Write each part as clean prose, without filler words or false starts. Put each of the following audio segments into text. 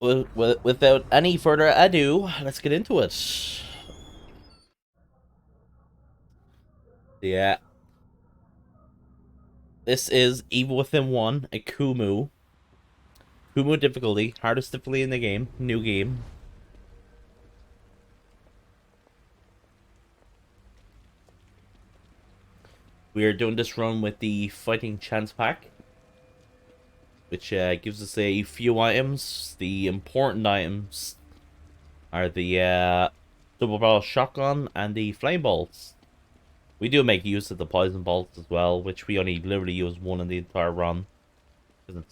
Without any further ado, let's get into it. Yeah, this is Evil Within 1, Akumu. Akumu difficulty, hardest difficulty in the game, new game. We are doing this run with the Fighting Chance Pack, which gives us a few items. The important items are the double barrel shotgun and the flame bolts. We do make use of the poison bolts as well, which we only literally use one in the entire run. Because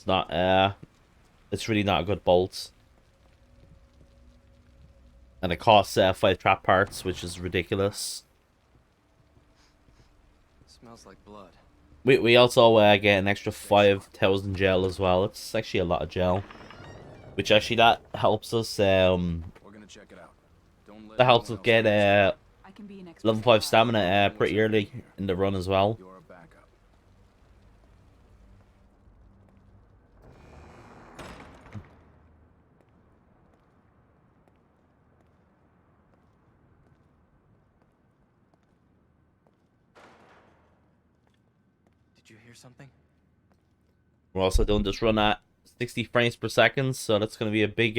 it's really not a good bolt. And it costs 5 trap parts, which is ridiculous. Smells like blood. We also get an extra 5,000 gel as well. It's actually a lot of gel. Which actually that helps us We're gonna check it out. Don't let that helps us get Be level 5 stamina pretty early in the run as well. You're a backup. Did you hear something? We're also doing this run at 60 frames per second, so that's gonna be a big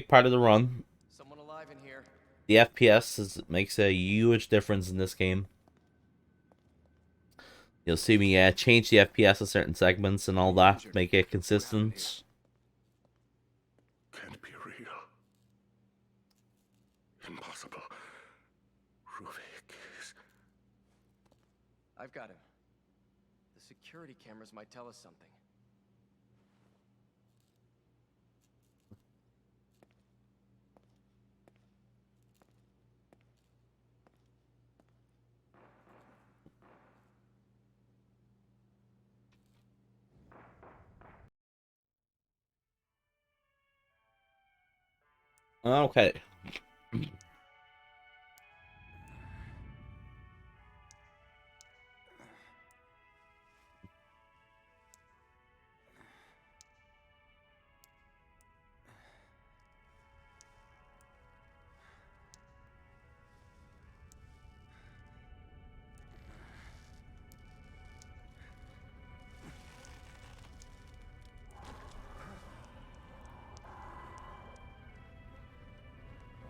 part of the run. Someone alive in here. The FPS makes a huge difference in this game. You'll see me change the FPS of certain segments and all that to make it consistent. Can't be real. Impossible. Ruvik is... I've got him. The security cameras might tell us something. Okay.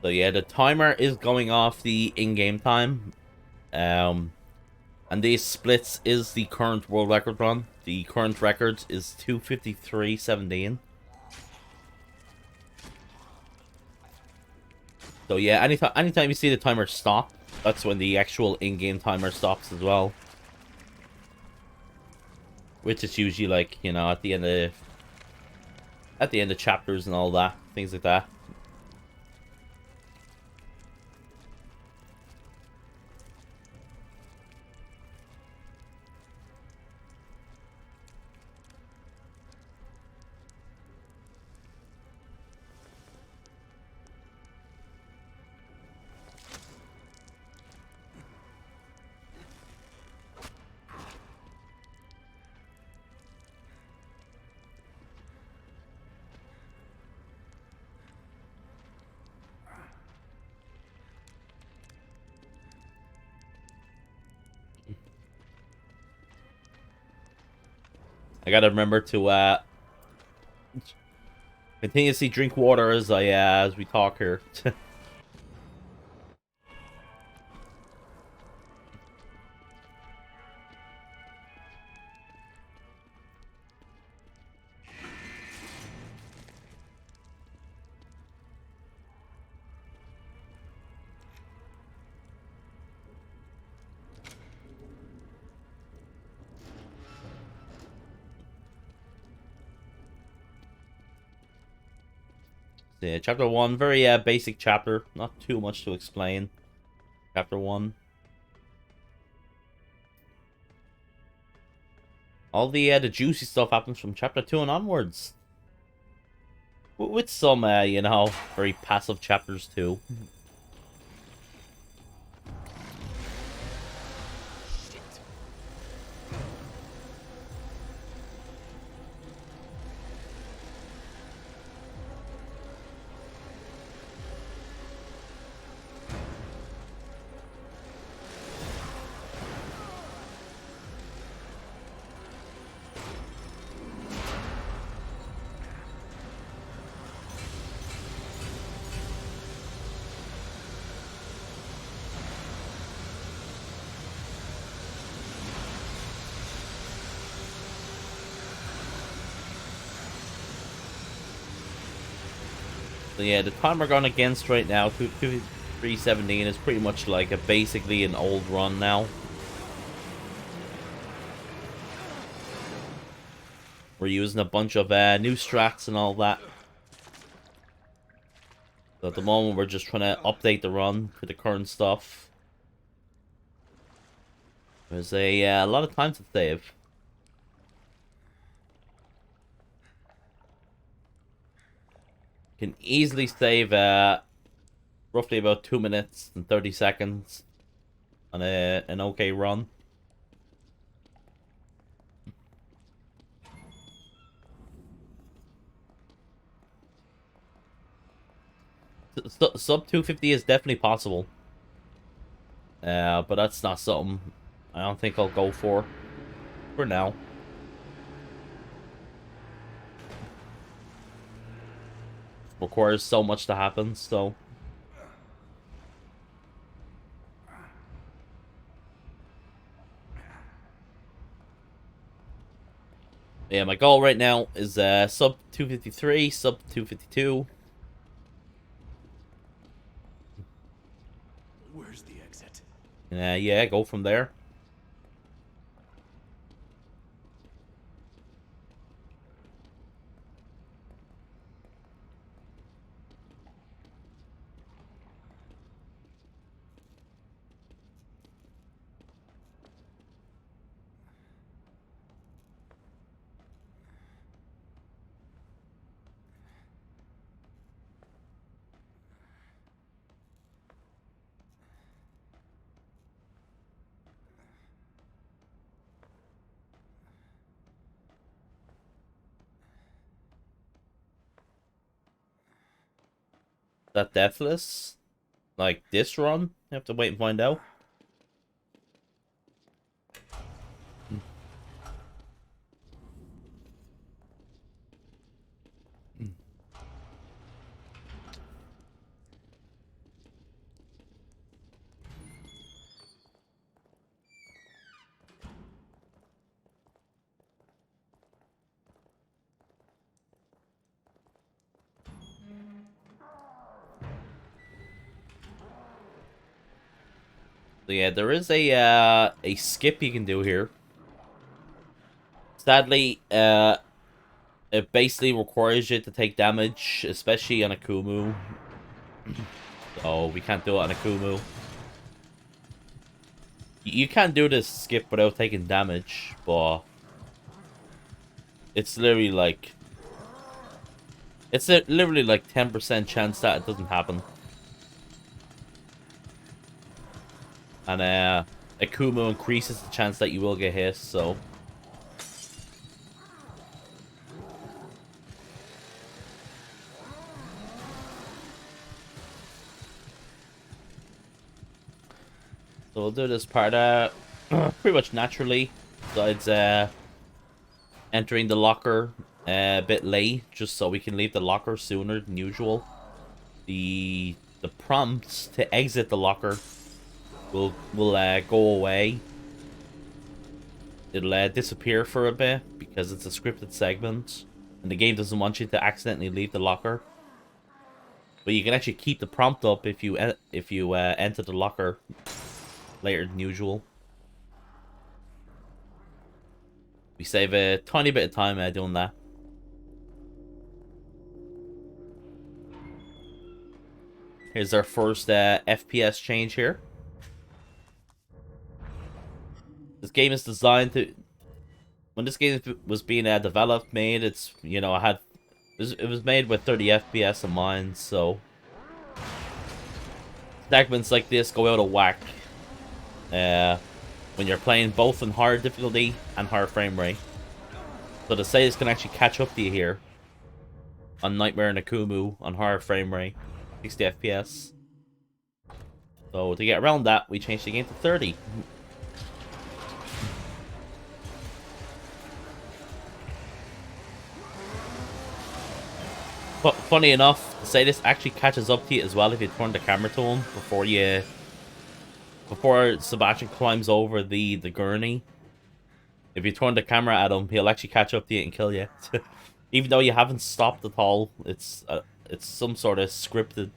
So yeah, the timer is going off the in-game time. And these splits is the current world record run. The current record is 2:53:17. So yeah, anytime you see the timer stop, that's when the actual in-game timer stops as well. Which is usually like, you know, at the end of chapters and all that, things like that. I gotta remember to continuously drink water as we talk here. Yeah, chapter 1, very basic chapter, not too much to explain. Chapter 1. All the juicy stuff happens from chapter 2 and onwards. With some, you know, very passive chapters too. So yeah, the time we're going against right now, 317, is pretty much like basically an old run now. We're using a bunch of new strats and all that. So at the moment, we're just trying to update the run for the current stuff. There's a lot of time to save. Can easily save roughly about 2 minutes and 30 seconds on an okay run. Sub 250 is definitely possible. But that's not something I don't think I'll go for now. Requires so much to happen, so. Yeah, my goal right now is sub 253, sub 252. Where's the exit? Yeah, go from there. That deathless? Like this run? You have to wait and find out. So yeah, there is a skip you can do here. Sadly, it basically requires you to take damage, especially on Akumu. So we can't do it on Akumu. You can't do this skip without taking damage, but it's literally like 10% chance that it doesn't happen. And Akumu increases the chance that you will get hit, so. So we'll do this part pretty much naturally, besides entering the locker a bit late, just so we can leave the locker sooner than usual. The prompts to exit the locker will go away. It'll disappear for a bit because it's a scripted segment, and the game doesn't want you to accidentally leave the locker. But you can actually keep the prompt up if you enter the locker later than usual. We save a tiny bit of time doing that. Here's our first FPS change here. This game is designed to... When this game was being developed, made, it's, you know, it was made with 30 FPS in mind, so... segments like this go out of whack. When you're playing both in higher difficulty and higher frame rate. So the saves can actually catch up to you here. On Nightmare and Akumu on higher frame rate. 60 FPS. So to get around that, we changed the game to 30. But funny enough, the Sadist actually catches up to you as well if you turn the camera to him before Sebastian climbs over the gurney. If you turn the camera at him, he'll actually catch up to you and kill you. Even though you haven't stopped at all, it's it's some sort of scripted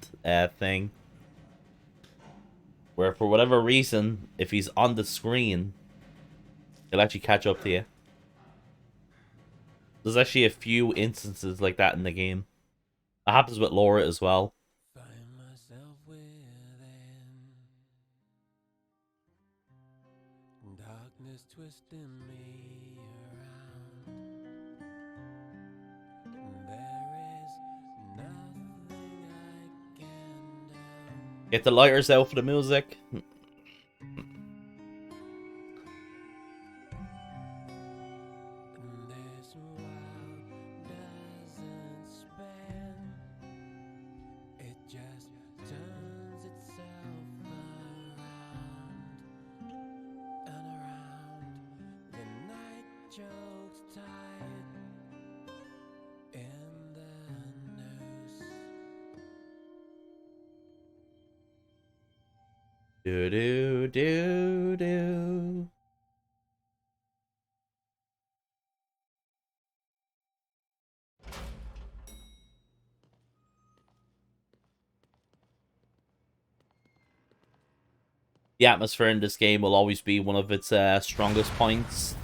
thing. Where for whatever reason, if he's on the screen, he'll actually catch up to you. There's actually a few instances like that in the game. That happens with Laura as well. Find myself within darkness twisting me around. There is nothing I can do. Get the lighters out for the music. And this world doesn't spin, it just turns itself around and around. The night chokes tight in the noose. Do do do do. The atmosphere in this game will always be one of its strongest points.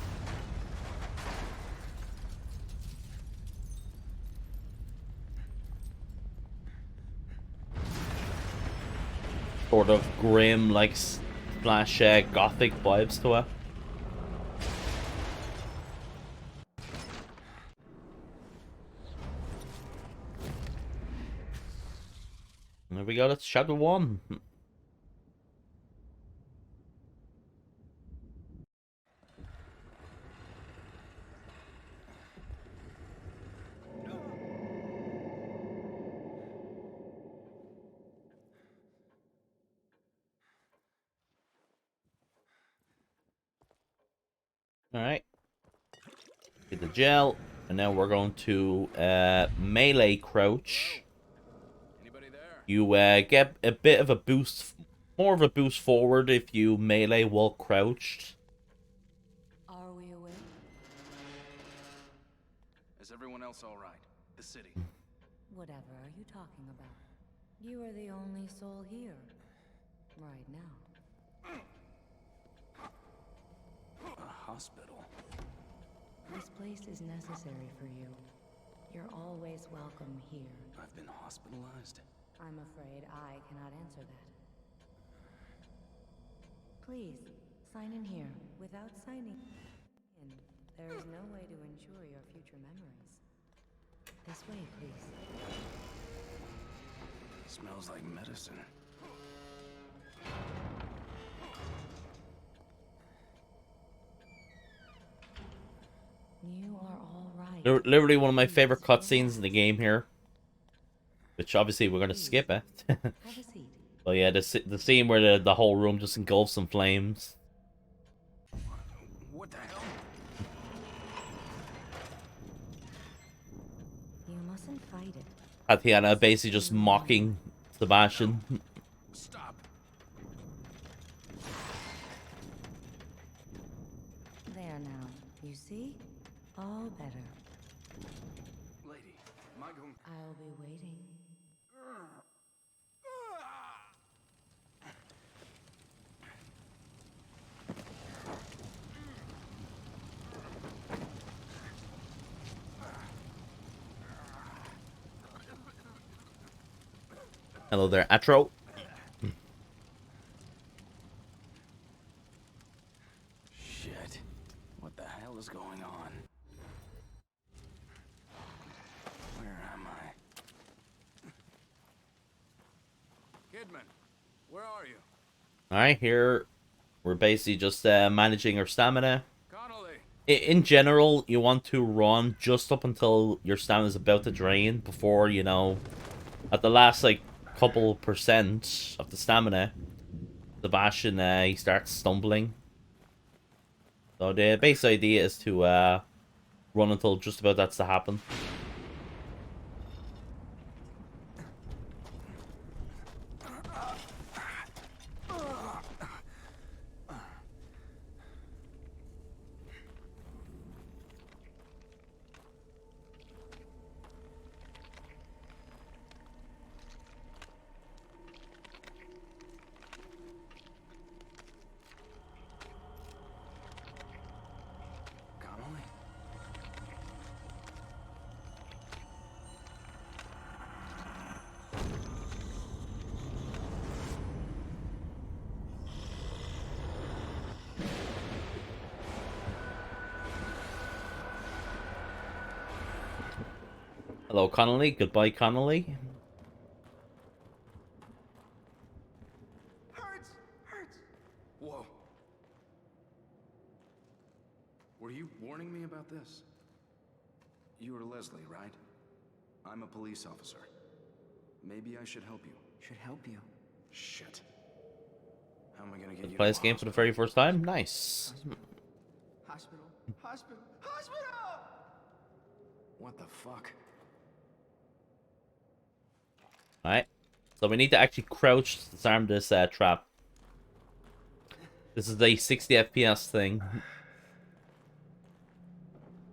Sort of grim, like, slash gothic vibes to it. There we go, that's chapter 1. Alright. Get the gel. And now we're going to melee crouch. Anybody there? You get a bit of a boost, more of a boost forward if you melee while crouched. Are we awake? Is everyone else all right? The city. Whatever are you talking about? You are the only soul here. Right now. A hospital. This place is necessary for you. You're always welcome here. I've been hospitalized. I'm afraid I cannot answer that. Please, sign in here. Without signing in, there is no way to ensure your future memories. This way, please. Smells like medicine. You are all right. Literally one of my favorite cutscenes in the game here. Which obviously we're going to skip it. Have a seat. But yeah, the scene where the whole room just engulfs in flames. What the hell? You mustn't fight it. Tatiana basically just mocking Sebastian. Stop. There now. You see? All better. Lady, am I going... I'll be waiting. Hello there, Atro. Shit. What the hell is going on? Where am I? Kidman, where are you? Alright, here we're basically just managing our stamina. Connolly. In general, you want to run just up until your stamina is about to drain before, you know, at the last, like, couple percent of the stamina, Sebastian, he starts stumbling. So the base idea is to run until just about that's to happen. Hello, Connolly. Goodbye, Connolly. Hurts! Hurts! Whoa. Were you warning me about this? You are Leslie, right? I'm a police officer. Maybe I should help you. Should help you. Shit. How am I gonna get you Play to this a game for the hospital? very first time. Nice. Hospital. Hospital! Hospital! What the fuck? Alright. So we need to actually crouch to disarm this trap. This is a 60 FPS thing.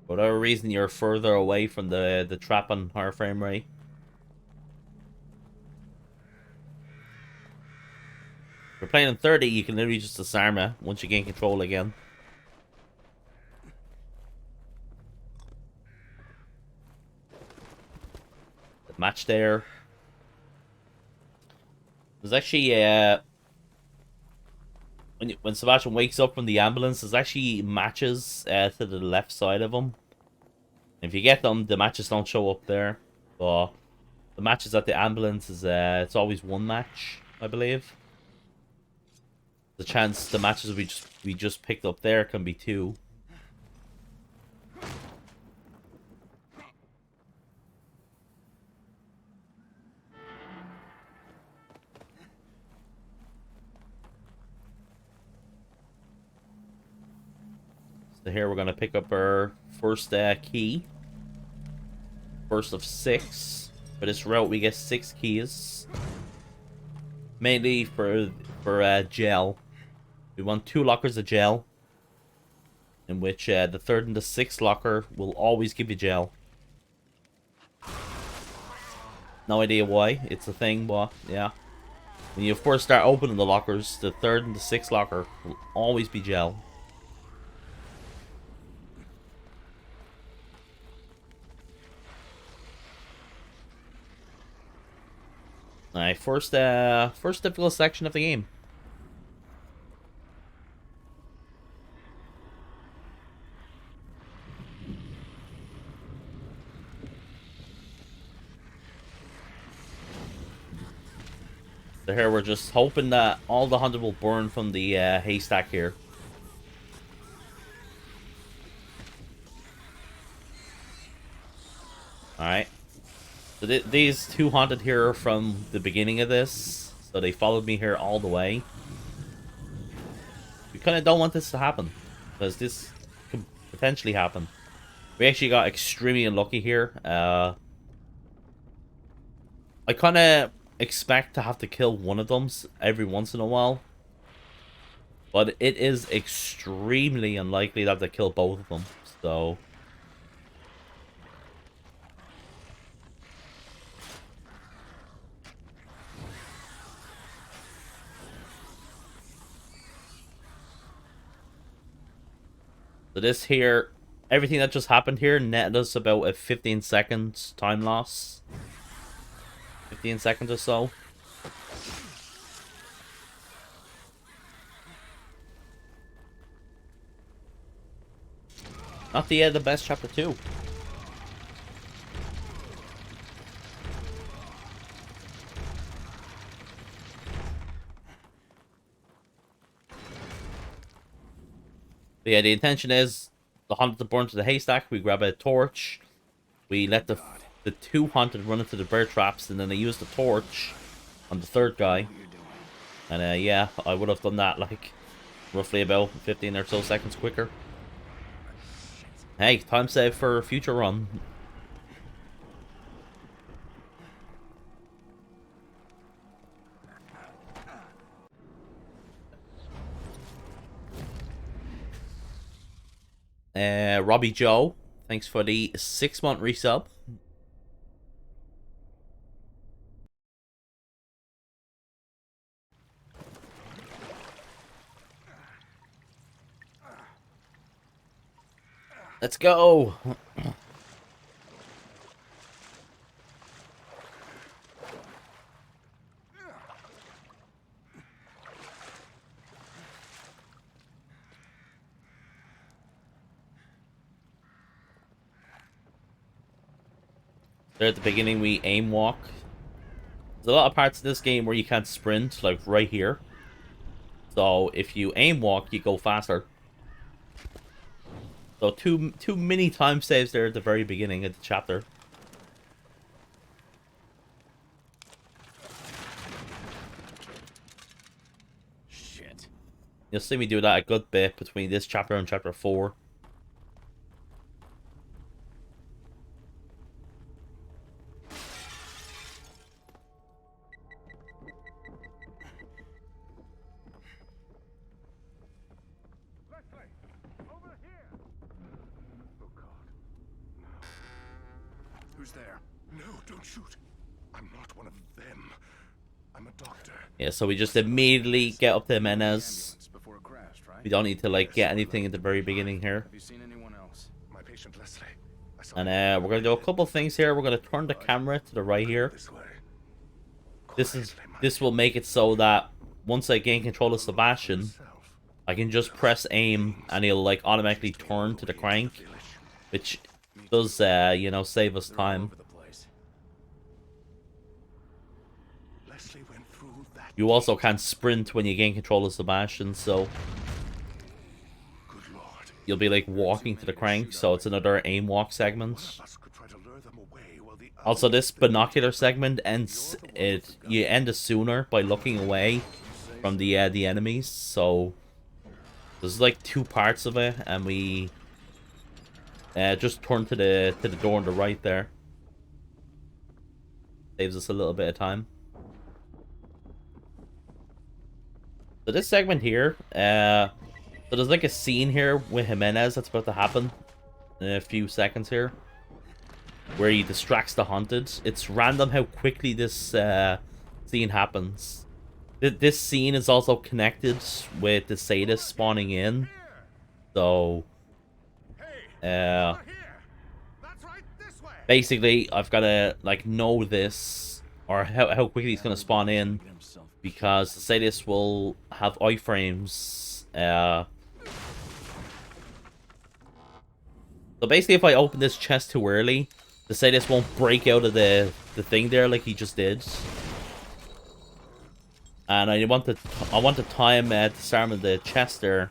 For whatever reason, you're further away from the trap on higher frame rate. If you're playing in 30, you can literally just disarm it once you gain control again. The match there. There's actually when Sebastian wakes up from the ambulance, there's actually matches to the left side of him. If you get them, the matches don't show up there. But the matches at the ambulance is it's always one match, I believe. The chance the matches we just picked up there can be two. So here we're gonna pick up our first key. First of 6. For this route, we get 6 keys. Mainly for gel. We want 2 lockers of gel. In which the 3rd and the 6th locker will always give you gel. No idea why. It's a thing, but yeah. When you first start opening the lockers, the 3rd and the 6th locker will always be gel. Alright, first difficult section of the game. So here we're just hoping that all the 100 will burn from the haystack here. Alright. So these 2 haunted here are from the beginning of this. So they followed me here all the way. We kind of don't want this to happen. Because this could potentially happen. We actually got extremely unlucky here. I kind of expect to have to kill one of them every once in a while. But it is extremely unlikely that to kill both of them. So this here, everything that just happened here netted us about a 15 seconds time loss. 15 seconds or so. Not the best chapter 2. But yeah, the intention is the hunted to burn to the haystack. We grab a torch. We let the 2 hunted run into the bear traps, and then they use the torch on the 3rd guy. And yeah, I would have done that like roughly about 15 or so seconds quicker. Hey, time save for a future run. Robbie Joe, thanks for the 6-month resub. Let's go. There at the beginning, we aim walk. There's a lot of parts of this game where you can't sprint, like right here. So if you aim walk, you go faster. So two mini time saves there at the very beginning of the chapter. Shit. You'll see me do that a good bit between this chapter and chapter 4. Oh God. Who's there? No, don't shoot. I'm not one of them. I'm a doctor. Yeah, so we just immediately get up to Jimenez. Ambulance before it crashed, right? We don't need to like get anything at the very beginning here. Have you seen anyone else? My patient Leslie. I saw And her we're gonna do a couple things here. We're gonna turn the camera to the right here. this way. This will make it so that once I gain control of Sebastian, I can just press aim and he'll like automatically turn to the crank, which does you know, save us They're all time. over the place. Leslie went through that. You also can sprint when you gain control of Sebastian, so Good Lord. you'll be like walking to the crank, so it's another aim walk segment. One of us could try to lure them away while the Also, others this binocular segment ends you end it sooner by looking away from the enemies. So there's like 2 parts of it, and we just turn to the door on the right there. Saves us a little bit of time. So this segment here, so there's like a scene here with Jimenez that's about to happen in a few seconds here, where he distracts the hunted. It's random how quickly this scene happens. This scene is also connected with the sadist spawning in. So, basically, I've got to like know this, or how quickly he's going to spawn in, because the sadist will have iframes. So basically, if I open this chest too early, the sadist won't break out of the thing there like he just did. And I want to time the start of the chest there,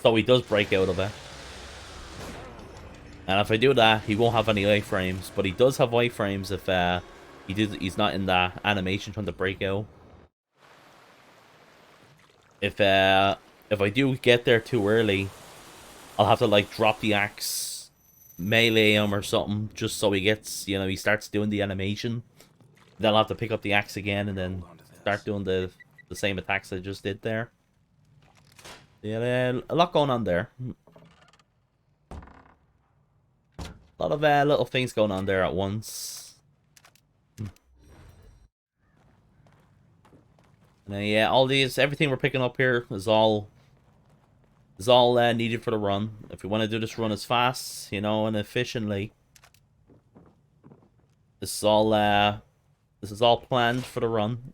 so he does break out of it. And if I do that, he won't have any iframes, but he does have iframes if he's not in that animation trying to break out. If I do get there too early, I'll have to like drop the axe, melee him or something, just so he gets, you know, he starts doing the animation. Then I'll have to pick up the axe again and then start doing the same attacks I just did there. Yeah, a lot going on there. A lot of little things going on there at once. And yeah, all these, everything we're picking up here is all needed for the run. If we want to do this run as fast, you know, and efficiently, this is all planned for the run.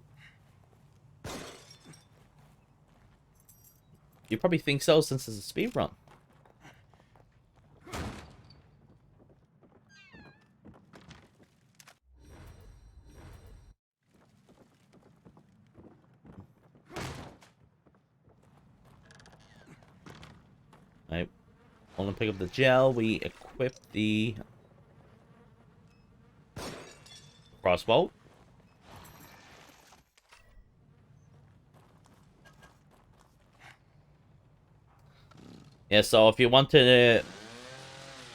You probably think so, since it's a speed run. Right. Want to pick up the gel, we equip the crossbow. Yeah, so if you want to...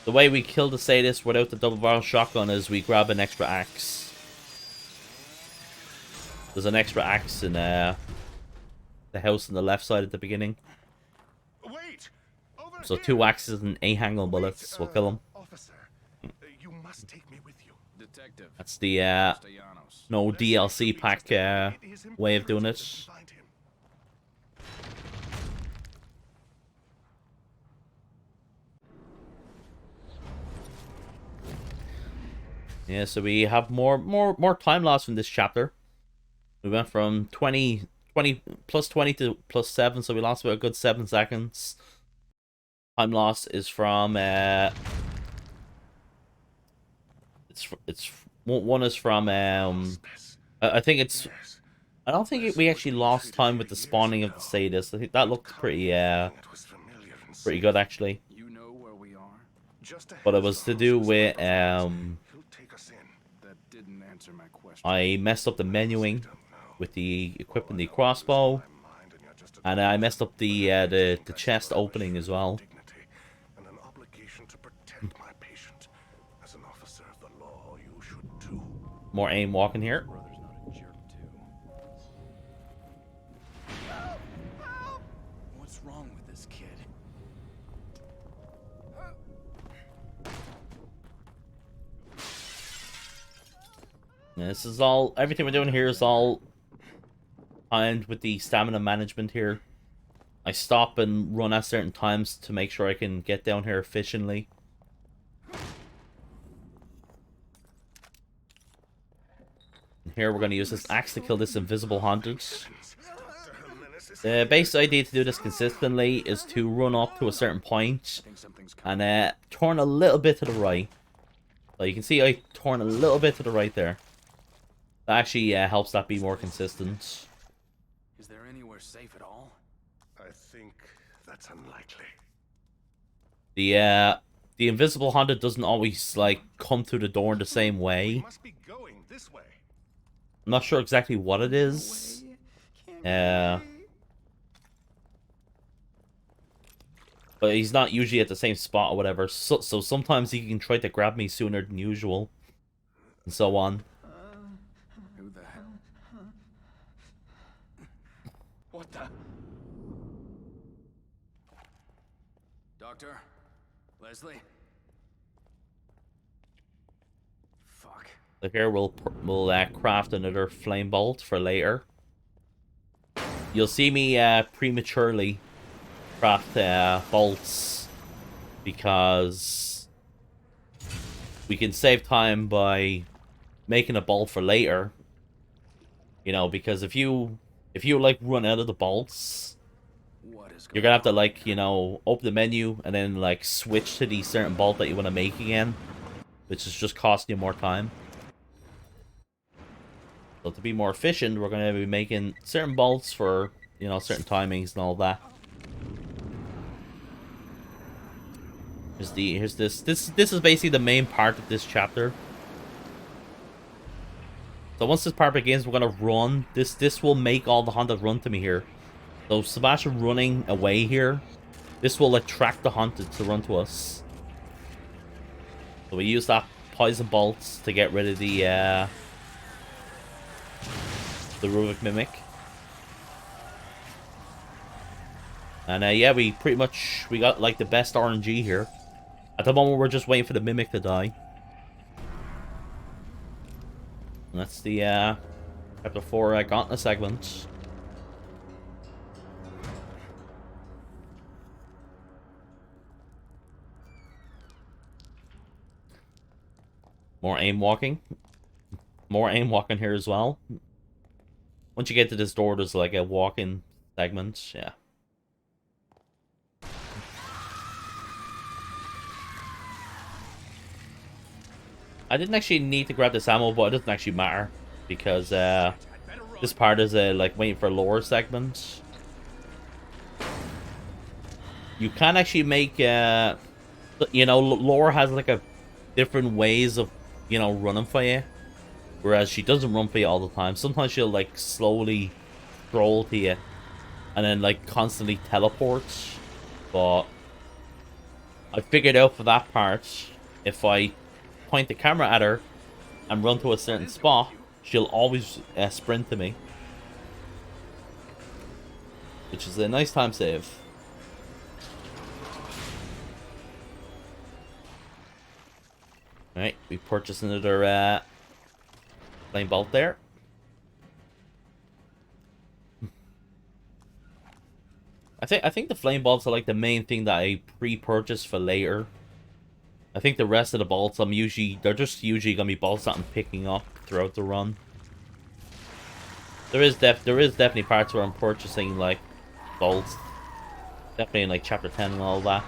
the way we kill the sadist without the double barrel shotgun is we grab an extra axe. There's an extra axe in the house on the left side at the beginning. Wait! Over So here! 2 axes and 8 handgun bullets will kill him. Officer, you must take me with you. Detective. That's the Castellanos. no DLC pack way of doing it. Find him. Yeah, so we have more time loss from this chapter. We went from 20 plus 20 to plus 7, so we lost about a good 7 seconds. Time loss is from the One is from I think it's. I don't think we actually lost time with the spawning of the sadists. I think that looked pretty good actually. You know where we are? But it was to do with He'll take us in. That didn't answer my question. I messed up the menuing with the equipping the crossbow, and I messed up the chest opening as well. Dignity and an obligation to protect my patient. As an officer of the law, you should too. More aim walking here. Brother's not a jerk, too. What's wrong with this kid? And this is all, everything we're doing here is all timed with the stamina management here. I stop and run at certain times to make sure I can get down here efficiently. And here we're going to use this axe to kill this invisible hunted. The basic idea to do this consistently is to run up to a certain point and turn a little bit to the right. So you can see I turn a little bit to the right there. That actually helps that be more consistent. Is there anywhere safe at all? I think that's unlikely. The invisible hunted doesn't always like come through the door in the same We way. must be going this way. I'm not sure exactly what it is. But he's not usually at the same spot or whatever. So sometimes he can try to grab me sooner than usual. And so on. Who the hell? What the? Doctor? Leslie? Fuck. So here we'll craft another flame bolt for later. You'll see me prematurely craft bolts because we can save time by making a bolt for later. You know, because if you like run out of the bolts, What is you're gonna have to like, you know, open the menu and then like switch to the certain bolt that you want to make again, which is just costing you more time. So to be more efficient, we're gonna be making certain bolts for, you know, certain timings and all that. Here's this. This is basically the main part of this chapter. So once this part begins, we're gonna run. This will make all the hunted run to me here. So Sebastian running away here, this will attract the hunted to run to us. So we use that poison bolts to get rid of the Ruvik Mimic. And yeah, we got like the best RNG here. At the moment, we're just waiting for the Mimic to die. And that's the chapter 4 Gauntlet segment. More aim walking. More aim walking here as well. Once you get to this door, there's like a walk-in segment. Yeah. I didn't actually need to grab this ammo, but it doesn't actually matter because this part is like waiting for lore segment. You can actually make you know, lore has like a different ways of, you know, running for you, whereas she doesn't run for you all the time. Sometimes she'll like slowly stroll to you and then like constantly teleport. But I figured out for that part, if I point the camera at her and run to a certain spot, she'll always sprint to me, which is a nice time save. Alright, we purchased another flame bolt there. I think the flame bolts are like the main thing that I pre-purchased for later. I think the rest of the bolts they're just usually gonna be bolts that I'm picking up throughout the run. There is definitely parts where I'm purchasing like bolts. Definitely in like chapter 10 and all that.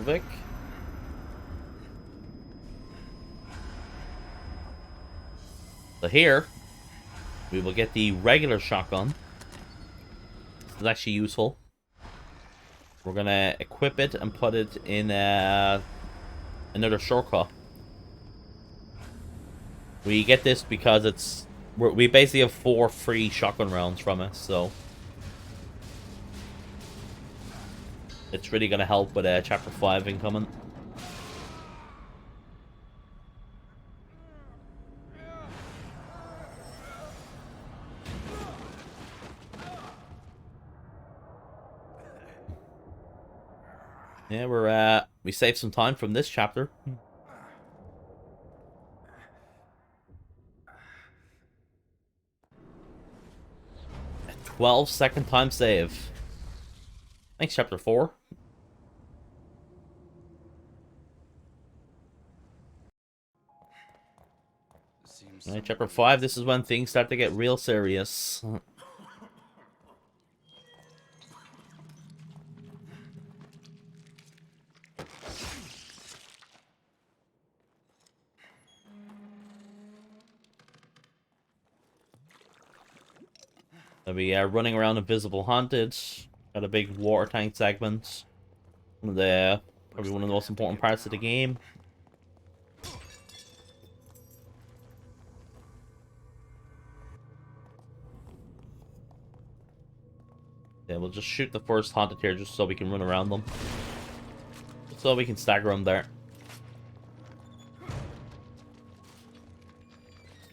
Ruvik. So here, we will get the regular shotgun. This is actually useful. We're gonna equip it and put it in another shortcut. We get this because we basically have 4 free shotgun rounds from it, so it's really gonna help with Chapter 5 incoming. Yeah, we saved some time from this chapter. 12-second time save. Thanks, Chapter 4. Alright, Chapter 5, this is when things start to get real serious. I'll be running around invisible haunted. Got a big water tank segment. Probably one of the most important parts of the game. Yeah, we'll just shoot the first haunted here just so we can run around them. Just so we can stagger them there.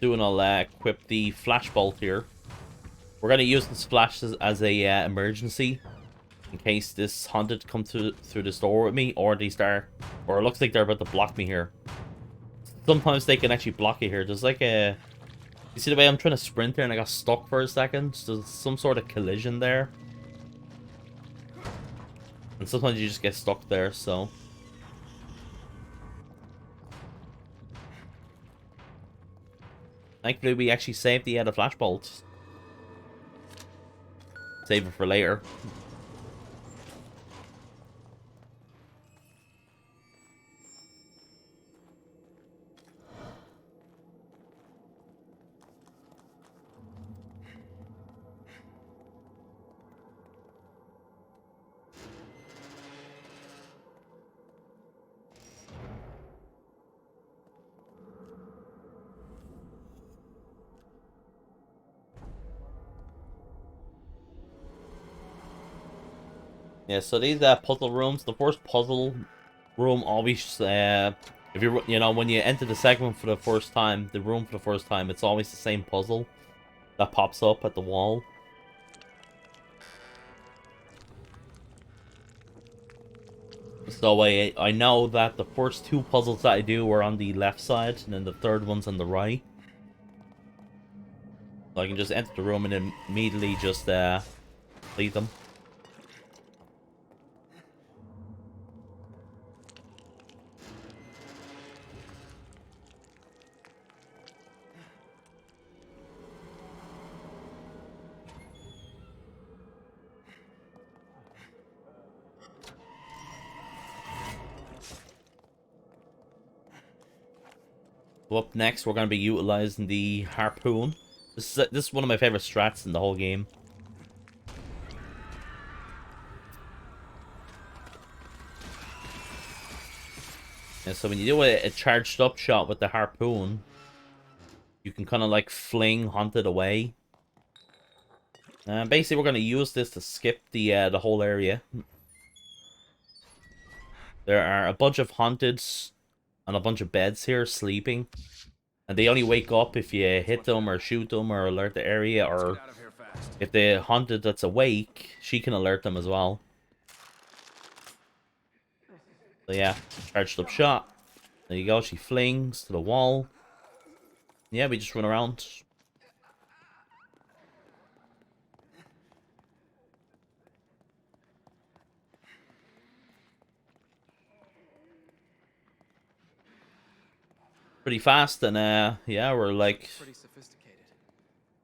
Soon I'll equip the flashbolt here. We're gonna use this flash as a emergency in case this haunted comes through this door with me, or it looks like they're about to block me here. Sometimes they can actually block you here. There's like you see the way I'm trying to sprint there and I got stuck for a second? There's some sort of collision there. And sometimes you just get stuck there, so. Thankfully we actually saved the flashbolt. Save it for later. Yeah, so these puzzle rooms, the first puzzle room always, if when you enter the segment for the first time, the room for the first time, it's always the same puzzle that pops up at the wall. So I know that the first 2 puzzles that I do are on the left side, and then the third one's on the right. So I can just enter the room and then immediately just complete them. So up next, we're going to be utilizing the harpoon. This is one of my favorite strats in the whole game. Yeah, so when you do a charged up shot with the harpoon, you can kind of like fling haunted away. Basically, we're going to use this to skip the whole area. There are a bunch of haunteds and a bunch of beds here sleeping. And they only wake up if you hit them or shoot them or alert the area, or if the haunted that's awake, she can alert them as well. So yeah, charged up shot. There you go, she flings to the wall. Yeah, we just run around. Pretty fast, and yeah, we're like Pretty sophisticated.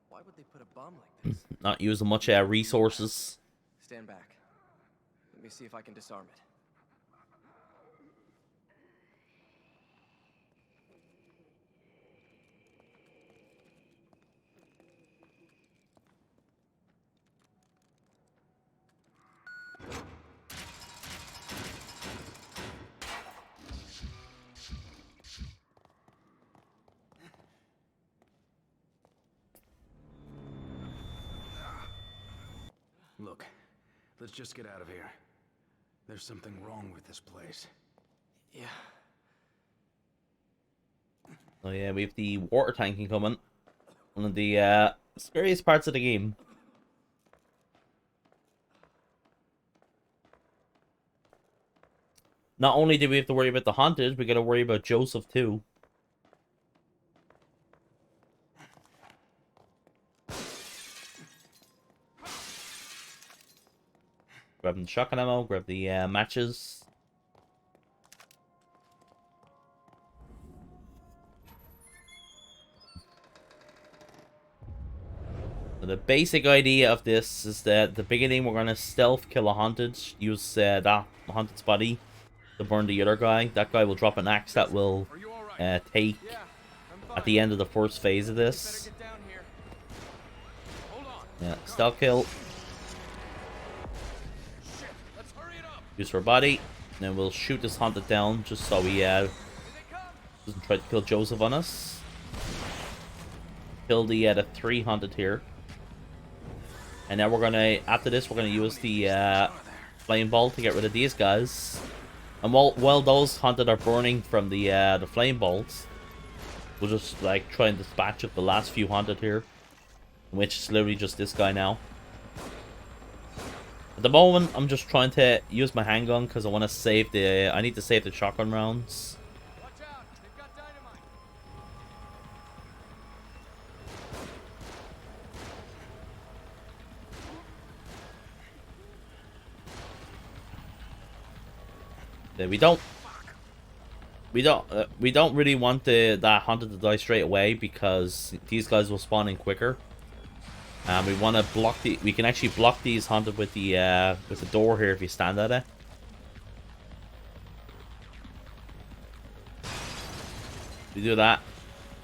Why would they put a bomb like this? not using much resources. Stand back. Let me see if I can disarm it. Let's just get out of here. There's something wrong with this place. Yeah. Oh yeah, we have the water tanking coming. One of the scariest parts of the game. Not only do we have to worry about the haunted, we gotta worry about Joseph too. Grabbing the shotgun ammo, grab the matches. So the basic idea of this is that at the beginning we're gonna stealth kill a haunted, use that haunted's body to burn the other guy. That guy will drop an axe that will Are you all right? take Yeah, I'm fine. at the end of the first phase of Better this. get down here. Hold on. Yeah, stealth kill, Shit, let's hurry it up. use her body, and then we'll shoot this haunted down just so he Here they come. doesn't try to kill Joseph on us. Kill the 3 haunted here. And now we're gonna, after this, we're gonna use the flame ball to get rid of these guys. And while those haunted are burning from the flame bolts, we'll just like try and dispatch of the last few haunted here, which is literally just this guy now. At the moment, I'm just trying to use my handgun because I want to save the. I need to save the shotgun rounds. Watch out, they've got dynamite. Yeah, we don't really want that haunted to die straight away because these guys will spawn in quicker. We want to block the. We can actually block these haunted with the door here if you stand at it. We do that.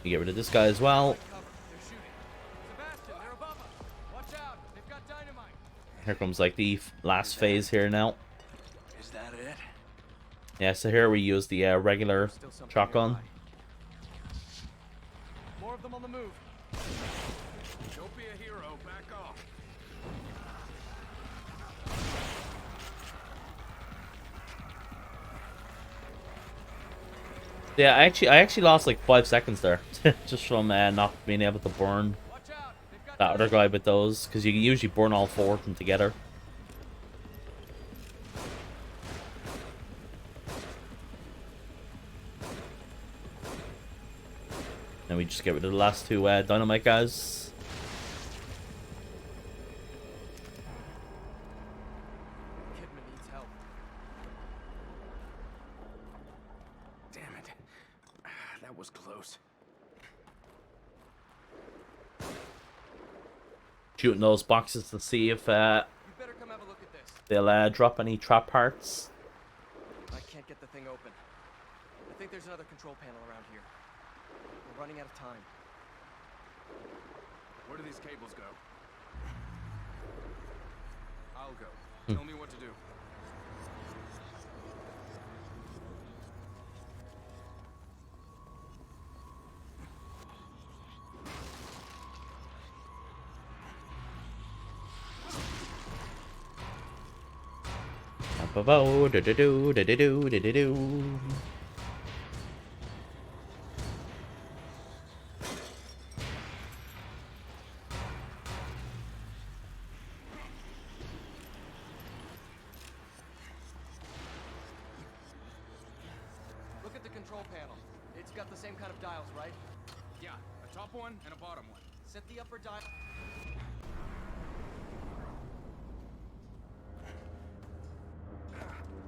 We get rid of this guy as well. Cover, they're shooting. Sebastian, they're above us. Watch out, they've got dynamite. Here comes like the last phase here now. Is that it? Yeah, so here we use the regular Still something shotgun. nearby. More of them on the move. Don't be a hero. Back off. Yeah, I actually lost like 5 seconds there, just from not being able to burn Watch out, they've got that other guy with those, because you can usually burn all 4 of them together. And we just get rid of the last 2 dynamite guys. Kidman needs help. Damn it. That was close. Shooting those boxes to see if You better come have a look at this. they'll drop any trap parts. I can't get the thing open. I think there's another control panel around here. We're running out of time. Where do these cables go? I'll go. Tell me what to do. Look at the control panel. It's got the same kind of dials, right? Yeah, a top one and a bottom one. Set the upper dial.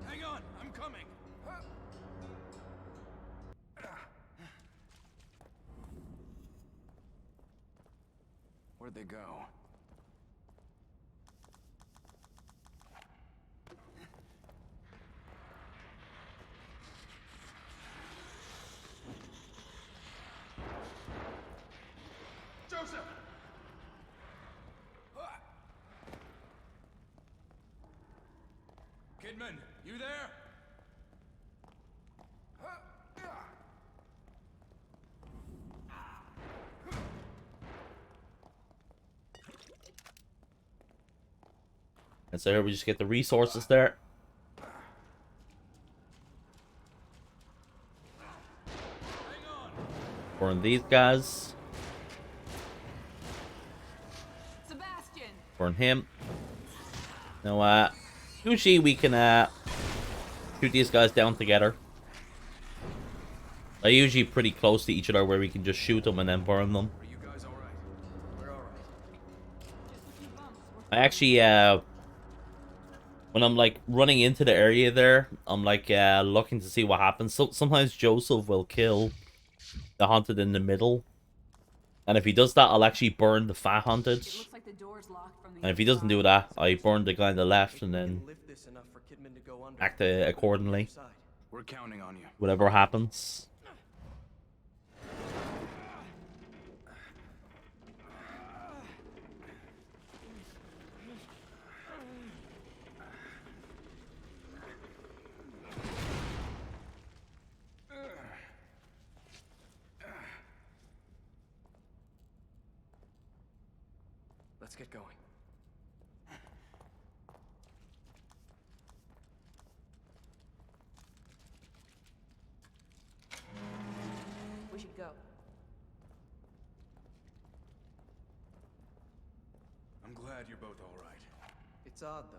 Hang on, I'm coming. Where'd they go? Joseph! Kidman, you there? And so here we just get the resources there. Burn these guys. Sebastian! Burn him. Now, usually we can, shoot these guys down together. They're usually pretty close to each other where we can just shoot them and then burn them. Are you guys all right? We're all right. Just a few bumps. I actually, when I'm like running into the area there, I'm like looking to see what happens. So sometimes Joseph will kill the hunted in the middle. And if he does that, I'll actually burn the fat hunted. It looks like the door's locked from the And if he doesn't do that, I burn the guy on the left and then Lift this enough for Kidman to go under. act accordingly. We're counting on you. Whatever happens. Let's get going. We should go. I'm glad you're both all right. It's odd, though.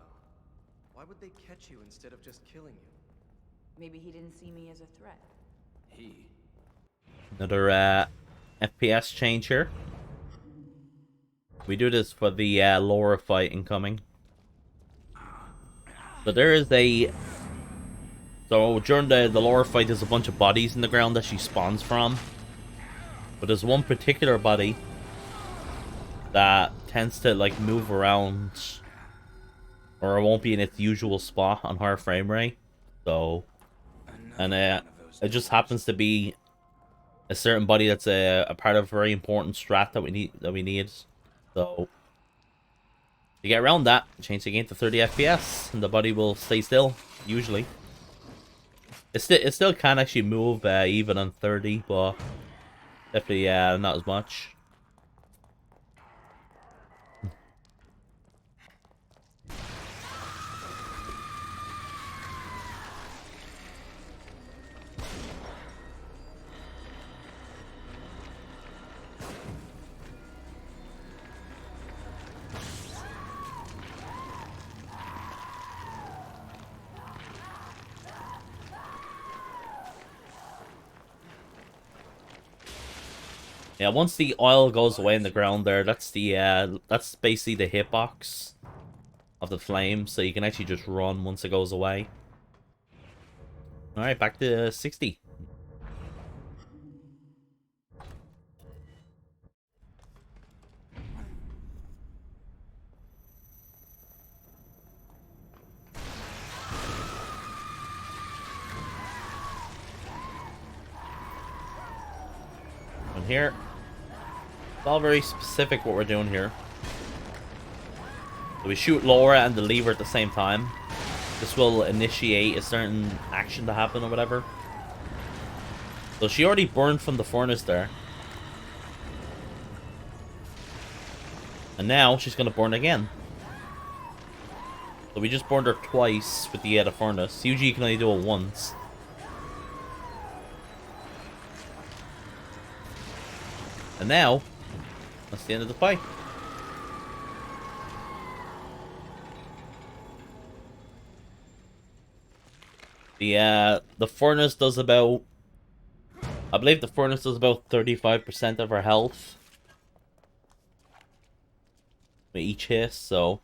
Why would they catch you instead of just killing you? Maybe he didn't see me as a threat. He. Another FPS change here. We do this for the Laura fight incoming. So there is a... So during the Laura fight, there's a bunch of bodies in the ground that she spawns from. But there's one particular body that tends to like move around, or it won't be in its usual spot on her frame rate. So, and it just happens to be a certain body that's a part of a very important strat that we need. So to get around that, change the game to 30 FPS, and the body will stay still. Usually, it still can actually move even on 30, but definitely not as much. Yeah, once the oil goes away in the ground there, that's the that's basically the hitbox of the flame, so you can actually just run once it goes away. Alright, back to 60. And here, it's all very specific what we're doing here. So we shoot Laura and the lever at the same time. This will initiate a certain action to happen or whatever. So she already burned from the furnace there. And now she's going to burn again. So we just burned her twice with the furnace. Usually you can only do it once. And now, that's the end of the fight. The furnace does about... I believe the furnace does about 35% of our health with each hit, so...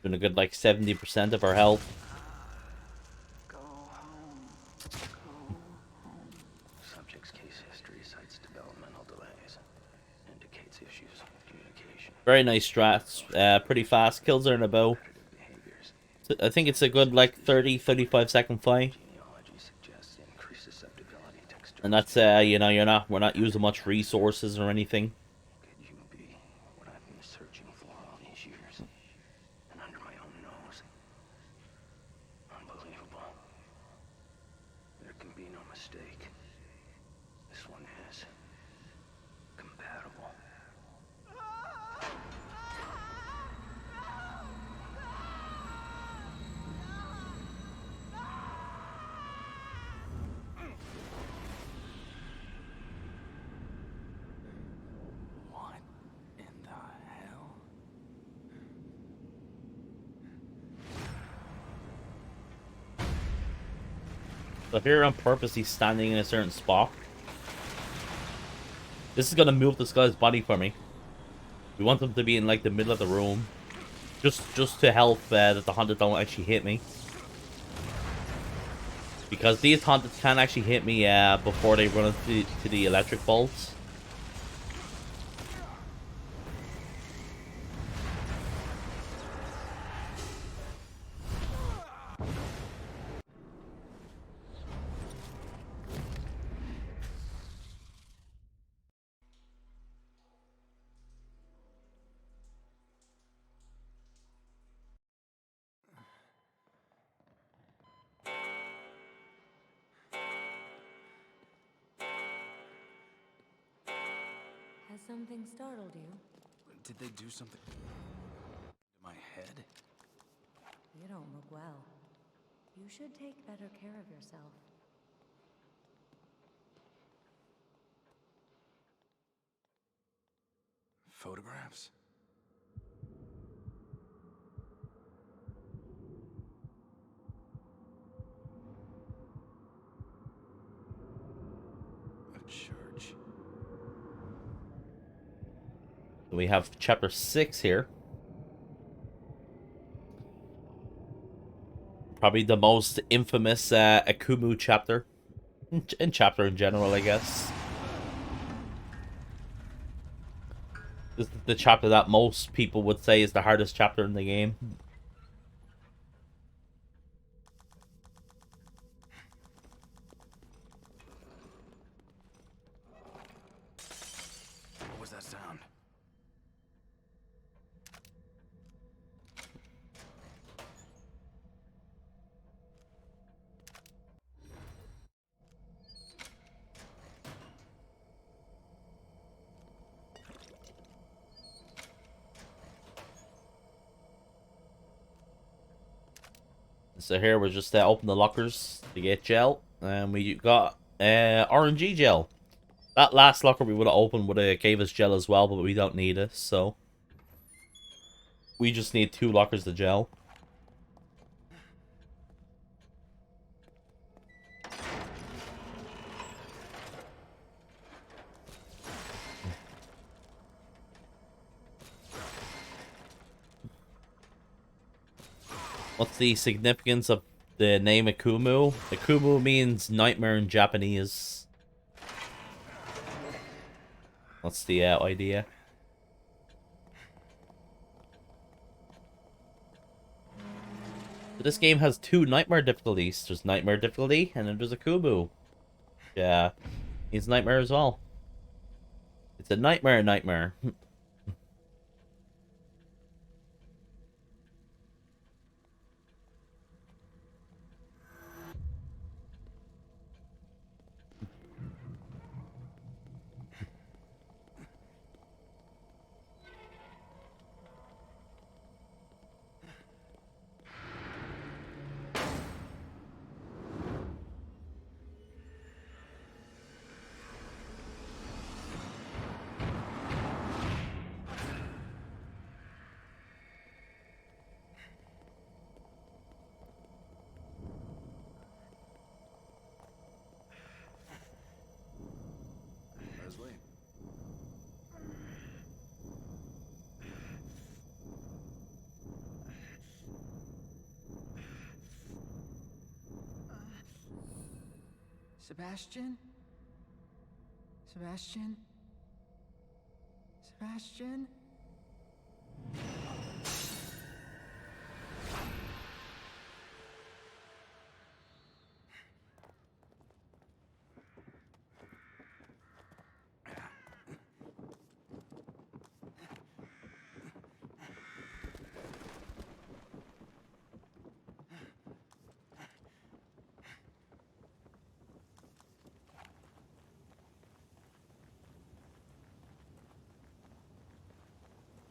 Doing a good, like, 70% of our health. Go home. Go home. Subject's case history cites developmental delays. Indicates issues with communication. Very nice strats. Pretty fast. Kills are in about... Behaviors. I think it's a good, like, 30-35 second fight. Genealogy suggests increased susceptibility to external. And that's, you know, we're not using much resources or anything. Could you be what I've been searching for all these years? And under my own nose. Unbelievable. There can be no mistake. This one is compatible. So here on purpose, he's standing in a certain spot. This is gonna move this guy's body for me. We want him to be in like the middle of the room, just to help that the hunters don't actually hit me. Because these hunters can actually hit me before they run into the electric bolts. Has something startled you? Did they do something to my head? You don't look well. You should take better care of yourself. Photographs? A church. We have chapter 6 here. Probably the most infamous Akumu chapter. And chapter in general, I guess. This is the chapter that most people would say is the hardest chapter in the game. What was that sound? So here we're just open the lockers to get gel, and we got RNG gel. That last locker we would have opened would have gave us gel as well, but we don't need it, so we just need 2 lockers to gel. What's the significance of the name Akumu? Akumu means nightmare in Japanese. That's the idea. So this game has 2 nightmare difficulties. There's nightmare difficulty, and then there's Akumu. Yeah, he's nightmare as well. It's a nightmare. Leslie? Sebastian? Sebastian? Sebastian?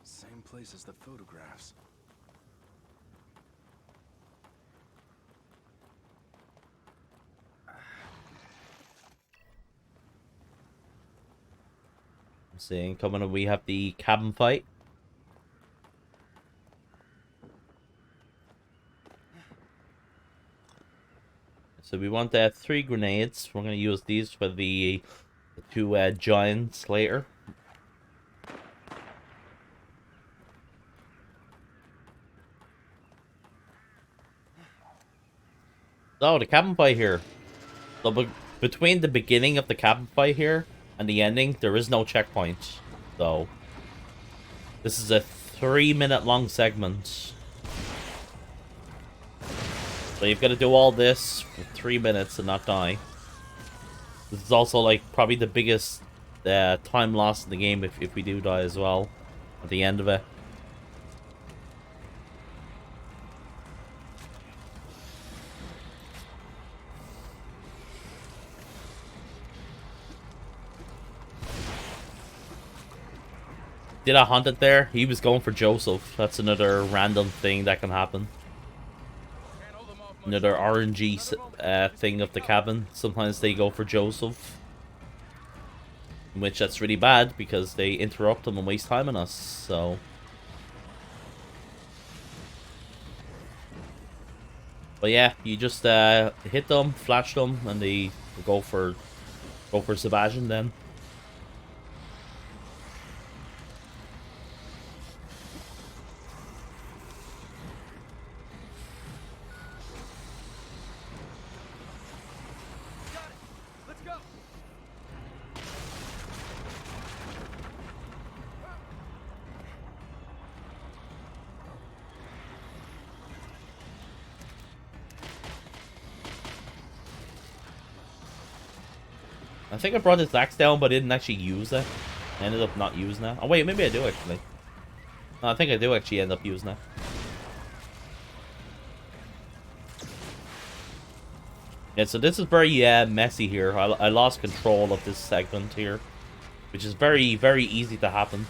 Same place as the photographs. Seeing coming up, we have the cabin fight. So we want 3 grenades. We're gonna use these for the 2 giants later. Oh, the cabin fight here. So between the beginning of the cabin fight here and the ending, there is no checkpoint. So this is a 3-minute long segment. So you've got to do all this for 3 minutes and not die. This is also like probably the biggest time loss in the game if we do die as well at the end of it. Did I hunt it there? He was going for Joseph. That's another random thing that can happen. Another RNG thing of the cabin. Sometimes they go for Joseph. In which that's really bad because they interrupt them and waste time on us. So. But yeah, you just hit them, flash them, and they go for Sebastian then. I think I brought his axe down, but I didn't actually use it. I ended up not using it. Oh wait, maybe I do actually. No, I think I do actually end up using it. Yeah, so this is very messy here. I lost control of this segment here, which is very, very easy to happen.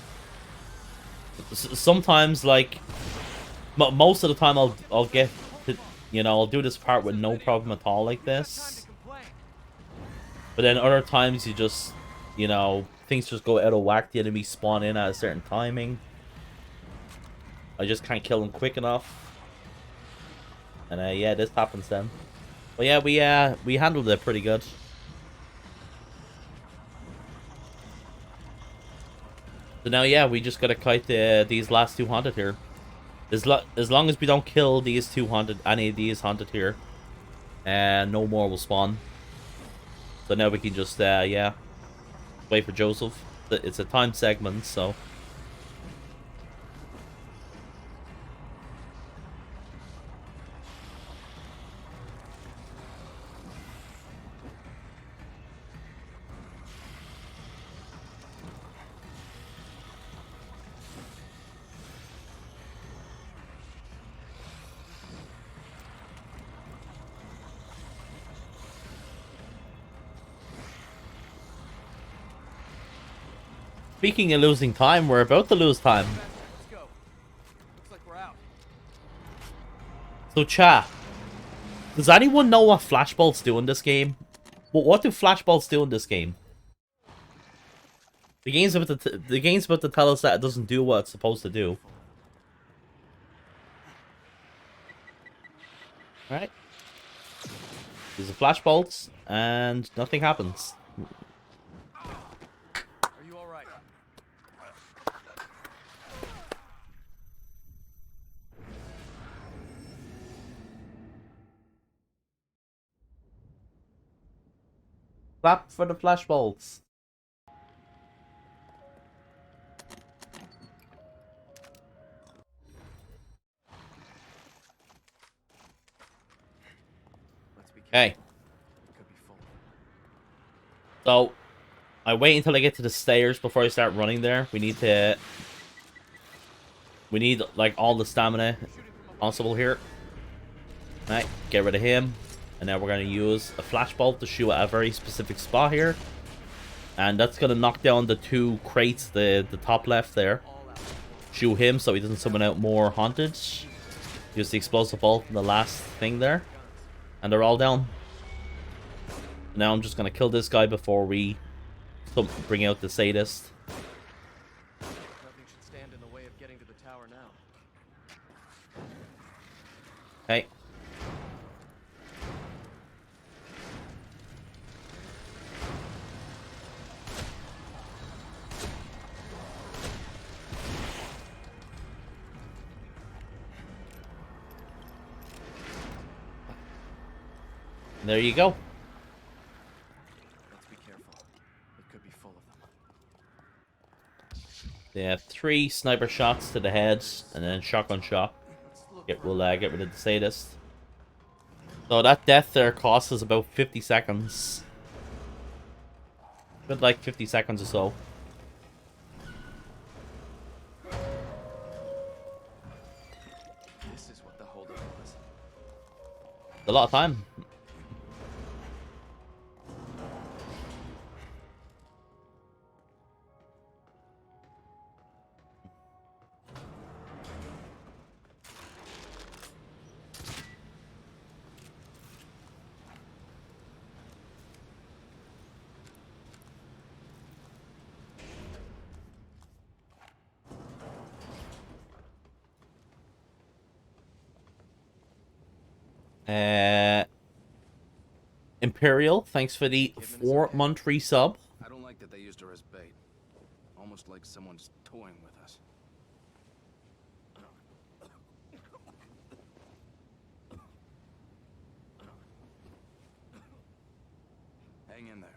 Sometimes, like, most of the time I'll get to, you know, I'll do this part with no problem at all like this. But then other times you just, you know, things just go out of whack. The enemies spawn in at a certain timing. I just can't kill them quick enough. And yeah, this happens then. But yeah, we handled it pretty good. So now, yeah, we just gotta kite these last 2 haunted here. As long as we don't kill these 2 haunted, any of these haunted here, and no more will spawn. So now we can just, yeah, wait for Joseph. It's a time segment, so. Speaking of losing time, we're about to lose time. Let's go. Looks like we're out. So, chat, does anyone know what flashbolts do in this game? What do flashbolts do in this game? The game's about to tell us that it doesn't do what it's supposed to do. Alright. These are flashbolts, and nothing happens. Are you all right? Clap for the flashbolts. Okay. Could be full. So, I wait until I get to the stairs before I start running there. We need like all the stamina possible here. Right, get rid of him. And now we're going to use a flashbolt to shoot at a very specific spot here. And that's going to knock down the 2 crates, the top left there. Shoot him so he doesn't summon out more haunted. Use the explosive bolt in the last thing there. And they're all down. Now I'm just going to kill this guy before we bring out the sadist. Nothing should stand in the way of getting to the tower now. Okay. There you go. Let's be careful. It could be full of them. They have 3 sniper shots to the head, and then shotgun shot. We'll get rid of the sadist. So that death there costs us about 50 seconds. Bit like 50 seconds or so. This is what the holdup was. A lot of time. Imperial, thanks for the 4-month resub. I don't like that they used her as bait. Almost like someone's toying with us. Hang in there.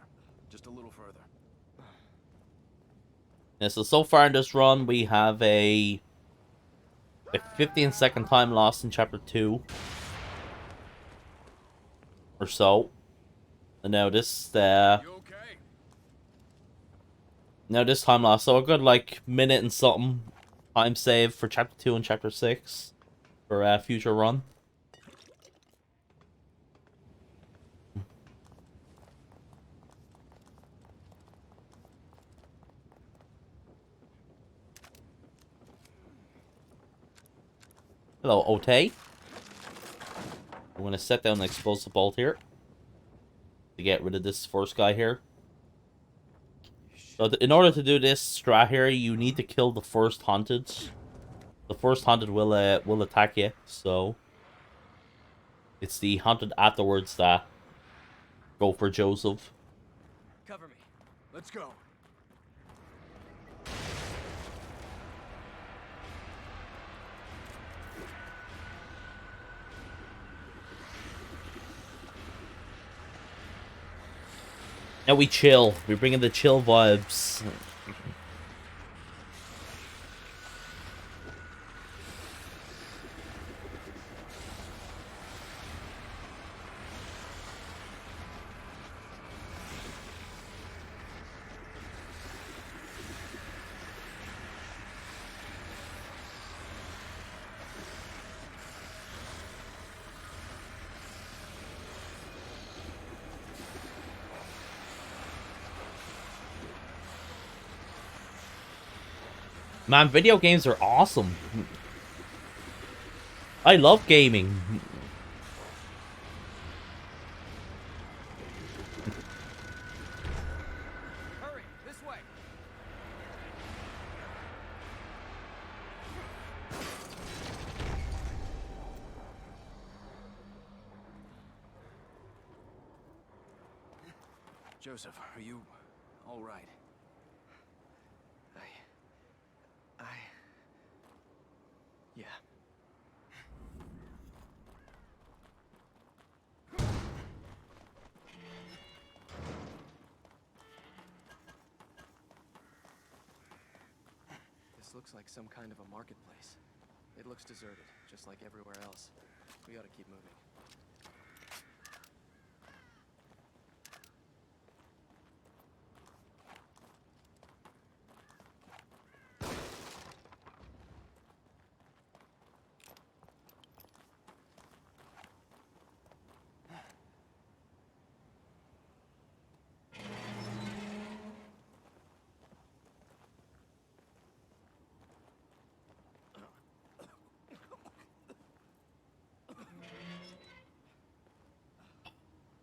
Just a little further. Yeah, so far in this run, we have a 15-second time loss in Chapter 2. Or so. And now this, You okay? now this time loss, so a good, like, minute and something time save for Chapter 2 and Chapter 6 for future run. Hello, Otay. I'm going to set down an explosive bolt here to get rid of this first guy here. So in order to do this strat here, you need to kill the first haunted. The first haunted will attack you, so it's the haunted afterwards that go for Joseph. Cover me. Let's go. Now we chill. We bring in the chill vibes. Man, video games are awesome. I love gaming. Hurry, this way. Joseph, are you all right? Yeah. This looks like some kind of a marketplace. It looks deserted, just like everywhere else. We ought to keep moving.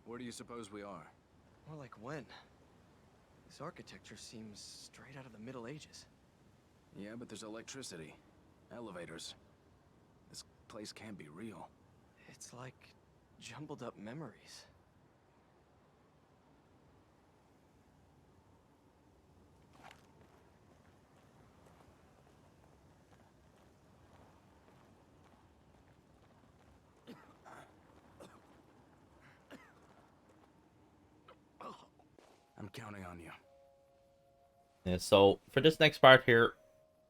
Where do you suppose we are? More like when? This architecture seems straight out of the Middle Ages. Yeah, but there's electricity. Elevators. This place can't be real. It's like jumbled up memories. I'm counting on you. Yeah, so for this next part here,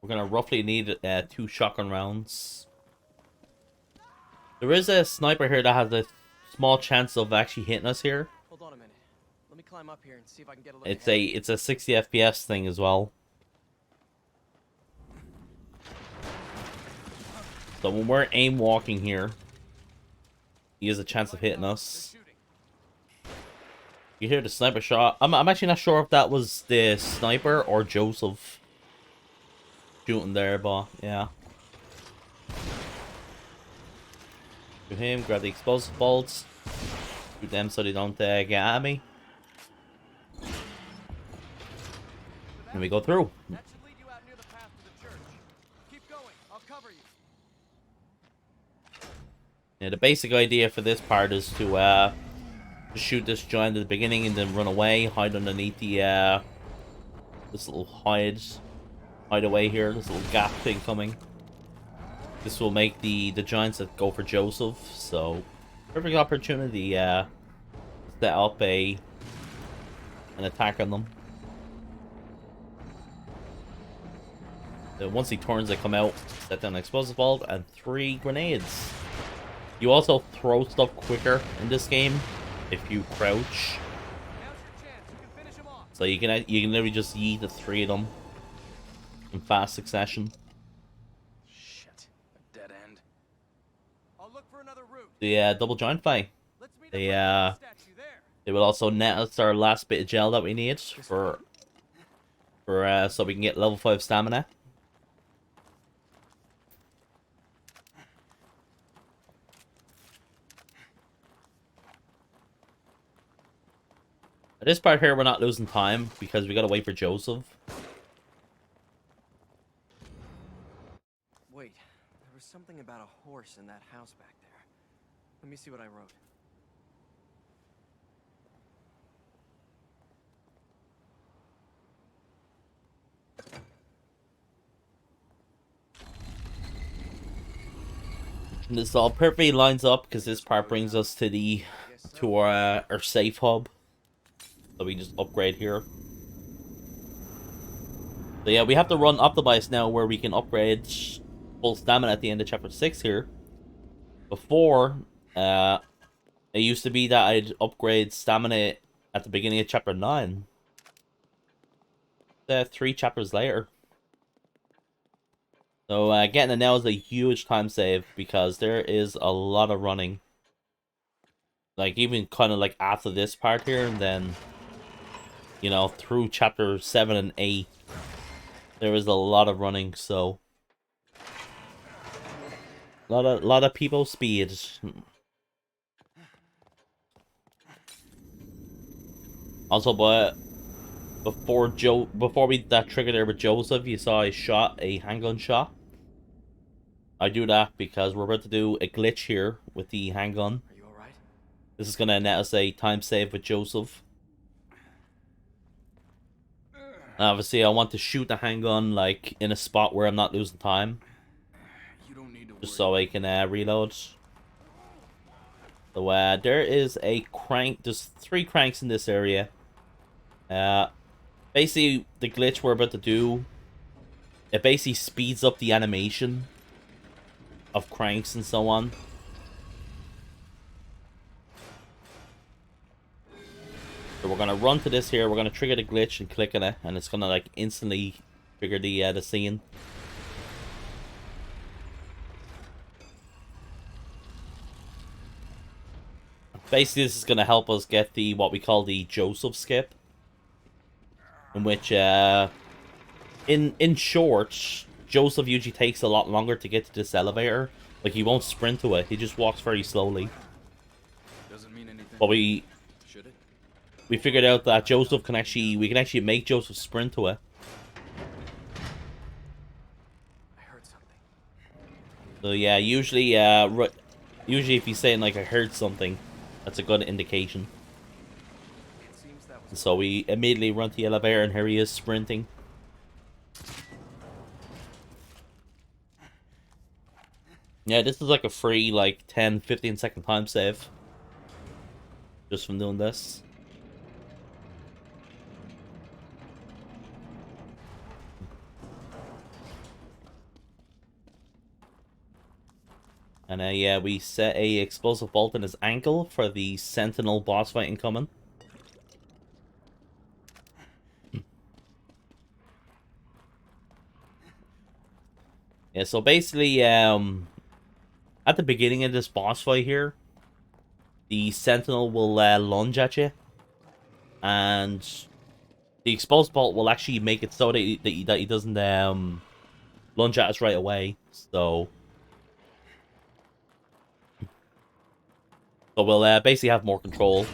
we're gonna roughly need 2 shotgun rounds. There is a sniper here that has a small chance of actually hitting us here. Hold on a minute. Let me climb up here and see if I can get a look It's ahead. a 60 FPS thing as well. So when we're aim walking here, he has a chance of hitting us. They're shooting. You hear the sniper shot. I'm actually not sure if that was the sniper or Joseph shooting there, but yeah. Shoot him, grab the explosive bolts. Shoot them so they don't get at me. And we go through. That should lead you out near the path to the church. Keep going. I'll cover you. Yeah, the basic idea for this part is to shoot this giant at the beginning and then run away, hide underneath the this little hideaway here, this little gap thing coming. This will make the giants that go for Joseph, so perfect opportunity to set up an attack on them. Then once he turns, they come out, set down an explosive bulb and 3 grenades. You also throw stuff quicker in this game if you crouch. Now's your chance. You can finish him off. So you can literally just yeet the 3 of them in fast succession. Shit. A dead end. I'll look for another route. The double giant fight. Let's meet They up with the statue there. they will also net us our last bit of gel that we need for so we can get level 5 stamina. At this part here, we're not losing time because we gotta wait for Joseph. Wait, there was something about a horse in that house back there. Let me see what I wrote. And this all perfectly lines up because this part brings us to the our safe hub. So we can just upgrade here. So yeah, we have to run optimize now where we can upgrade full stamina at the end of chapter 6 here. Before, it used to be that I'd upgrade stamina at the beginning of chapter 9. 3 chapters later. So getting it now is a huge time save because there is a lot of running. Like even kind of like after this part here and then, you know, through chapter 7 and 8, there is a lot of running, so a lot of people speed. Also, but before that trigger there with Joseph, you saw I shot a handgun shot. I do that because we're about to do a glitch here with the handgun. Are you alright? This is gonna net us a time save with Joseph. And obviously, I want to shoot the handgun like in a spot where I'm not losing time, You don't need to just worry. so I can reload. So there is a crank. There's 3 cranks in this area. Basically, the glitch we're about to do, it basically speeds up the animation of cranks and so on. So we're gonna run to this here. We're gonna trigger the glitch and click on it, and it's gonna like instantly trigger the scene. Basically, this is gonna help us get the what we call the Joseph skip, in which in short, Joseph usually takes a lot longer to get to this elevator. Like he won't sprint to it; he just walks very slowly. Doesn't mean anything. But we Should it? figured out that Joseph we can actually make Joseph sprint to it. I heard something. So yeah, usually usually if he's saying like I heard something, that's a good indication. It seems that was So we immediately run to the elevator, and here he is sprinting. Yeah, this is like a free like 10-15 second time save just from doing this. And yeah, we set a explosive bolt in his ankle for the Sentinel boss fight incoming. Yeah, so basically, at the beginning of this boss fight here, the Sentinel will lunge at you, and the explosive bolt will actually make it so that he doesn't lunge at us right away. So we'll basically have more control.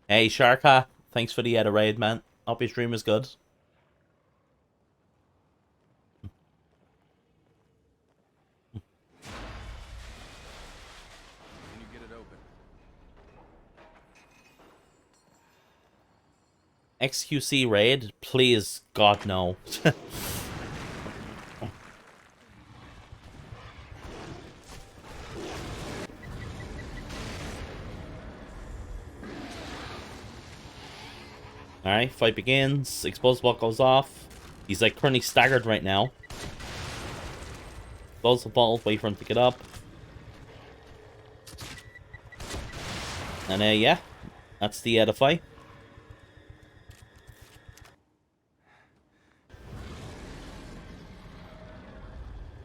Hey, Sharka, thanks for the raid, man. Hope your stream is good. Can you get it open? XQC raid? Please, God, no. Alright, fight begins. Explosive bolt goes off. He's like currently staggered right now. Explosive bolt, wait for him to get up. And yeah, that's the fight.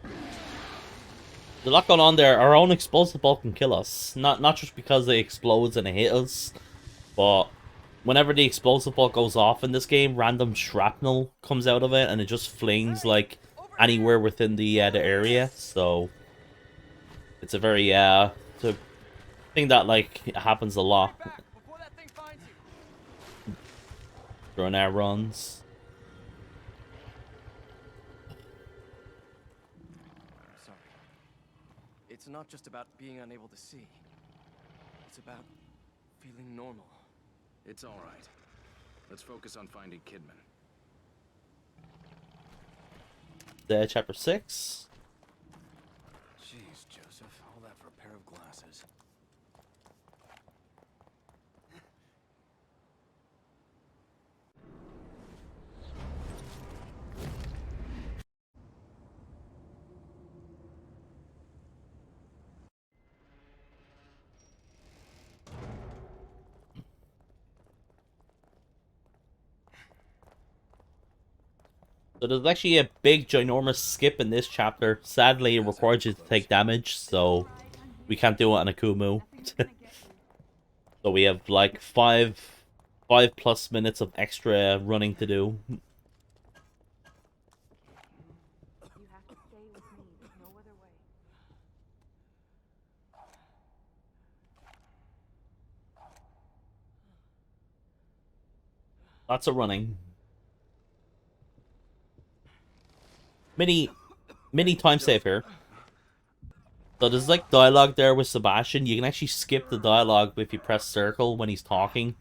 There's a lot going on there. Our own explosive bolt can kill us. Not just because it explodes and it hits us, but whenever the explosive bolt goes off in this game, random shrapnel comes out of it, and it just flings like anywhere within the area. So it's a very it's a thing that like happens a lot during our runs. Sorry. It's not just about being unable to see. It's about feeling normal. It's all right. Let's focus on finding Kidman. Chapter 6. Jeez, Joseph, all that for a pair of glasses. So there's actually a big, ginormous skip in this chapter. Sadly, it requires you to take damage, so we can't do it on Akumu. So we have like five plus minutes of extra running to do. You have to stay with me. There's no other way. Lots of running. Mini time save here. So there's like dialogue there with Sebastian. You can actually skip the dialogue if you press circle when he's talking.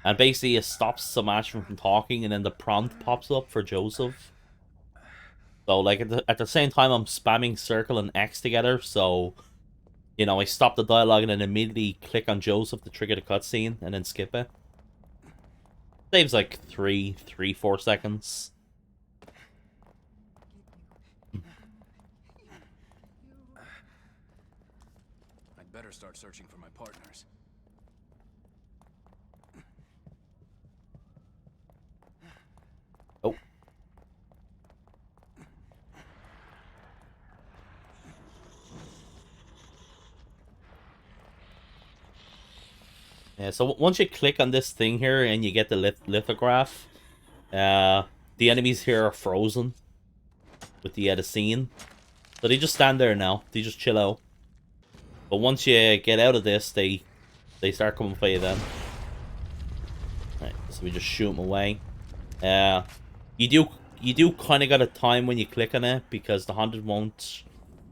And basically it stops Sebastian from talking, and then the prompt pops up for Joseph. So like at the same time I'm spamming circle and X together, so you know, I stop the dialogue and then immediately click on Joseph to trigger the cutscene and then skip it. Saves like 4 seconds. I'd better start searching for my partners. Oh. Yeah, so once you click on this thing here and you get the lithograph, the enemies here are frozen with the scene. So they just stand there now. They just chill out. But once you get out of this, they start coming for you then. Right, so we just shoot them away. You do kind of got a time when you click on it, because the hunted won't.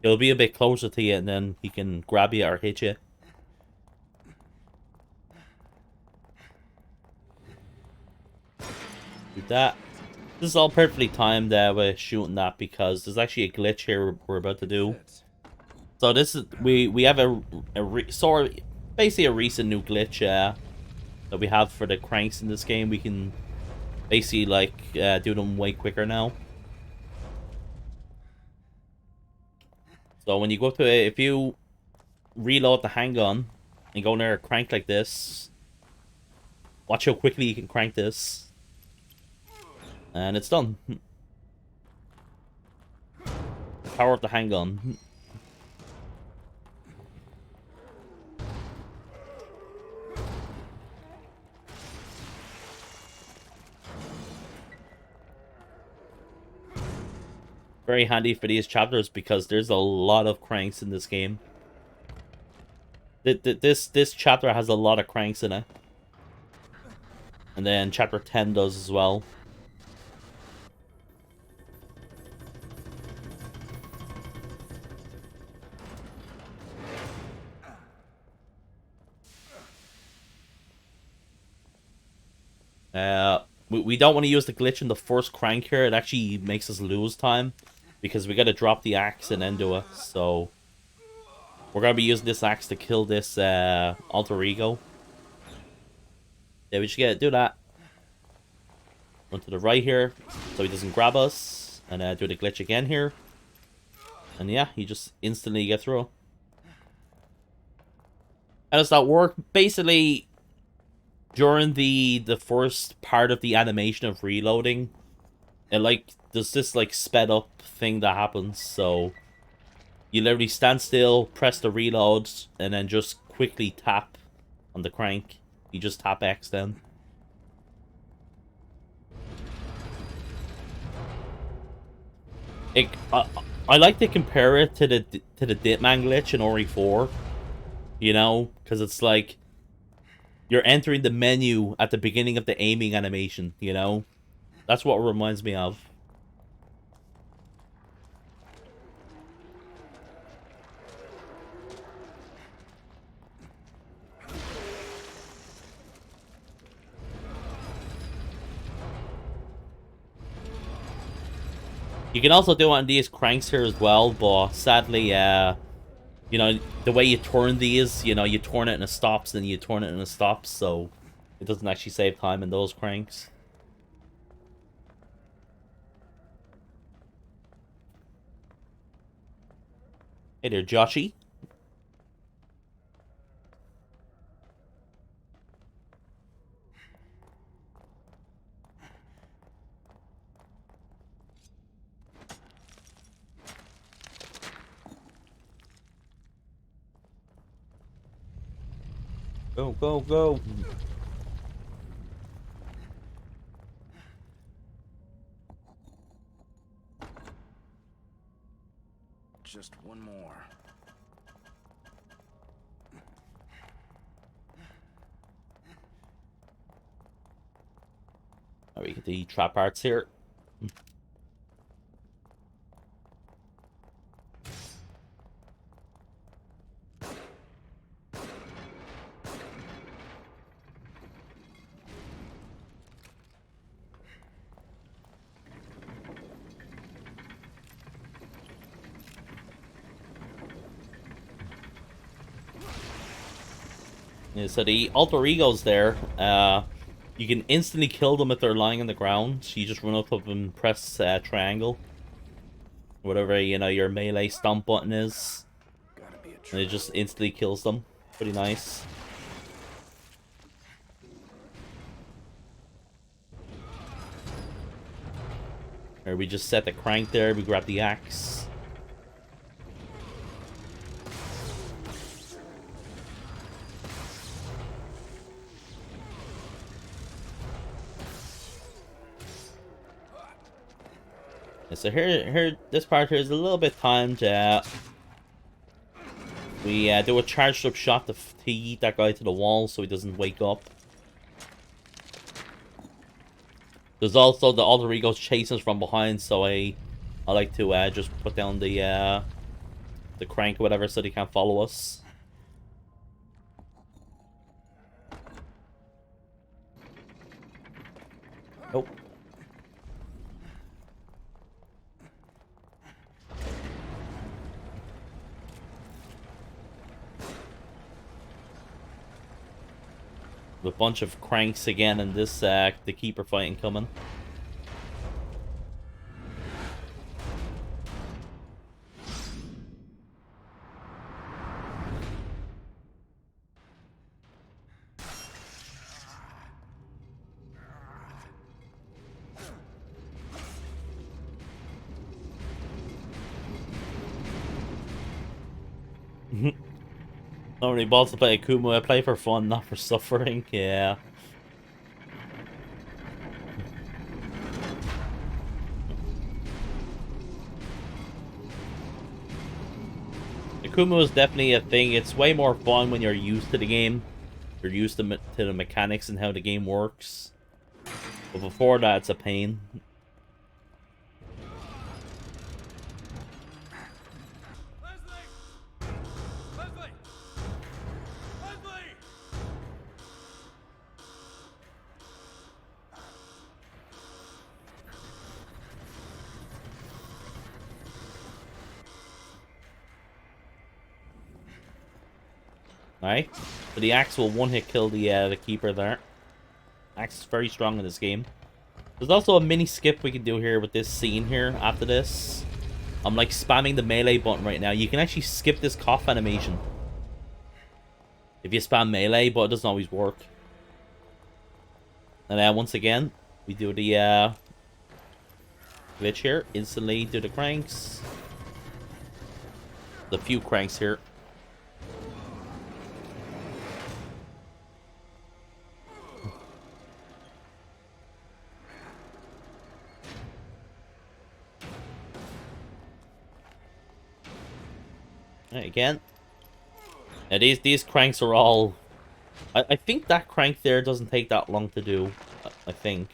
It'll be a bit closer to you, and then he can grab you or hit you. Do that. This is all perfectly timed with shooting that, because there's actually a glitch here we're about to do. So this is we have basically a recent new glitch that we have for the cranks in this game. We can basically like do them way quicker now. So when you go to it, if you reload the handgun and go near a crank like this, watch how quickly you can crank this. And it's done. Power of the handgun. Very handy for these chapters because there's a lot of cranks in this game. This chapter has a lot of cranks in it. And then chapter 10 does as well. We don't want to use the glitch in the first crank here. It actually makes us lose time. Because we gotta drop the axe and then do it. So we're gonna be using this axe to kill this alter ego. Yeah, we just gotta do that. Run to the right here so he doesn't grab us. And do the glitch again here. And yeah, you just instantly get through. How does that work? Basically, during the first part of the animation of reloading, there's this sped up thing that happens. So you literally stand still, press the reload, and then just quickly tap on the crank. You just tap X then. I like to compare it to the Ditman glitch in RE4. You know, because it's like you're entering the menu at the beginning of the aiming animation, you know? That's what it reminds me of. You can also do it on these cranks here as well, but sadly, you know, the way you turn these, you know, you turn it and it stops, and you turn it and it stops, so it doesn't actually save time in those cranks. Hey there, Joshy. Go, go, go. Just one more. Oh, we get the trap parts here. Yeah, so the alter egos there, you can instantly kill them if they're lying on the ground. So you just run up to them and press triangle. Whatever, you know, your melee stomp button is. And it just instantly kills them. Pretty nice. Or we just set the crank there, we grab the axe. So here, this part here is a little bit timed. We do a charged up shot to yeet that guy to the wall so he doesn't wake up. There's also the alter egos chasing us from behind, so I like to just put down the crank or whatever so they can't follow us. Nope. A bunch of cranks again in this the keeper fighting coming. Not many balls to play Akumu. I play for fun, not for suffering. Yeah. Akumu is definitely a thing. It's way more fun when you're used to the game. You're used to the mechanics and how the game works. But before that, it's a pain. Alright, so the axe will one-hit kill the keeper there. Axe is very strong in this game. There's also a mini skip we can do here with this scene here after this. I'm like spamming the melee button right now. You can actually skip this cough animation if you spam melee, but it doesn't always work. And then once again, we do the glitch here. Instantly do the cranks. There's a few cranks here. Right, again. Yeah, these cranks are all... I think that crank there doesn't take that long to do. I think.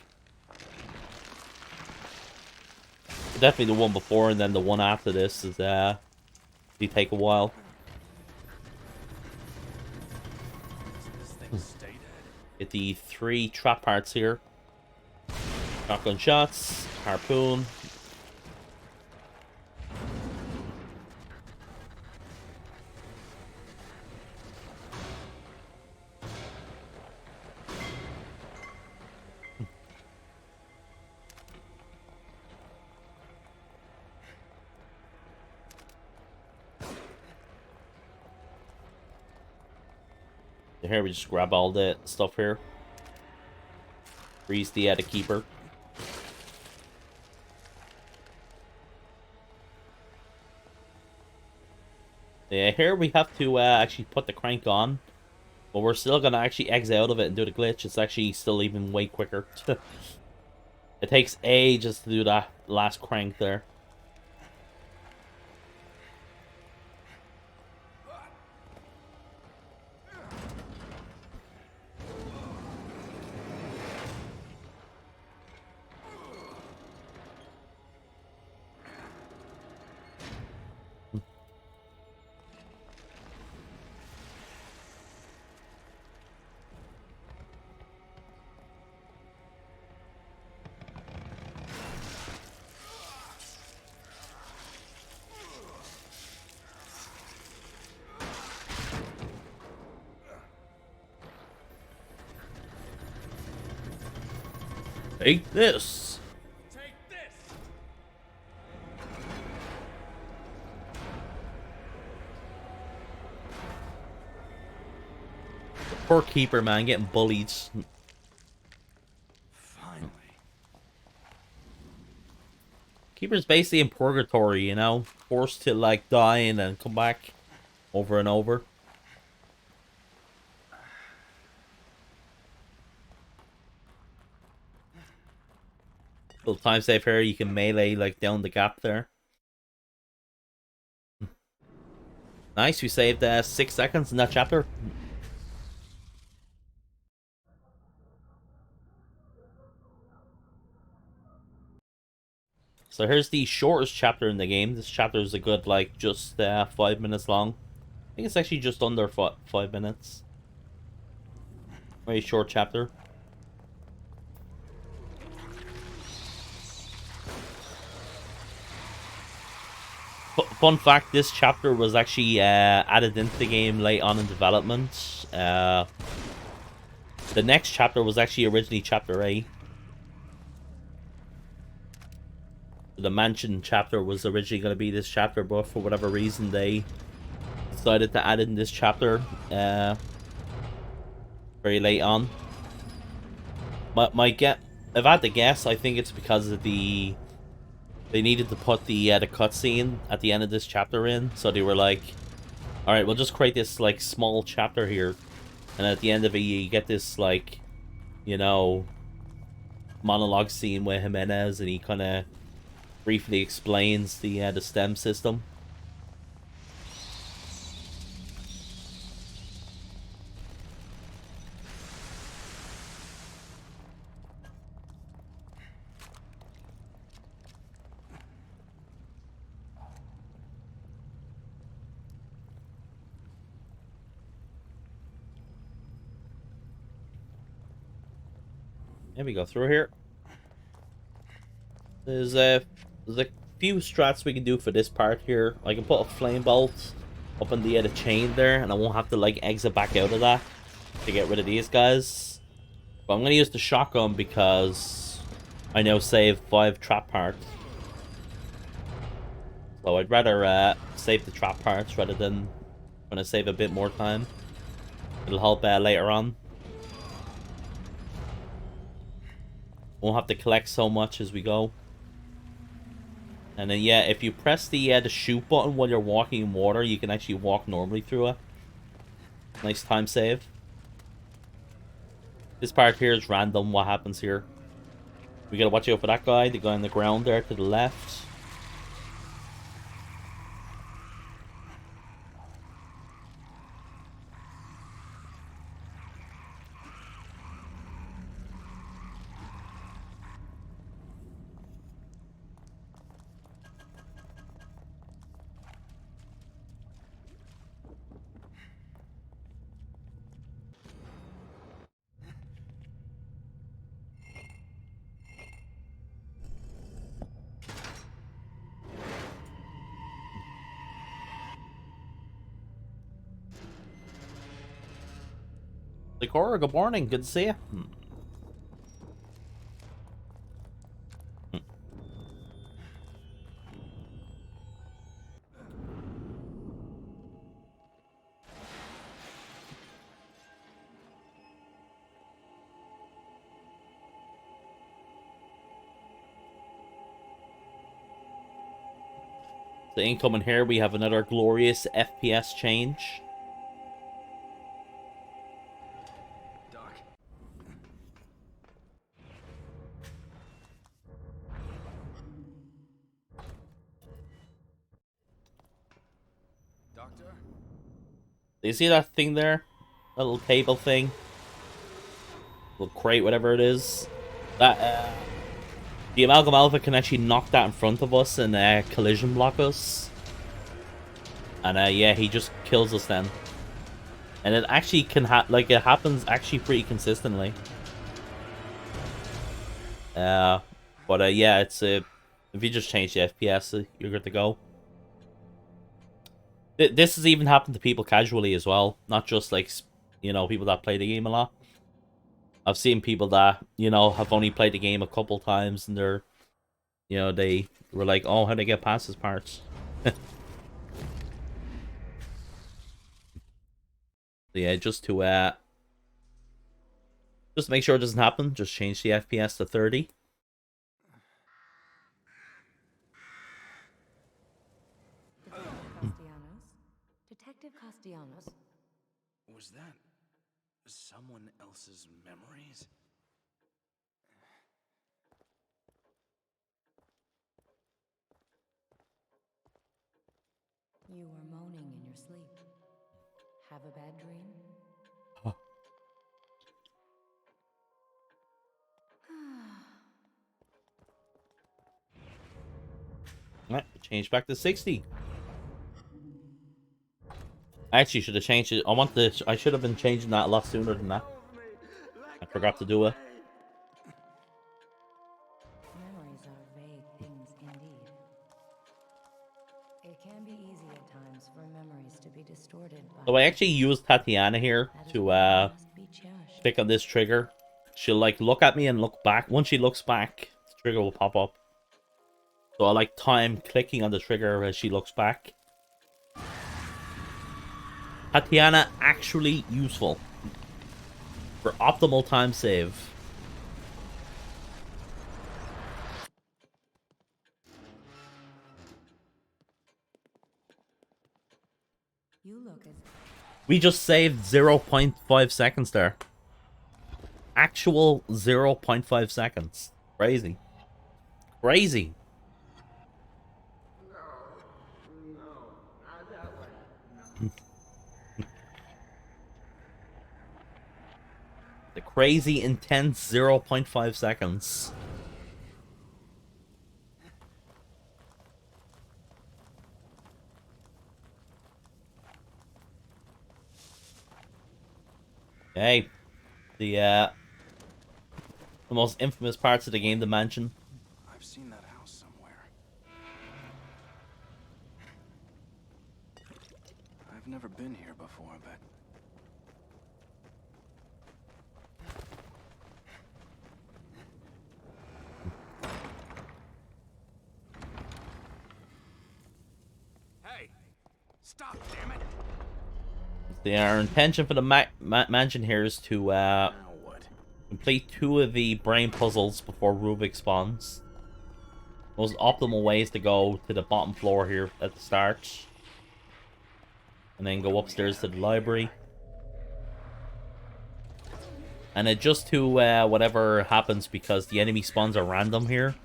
Definitely the one before and then the one after this is they take a while. Get the 3 trap parts here. Shotgun shots, harpoon. Here we just grab all the stuff here. Freeze the keeper. Yeah, here we have to actually put the crank on, but we're still gonna actually exit out of it and do the glitch. It's actually still even way quicker. It takes ages to do that last crank there. Take this. Take this. Poor keeper, man, getting bullied. Finally. Keeper's basically in purgatory, you know? Forced to, like, die and then come back over and over. Little time save here, you can melee, like, down the gap there. Nice, we saved 6 seconds in that chapter. So here's the shortest chapter in the game. This chapter is a good, like, just 5 minutes long. I think it's actually just under 5 minutes. Very short chapter. Fun fact, this chapter was actually added into the game late on in development. The next chapter was actually originally Chapter A. The mansion chapter was originally going to be this chapter, but for whatever reason they decided to add in this chapter very late on. If I had to guess, I think it's because of they needed to put the cutscene at the end of this chapter in, so they were like, Alright, we'll just create this, like, small chapter here. And at the end of it, you get this, like, you know, monologue scene with Jimenez, and he kind of briefly explains the STEM system. There we go, through here. There's a few strats we can do for this part here. I can put a flame bolt up in the chain there, and I won't have to like exit back out of that to get rid of these guys. But I'm gonna use the shotgun because I now save 5 trap parts. So I'd rather save the trap parts rather than when I save a bit more time. It'll help later on. Won't have to collect so much as we go. And then yeah, if you press the shoot button while you're walking in water, you can actually walk normally through it. Nice time save. This part here is random, what happens here. We gotta watch out for that guy, the guy on the ground there to the left. Decora, good morning, good to see you. The incoming here, we have another glorious FPS change. Doc. Doctor? Do you see that thing there? That little table thing? Little crate, whatever it is. That, the Amalgam Alpha can actually knock that in front of us and collision block us. And yeah, he just kills us then. And it actually can it happens actually pretty consistently. But yeah, it's if you just change the FPS, you're good to go. This has even happened to people casually as well, not just like, you know, people that play the game a lot. I've seen people that, you know, have only played the game a couple times and they're, you know, they were like, oh, how'd I get past this part? So yeah, just make sure it doesn't happen, just change the FPS to 30. Detective Castellanos. Was that someone else's memories? You were moaning in your sleep. Have a bad dream? Huh. Alright, change back to 60. I actually should have changed it. I should have been changing that a lot sooner than that. I forgot to do it. Memories are vague things indeed. It can be easy at times for memories to be distorted by... So I actually used Tatiana here to must be cherished. click on this trigger. She'll like look at me and look back. Once she looks back, the trigger will pop up. So I like time clicking on the trigger as she looks back. Tatiana actually useful for optimal time save. You look as We just saved 0.5 seconds there. Actual 0.5 seconds. Crazy. Crazy. The crazy intense 0.5 seconds. Okay. The most infamous parts of the game, the mansion. I've seen that house somewhere. I've never been here before, but hey, stop, damn it! Our intention for the mansion here is to Now what? complete 2 of the brain puzzles before Rubik spawns. Most optimal ways to go to the bottom floor here at the start. And then go upstairs to the library. And adjust to whatever happens because the enemy spawns are random here.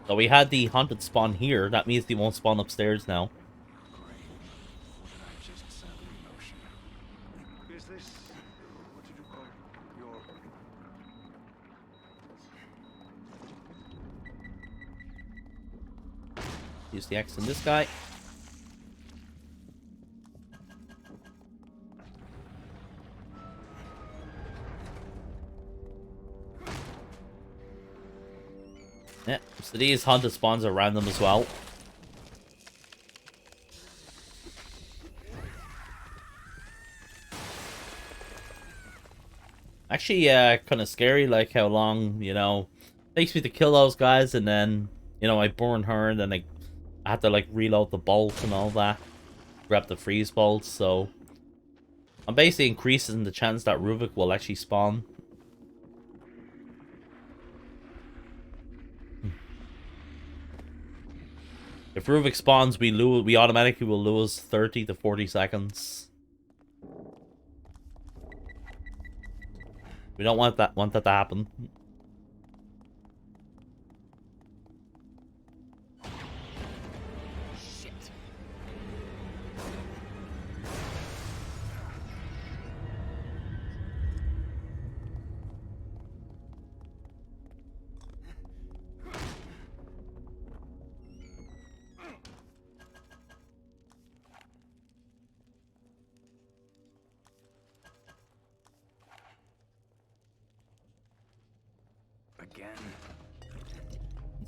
So we had the haunted spawn here. That means they won't spawn upstairs now. Great. What did I just set in motion? Is this... what did you call it? Your... Use the X on this guy. Yeah, so these haunted spawns are random as well. Actually, kind of scary, like how long, you know, it takes me to kill those guys, and then, you know, I burn her, and then I have to, like, reload the bolt and all that. Grab the freeze bolts, so... I'm basically increasing the chance that Ruvik will actually spawn. If Ruvik spawns, we automatically will lose 30 to 40 seconds. We don't want that to happen. Shit. Again.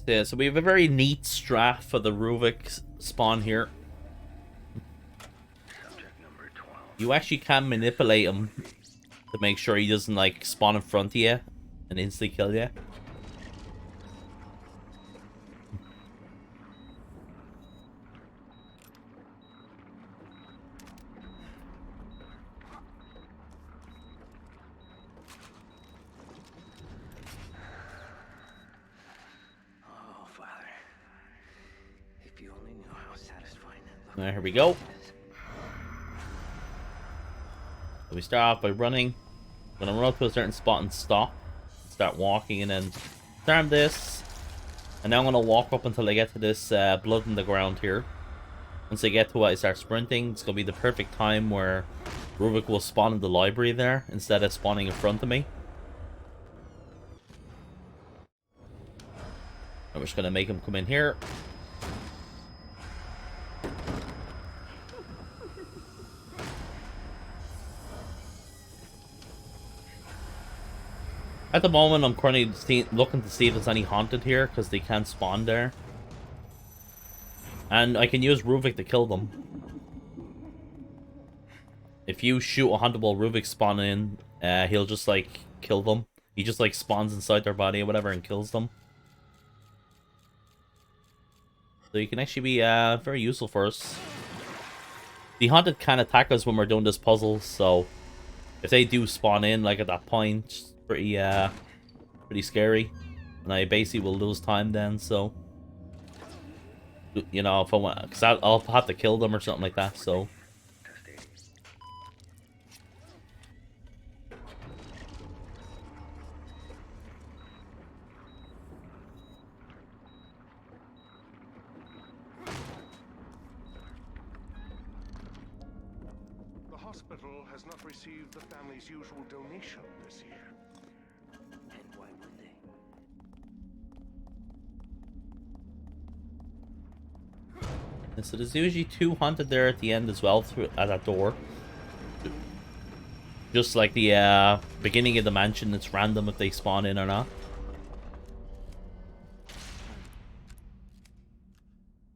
Yeah, so we have a very neat strat for the Ruvik spawn here. Subject number 12. You actually can manipulate him to make sure he doesn't, like, spawn in front of you and instantly kill you. Oh, Father. If you only knew how satisfying that Alright, here we go. So we start off by running. I'm gonna run up to a certain spot and stop. Start walking and then disarm this. And now I'm gonna walk up until I get to this blood in the ground here. Once I get to it, I start sprinting. It's gonna be the perfect time where Ruvik will spawn in the library there instead of spawning in front of me. I'm just gonna make him come in here. At the moment, I'm currently looking to see if there's any haunted here, because they can't spawn there. And I can use Ruvik to kill them. If you shoot a hauntable Ruvik spawn in, he'll just, like, kill them. He just, like, spawns inside their body or whatever and kills them. So you can actually be very useful for us. The haunted can attack us when we're doing this puzzle, so if they do spawn in, like, at that point, it's pretty scary. And I basically will lose time then, so You know, if I want, because I'll have to kill them or something like that. So. The hospital has not received the family's usual donation this year. And why would they? So there's usually 2 haunted there at the end as well, through at that door. Just like the beginning of the mansion, it's random if they spawn in or not.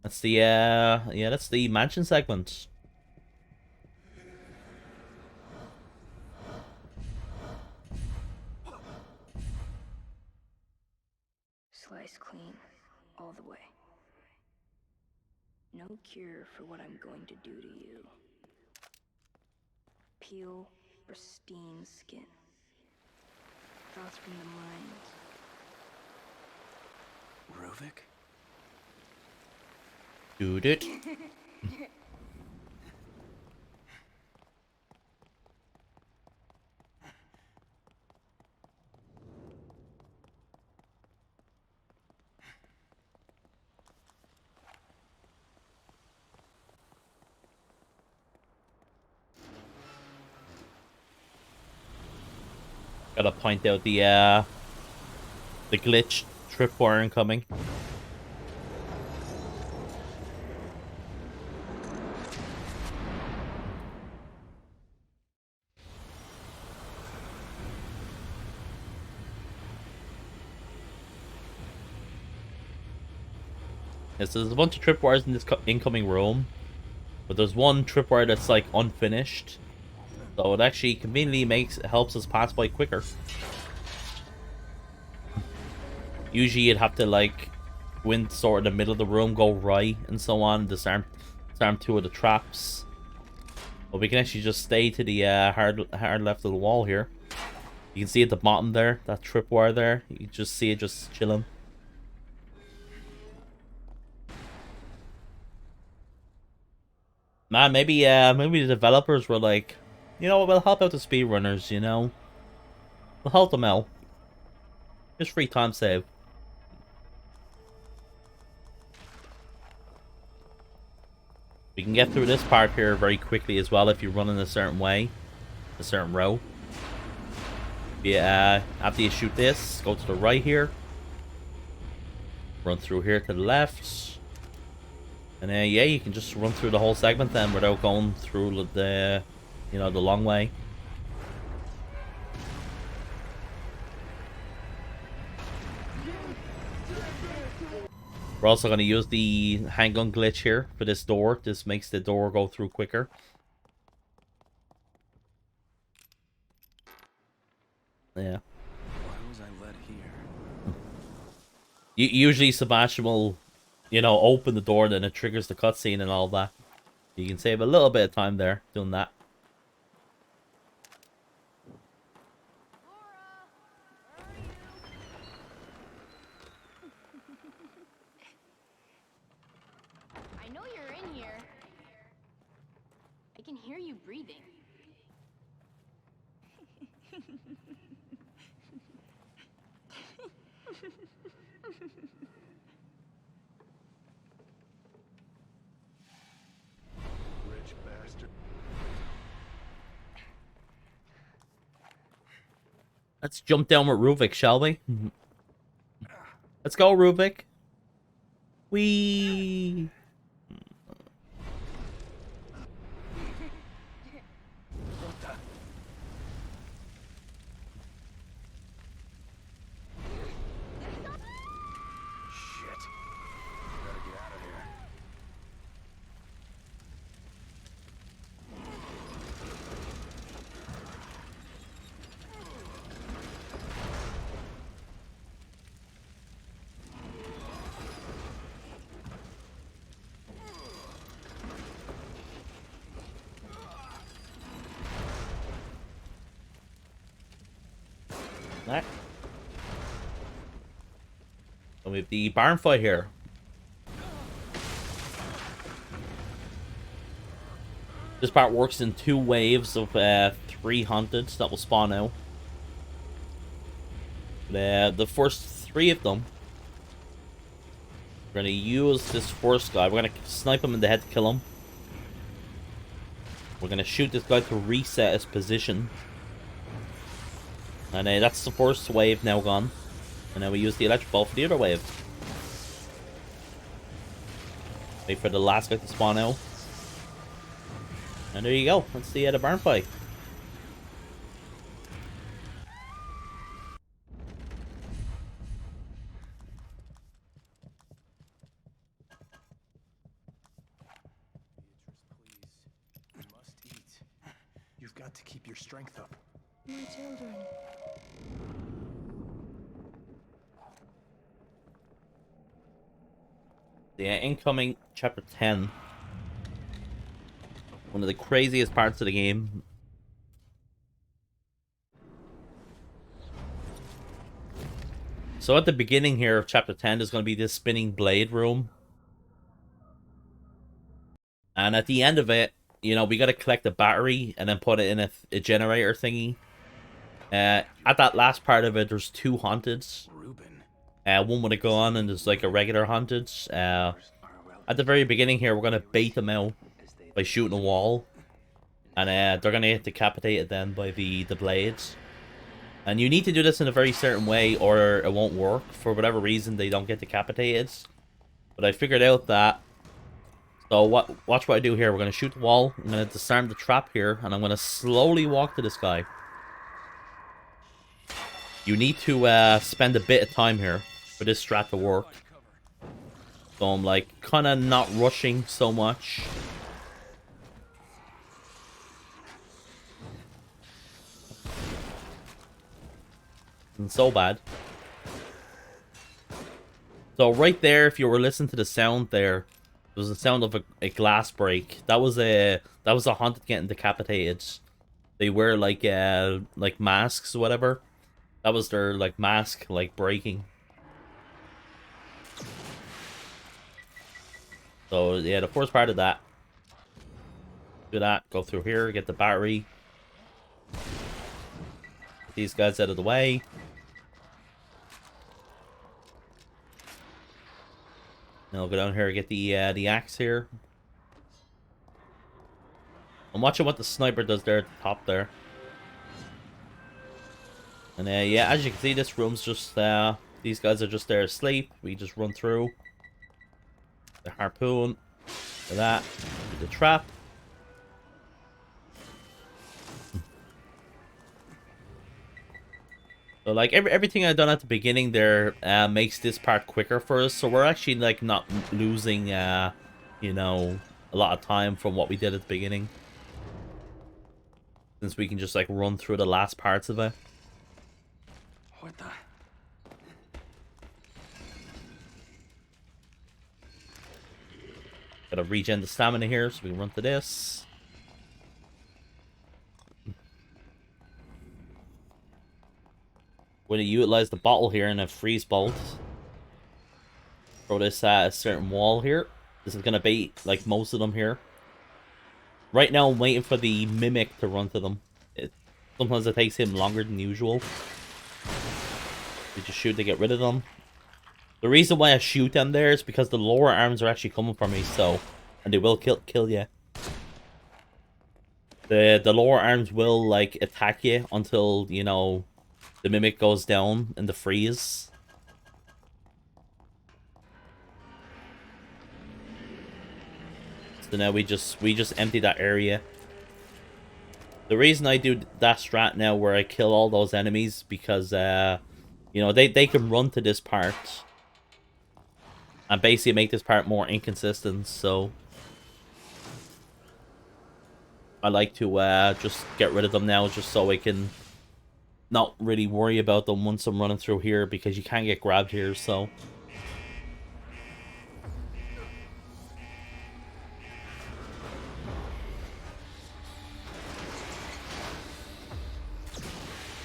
That's the yeah, that's the mansion segment. Slice clean, all the way. No cure for what I'm going to do to you. Peel pristine skin. Thoughts from the mind. Ruvik? Dude it. Gotta point out the glitch tripwire incoming. Yes, there's a bunch of tripwires in this incoming room, but there's one tripwire that's like unfinished. So it actually conveniently helps us pass by quicker. Usually you'd have to like go in sort of the middle of the room, go right and so on, disarm 2 of the traps. But we can actually just stay to the hard left of the wall here. You can see at the bottom there, that tripwire there. You can just see it just chilling. Man, maybe the developers were like, you know what, we'll help out the speedrunners, you know? We'll help them out. Just free time save. We can get through this part here very quickly as well if you run in a certain way. A certain row. Yeah, after you shoot this, go to the right here. Run through here to the left. And yeah, you can just run through the whole segment then without going through the, you know, the long way. We're also going to use the handgun glitch here for this door. This makes the door go through quicker. Yeah. Why was I led here? Usually Sebastian will, you know, open the door, then it triggers the cutscene and all that. You can save a little bit of time there doing that. I know you're in here. I can hear you breathing. Rich bastard. Let's jump down with Ruvik, shall we? Let's go, Ruvik. Whee! Shit. Gotta get out of here. Alright. And we have the barn fight here. This part works in 2 waves of 3 hunteds that will spawn out. The first 3 of them, we're gonna use this first guy. We're gonna snipe him in the head to kill him. We're gonna shoot this guy to reset his position. And that's the first wave now gone. And then we use the electric ball for the other wave. Wait for the last guy to spawn out. And there you go. That's the barn fight. Beatrice, please. You must eat. You've got to keep your strength up. My children. The incoming chapter 10. One of the craziest parts of the game. So at the beginning here of chapter 10, there's going to be this spinning blade room. And at the end of it, you know, we got to collect a battery and then put it in a generator thingy. At that last part of it, there's 2 haunteds. One with a gun and there's like a regular haunted. At the very beginning here, we're going to bait them out by shooting a wall. And they're going to get decapitated then by the blades. And you need to do this in a very certain way or it won't work. For whatever reason, they don't get decapitated. But I figured out that. So watch what I do here. We're going to shoot the wall. I'm going to disarm the trap here. And I'm going to slowly walk to this guy. You need to spend a bit of time here for this strat to work. So I'm like kind of not rushing so much. Isn't so bad. So right there, if you were listening to the sound there was the sound of a glass break. That was a haunted getting decapitated. They wear like masks or whatever. That was their like mask like breaking. So yeah, the first part of that. Do that, go through here, get the battery. Get these guys out of the way. Now I'll go down here, get the axe here. I'm watching what the sniper does there at the top there. And yeah, as you can see, this room's just these guys are just there asleep. We just run through the harpoon, the trap. So like everything I've done at the beginning there makes this part quicker for us. So we're actually like not losing you know, a lot of time from what we did at the beginning. Since we can just like run through the last parts of it. What the? Gotta regen the stamina here so we can run to this. We're gonna utilize the bottle here and a freeze bolt. Throw this at a certain wall here. This is gonna bait like most of them here. Right now I'm waiting for the mimic to run to them. Sometimes it takes him longer than usual. You just shoot to get rid of them. The reason why I shoot them there is because the lower arms are actually coming for me, so... And they will kill you. The lower arms will, like, attack you until, you know, the mimic goes down in the freeze. So now we just empty that area. The reason I do that strat now where I kill all those enemies because, you know, they can run to this part. And basically make this part more inconsistent, so... I like to just get rid of them now just so I can not really worry about them once I'm running through here because you can't get grabbed here, so...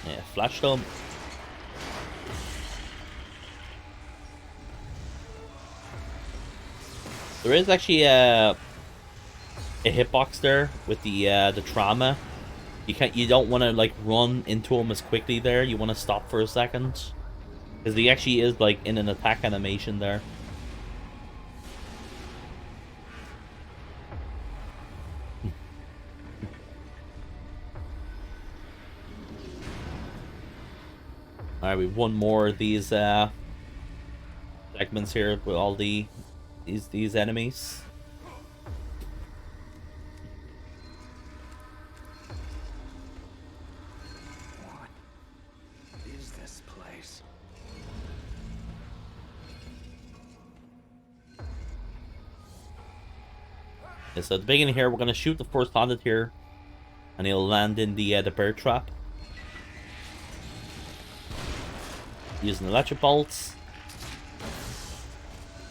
Yeah, flash them. There is actually a hitbox there with the trauma. You don't want to like run into him as quickly there. You want to stop for a second because he actually is like in an attack animation there. Alright, we've one more of these segments here with all these enemies. What is this place? Yeah, so at the beginning here, we're gonna shoot the first haunted here, and he'll land in the bear trap. Using electric bolts.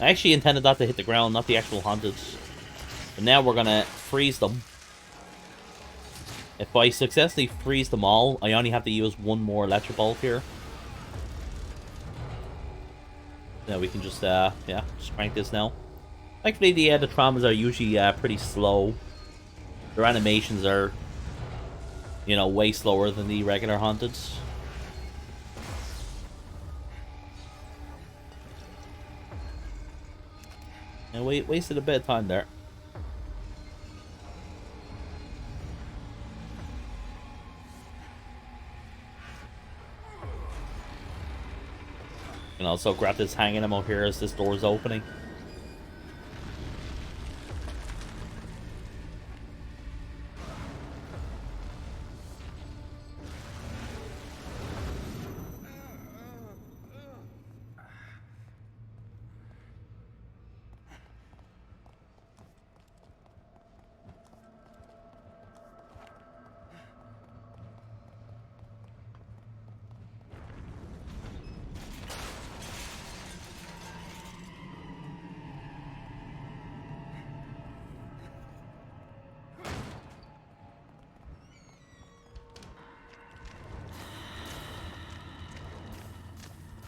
I actually intended that to hit the ground, not the actual haunted. But now we're gonna freeze them. If I successfully freeze them all, I only have to use one more electric bolt here. Now we can just yeah, just crank this now. Thankfully the traumas are usually pretty slow. Their animations are, you know, way slower than the regular haunted. And we wasted a bit of time there. And also grab this hanging ammo here as this door is opening.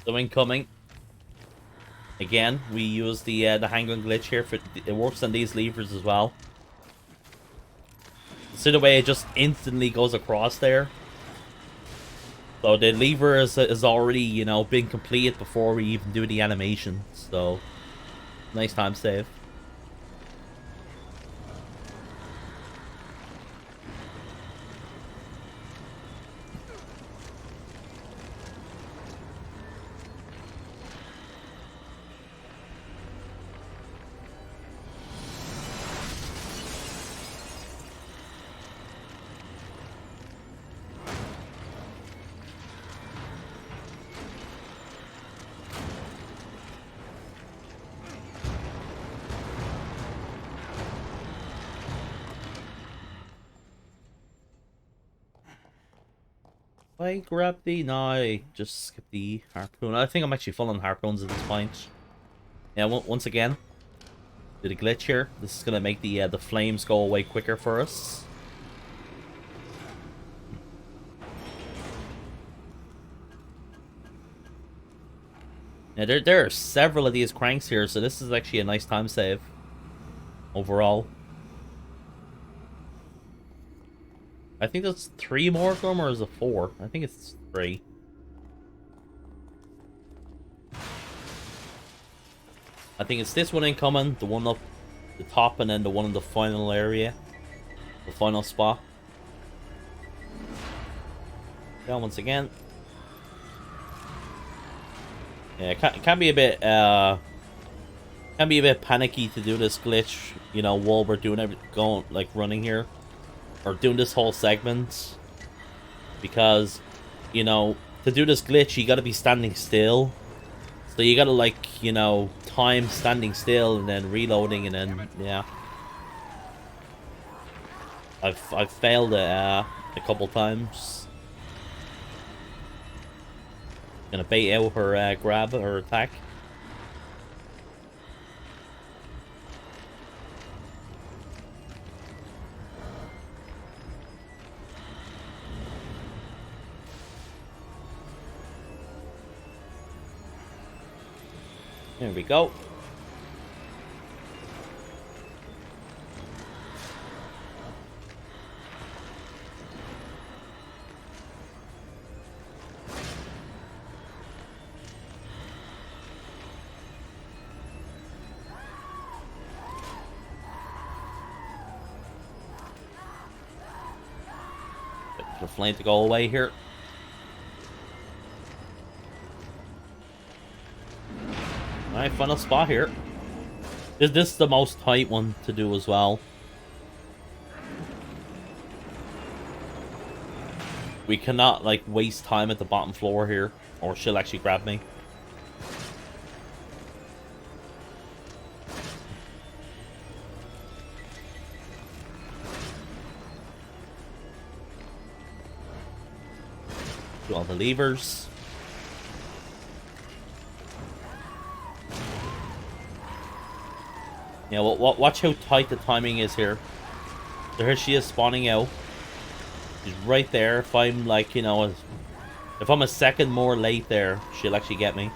So incoming. Again, we use the handgun glitch here. It works on these levers as well. See the way it just instantly goes across there. So the lever is already, you know, been completed before we even do the animation. So nice time save. I grab the... No, I just skip the harpoon. I think I'm actually full on harpoons at this point. Yeah, once again, did a glitch here. This is going to make the flames go away quicker for us. Yeah, there are several of these cranks here, so this is actually a nice time save. Overall. I think there's 3 more of them, or is it 4? I think it's 3. I think it's this one incoming, the one up the top, and then the one in the final area. The final spot. Yeah, once again. Yeah, it can be a bit panicky to do this glitch, you know, while we're doing running here. Or doing this whole segment, because, you know, to do this glitch you gotta be standing still, so you gotta, like, you know, time standing still and then reloading, and then yeah, I've failed it a couple times. Gonna bait out her grab or attack. There we go. For the flame to go away here. Alright, final spot here. This is the most tight one to do as well. We cannot, like, waste time at the bottom floor here, or she'll actually grab me. Do all the levers. Yeah, well, watch how tight the timing is here. So here she is spawning out. She's right there. If I'm like, you know, if I'm a second more late there, she'll actually get me.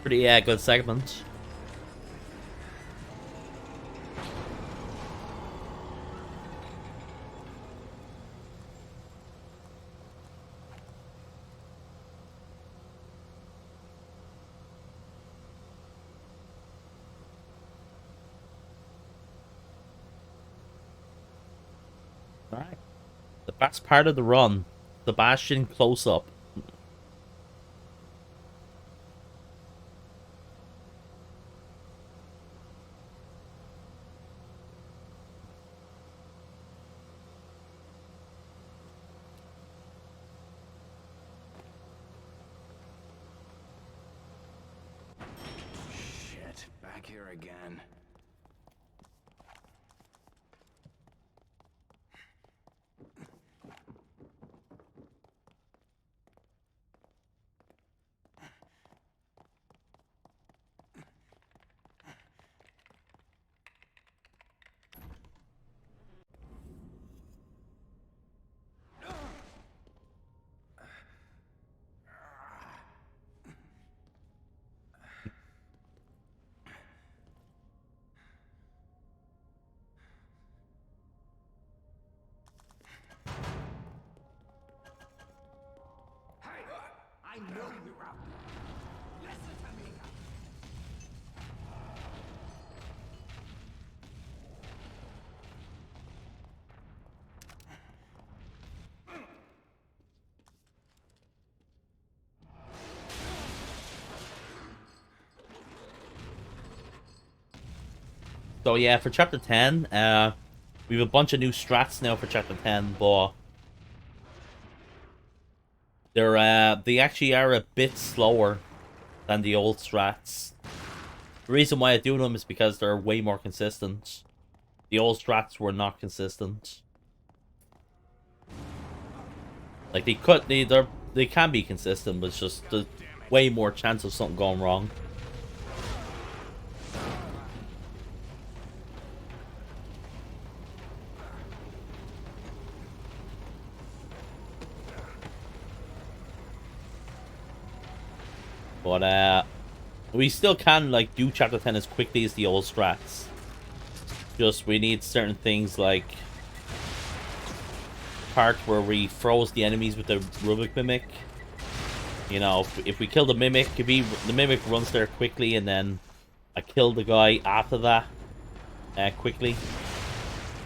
Pretty good segment. Alright. The best part of the run. The Bastion close up. Shit, back here again. I know you're out there. Listen to me. So yeah, for chapter 10, we have a bunch of new strats now for chapter 10, but they actually are a bit slower than the old strats. The reason why I do them is because they're way more consistent. The old strats were not consistent. Like they can be consistent, but it's just there's way more chance of something going wrong. But we still can like do chapter 10 as quickly as the old strats. Just we need certain things like part where we froze the enemies with the Rubik Mimic. You know, if we kill the Mimic, the Mimic runs there quickly, and then I kill the guy after that quickly.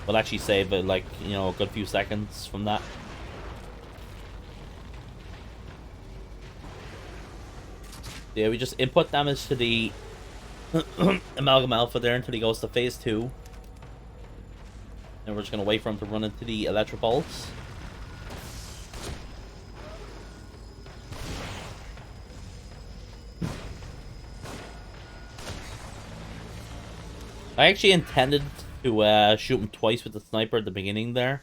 We'll actually save like, you know, a good few seconds from that. Yeah, we just input damage to the Amalgam Alpha there until he goes to phase 2. And we're just going to wait for him to run into the Electrobolts. I actually intended to shoot him twice with the sniper at the beginning there.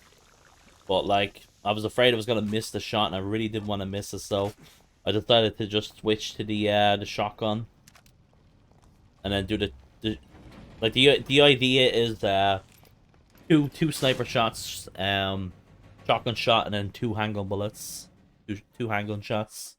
But, like, I was afraid I was going to miss the shot, and I really didn't want to miss it, so I decided to just switch to the shotgun. And then do the idea is two sniper shots, shotgun shot, and then 2 handgun bullets. Two handgun shots.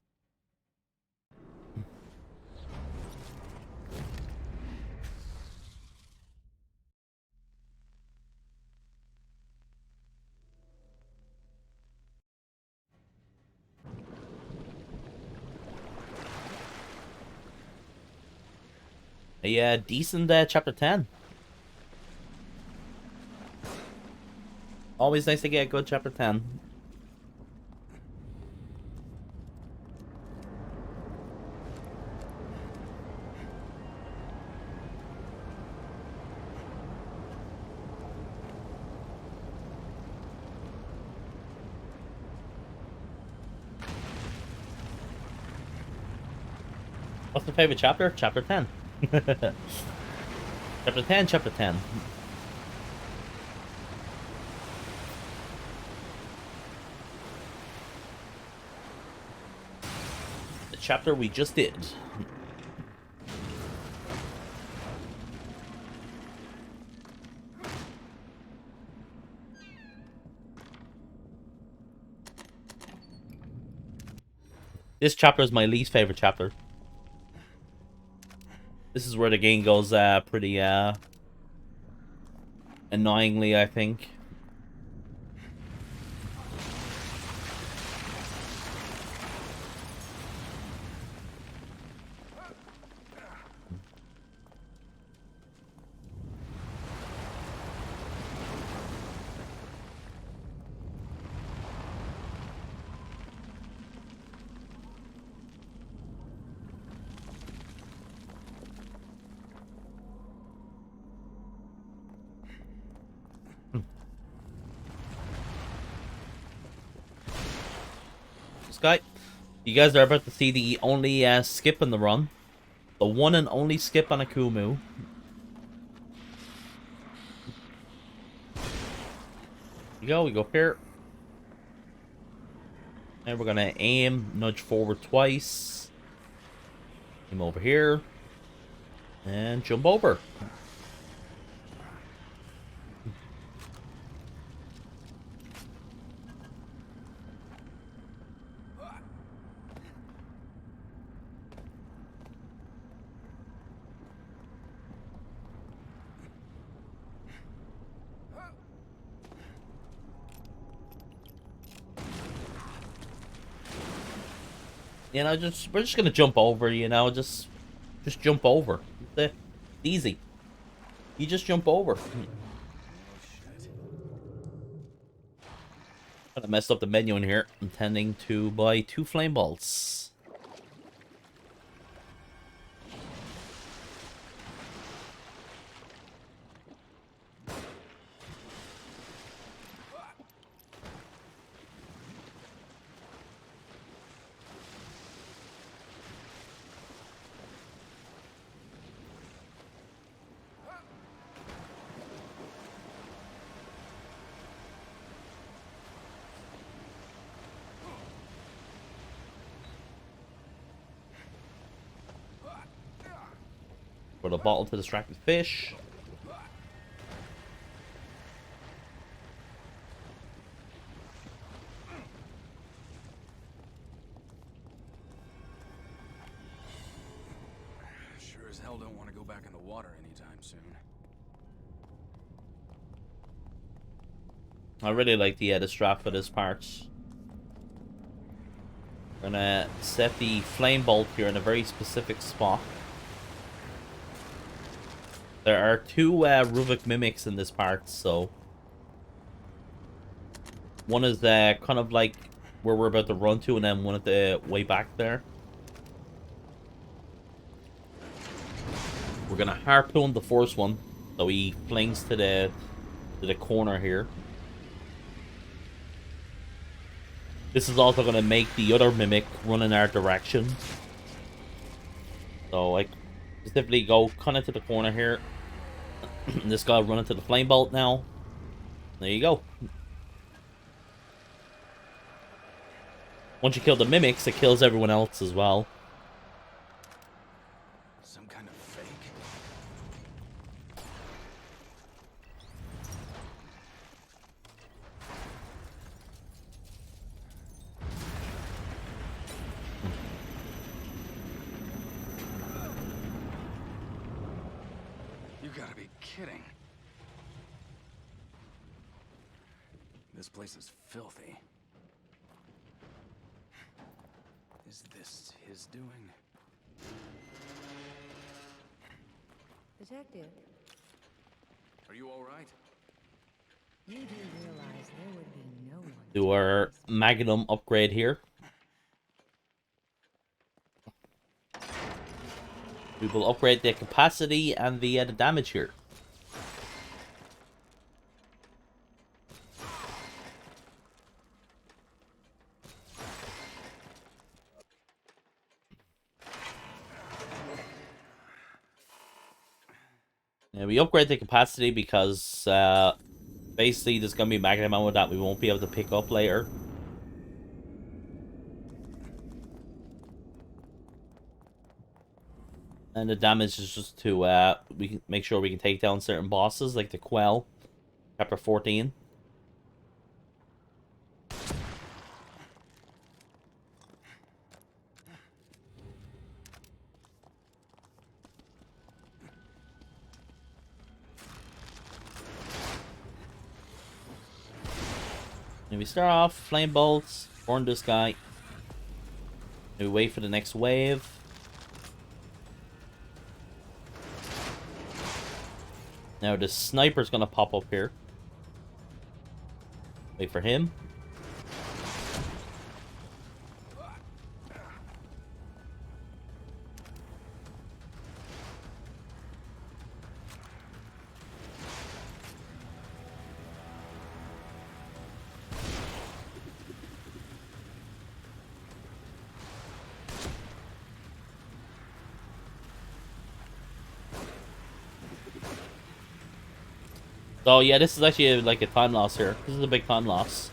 A decent chapter 10. Always nice to get a good chapter 10. What's my favorite chapter? Chapter 10. Chapter 10, chapter 10. The chapter we just did. This chapter is my least favorite chapter. This is where the game goes pretty annoyingly, I think. Sky, you guys are about to see the only skip in the run. The one and only skip on Akumu. We go here. And we're gonna aim, nudge forward twice. Aim over here. And jump over. You know, we're just gonna jump over, you know, just jump over. It's easy. You just jump over. Kind of messed up the menu in here. Intending to buy 2 flame bolts. Put a bottle to distract the fish. Sure as hell don't want to go back in the water anytime soon. I really like the distract for this part. We're gonna set the flame bolt here in a very specific spot. There are 2 Ruvik mimics in this part, so one is kind of like where we're about to run to, and then one at the way back there. We're gonna harpoon the first one, so he flings to the corner here. This is also gonna make the other mimic run in our direction. So I specifically go kind of to the corner here. This guy run into the flame bolt now. There you go. Once you kill the mimics, it kills everyone else as well. Some kind of fake? You gotta be kidding. This place is filthy. Is this his doing? Detective, Are you all right? you do realize there would be no one Do our Magnum upgrade here. We will upgrade the capacity and the damage here. Yeah, we upgrade the capacity because basically there's going to be Magnum ammo that we won't be able to pick up later. And the damage is just to we can make sure we can take down certain bosses like the Quell, chapter 14. And we start off flame bolts, burn this guy. And we wait for the next wave. Now the sniper's gonna pop up here. Wait for him. So yeah, this is actually like a time loss here. This is a big time loss.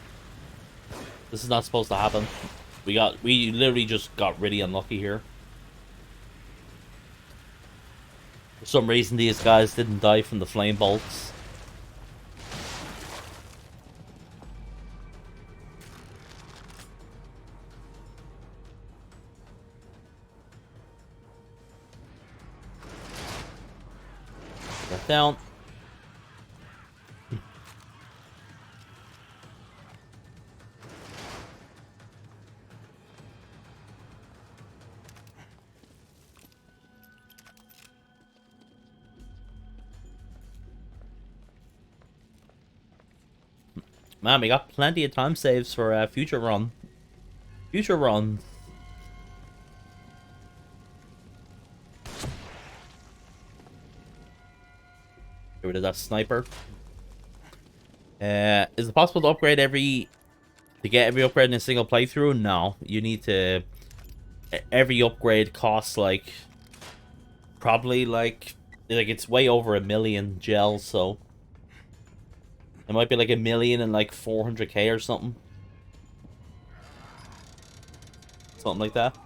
This is not supposed to happen. We literally just got really unlucky here. For some reason, these guys didn't die from the flame bolts. Get down. Man, we got plenty of time saves for future run. Future run. Get rid of that sniper. Is it possible to upgrade to get every upgrade in a single playthrough? No, you need to. Every upgrade costs like probably like it's way over 1 million gels, so it might be like 1 million and like 400k or something. Something like that.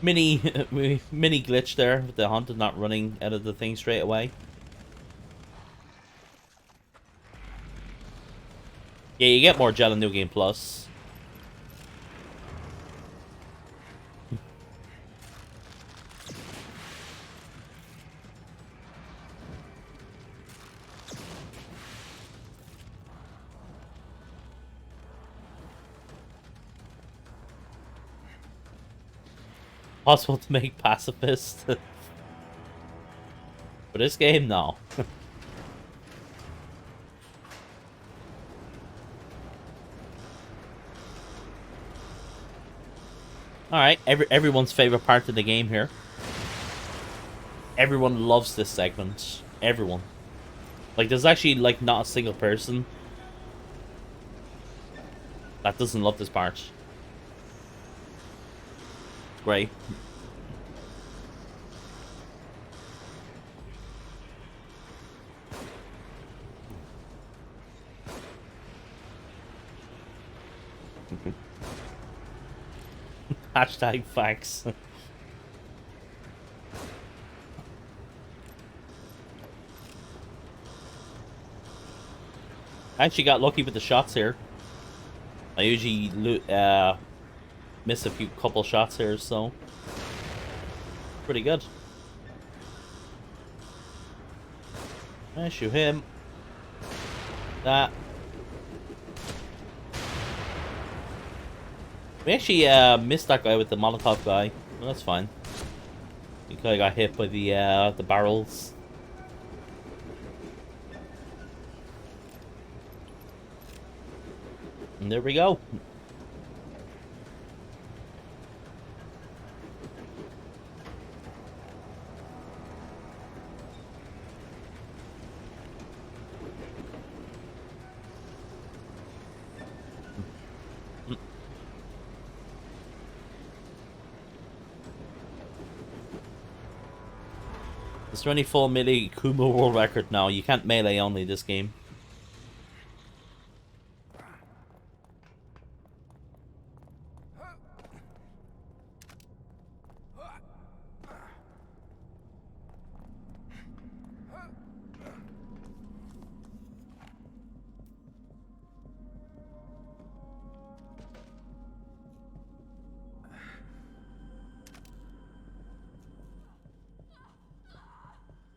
Mini glitch there with the hunter not running out of the thing straight away. Yeah, you get more gel in New Game Plus. Possible to make pacifist. For this game, no. Alright, everyone's favorite part of the game here. Everyone loves this segment. Everyone. Like, there's actually, like, not a single person that doesn't love this part. It's great. Hashtag facts. I actually got lucky with the shots here. I usually miss a couple shots here, so pretty good. I shoot him. That. We actually missed that guy with the Molotov guy. Well, that's fine. He kind of got hit by the barrels. And there we go. It's 24 melee Akumu world record now. You can't melee only this game.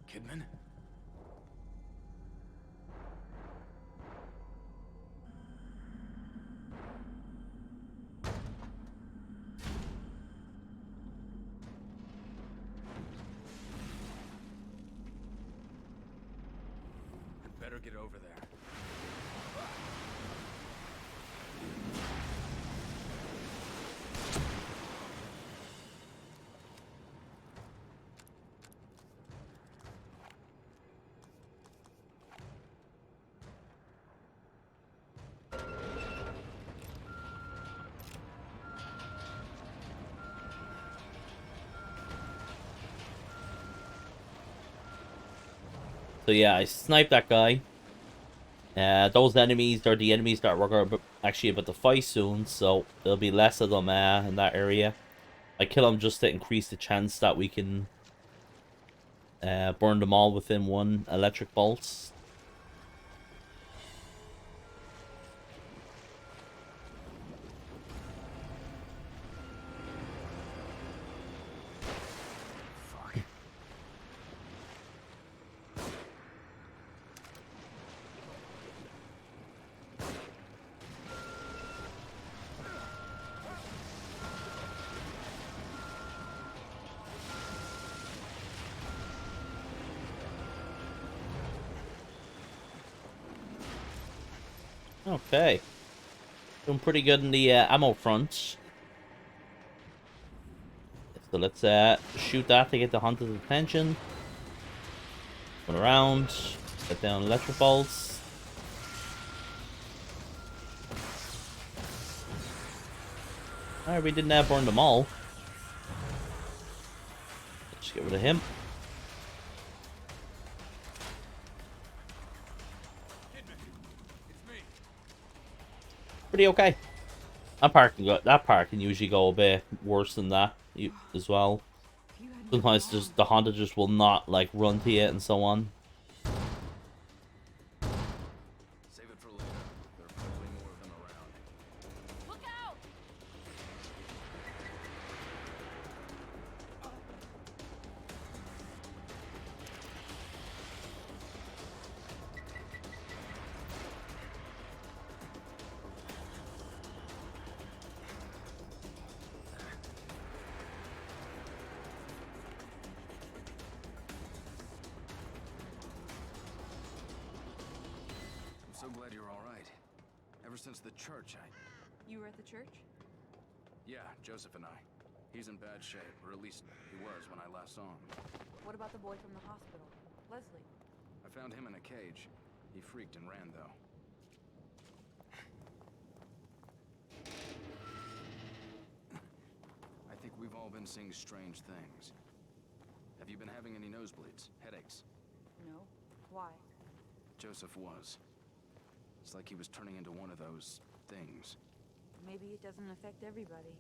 Kidman? I'd better get over there. So yeah, I sniped that guy. Those enemies are the enemies that we're actually about to fight soon, so there'll be less of them in that area. I kill them just to increase the chance that we can burn them all within one electric bolt. Okay. Doing pretty good in the ammo front. So let's shoot that to get the hunter's attention. Run around. Get down electric bolts. Alright, we didn't burn them all. Let's get rid of him. Pretty okay. That part can usually go a bit worse than that as well. Sometimes just the Honda just will not like run to it and so on. Save it for later. There are probably more of them around. Look out! I'm so glad you're all right. Ever since the church, You were at the church? Yeah, Joseph and I. He's in bad shape, or at least he was when I last saw him. What about the boy from the hospital? Leslie? I found him in a cage. He freaked and ran, though. I think we've all been seeing strange things. Have you been having any nosebleeds, headaches? No. Why? Joseph was. It's like he was turning into one of those things. Maybe it doesn't affect everybody.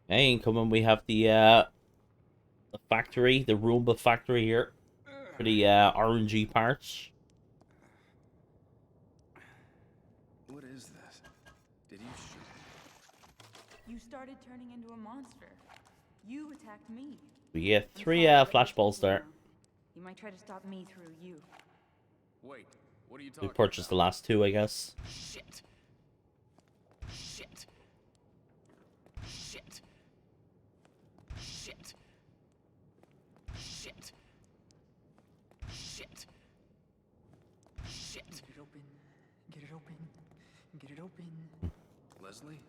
Hey, incoming we have the factory, the Roomba factory here. For the RNG parts. What is this? Did you shoot? You started turning into a monster. You attacked me. We get I'm 3 sorry, but flashballs you there. know, you might try to stop me through you. Wait, what are you We talking purchased the about? last 2, I guess. Shit. Shit. Shit. Shit. Shit. Shit. Shit. Get it open. Get it open. Get it open. Leslie?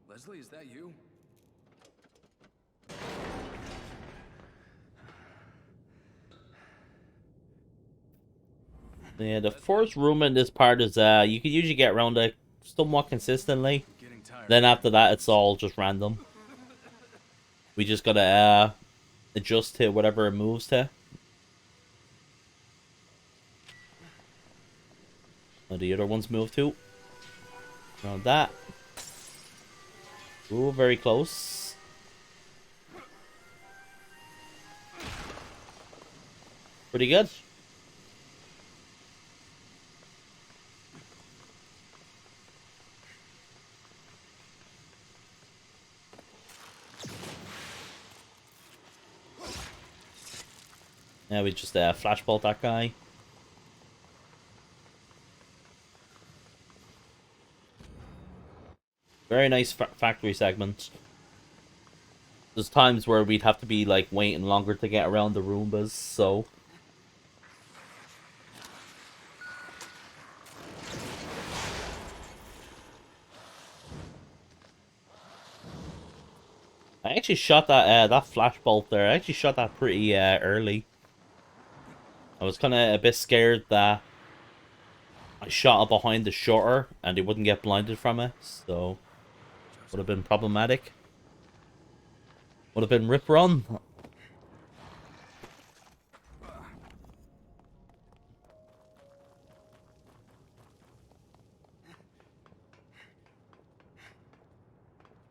Leslie, is that you? Yeah, the first room in this part is you can usually get around it somewhat consistently. I'm getting tired. Then after that, it's all just random. We just gotta adjust to whatever it moves to. Oh, the other ones move too. Around that. Ooh, very close. Pretty good. Now we just flashball that guy. Very nice factory segment. There's times where we'd have to be like waiting longer to get around the Roombas, so I actually shot that flashbolt there. I actually shot that pretty early. I was kind of a bit scared that I shot it behind the shutter and they wouldn't get blinded from it, so would have been problematic. Would have been rip run.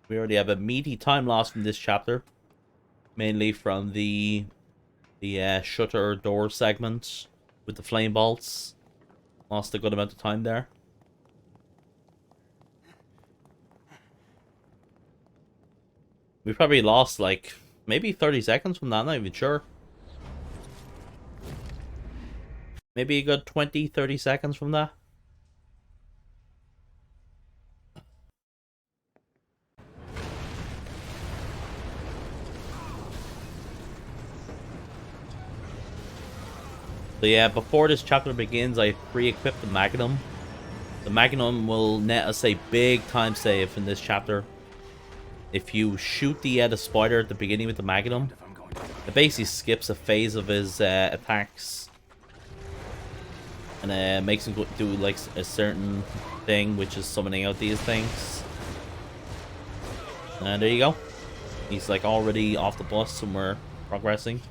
We already have a meaty time loss from this chapter, mainly from the shutter door segment with the flame bolts. Lost a good amount of time there. We probably lost like maybe 30 seconds from that, I'm not even sure. Maybe a good 20-30 seconds from that. So yeah, before this chapter begins, I pre-equipped the Magnum. The Magnum will net us a big time save in this chapter. If you shoot the spider at the beginning with the Magnum, it basically skips a phase of his attacks. And makes him do like a certain thing, which is summoning out these things. And there you go. He's like already off the bus and we're progressing.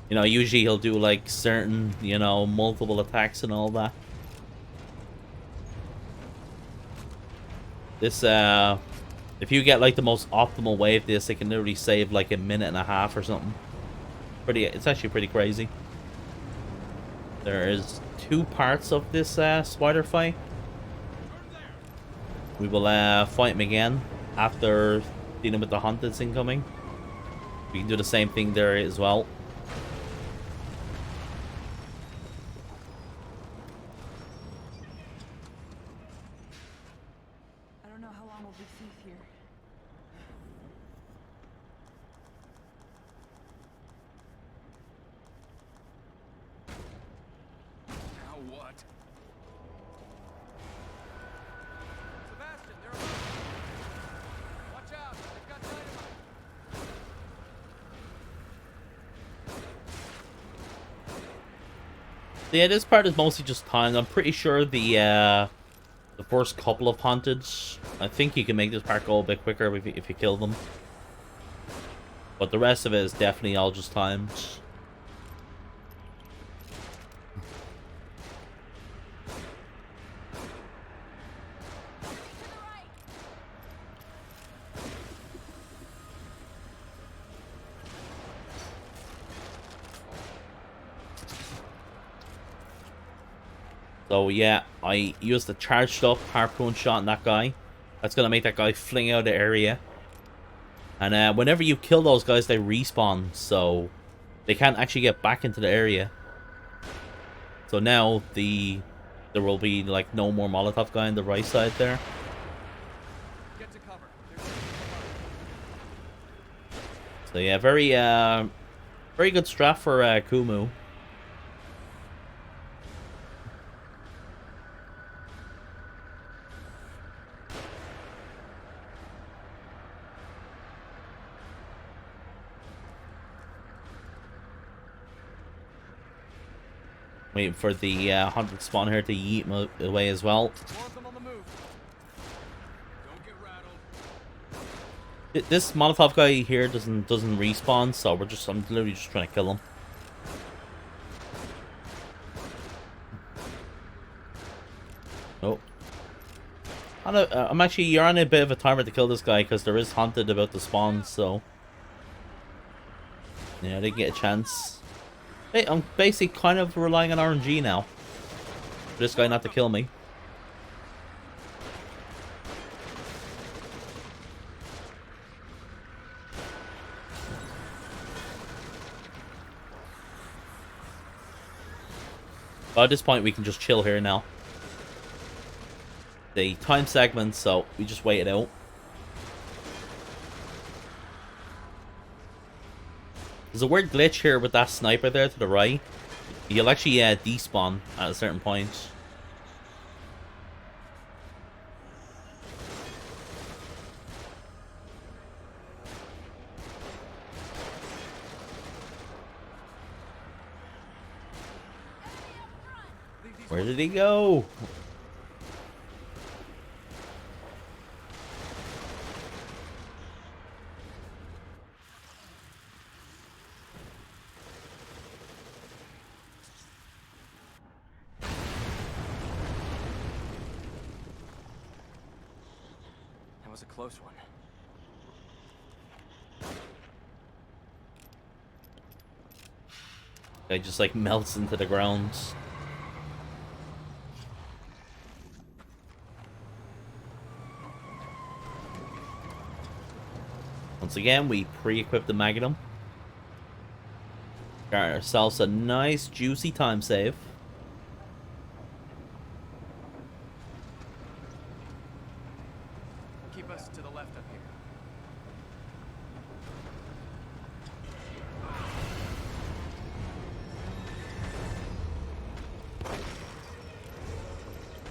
You know, usually he'll do like certain, you know, multiple attacks and all that. This, if you get like the most optimal way of this, it can literally save like 1.5 minutes or something. It's actually pretty crazy. There is 2 parts of this spider fight. We will fight him again after dealing with the hunteds incoming. We can do the same thing there as well. I don't know how long we'll be safe here. Now what? Sebastian, they're alive. Watch out, they've got dynamite. Yeah, this part is mostly just timed. I'm pretty sure the first couple of hunteds, I think you can make this part go a bit quicker if you kill them. But the rest of it is definitely all just timed. So yeah, I used the charged up harpoon shot on that guy. That's gonna make that guy fling out of the area. And whenever you kill those guys, they respawn, so they can't actually get back into the area. So now there will be like no more Molotov guy on the right side there. Get to cover. So yeah, very good strat for Akumu. Waiting for the 100 spawn here to yeet him away as well. More of them on the move. Don't get rattled. This Molotov guy here doesn't respawn, so I'm literally just trying to kill him. Oh. You're on a bit of a timer to kill this guy because there is haunted about the spawn, so yeah, I didn't get a chance. Hey, I'm basically kind of relying on RNG now for this guy not to kill me. But at this point, we can just chill here now. The time segment, so we just wait it out. There's a weird glitch here with that sniper there to the right. You'll actually despawn at a certain point. Where did he go? That was a close one. Guy just like melts into the ground. Once again, we pre-equip the Magnum. Got ourselves a nice juicy time save. Keep us to the left up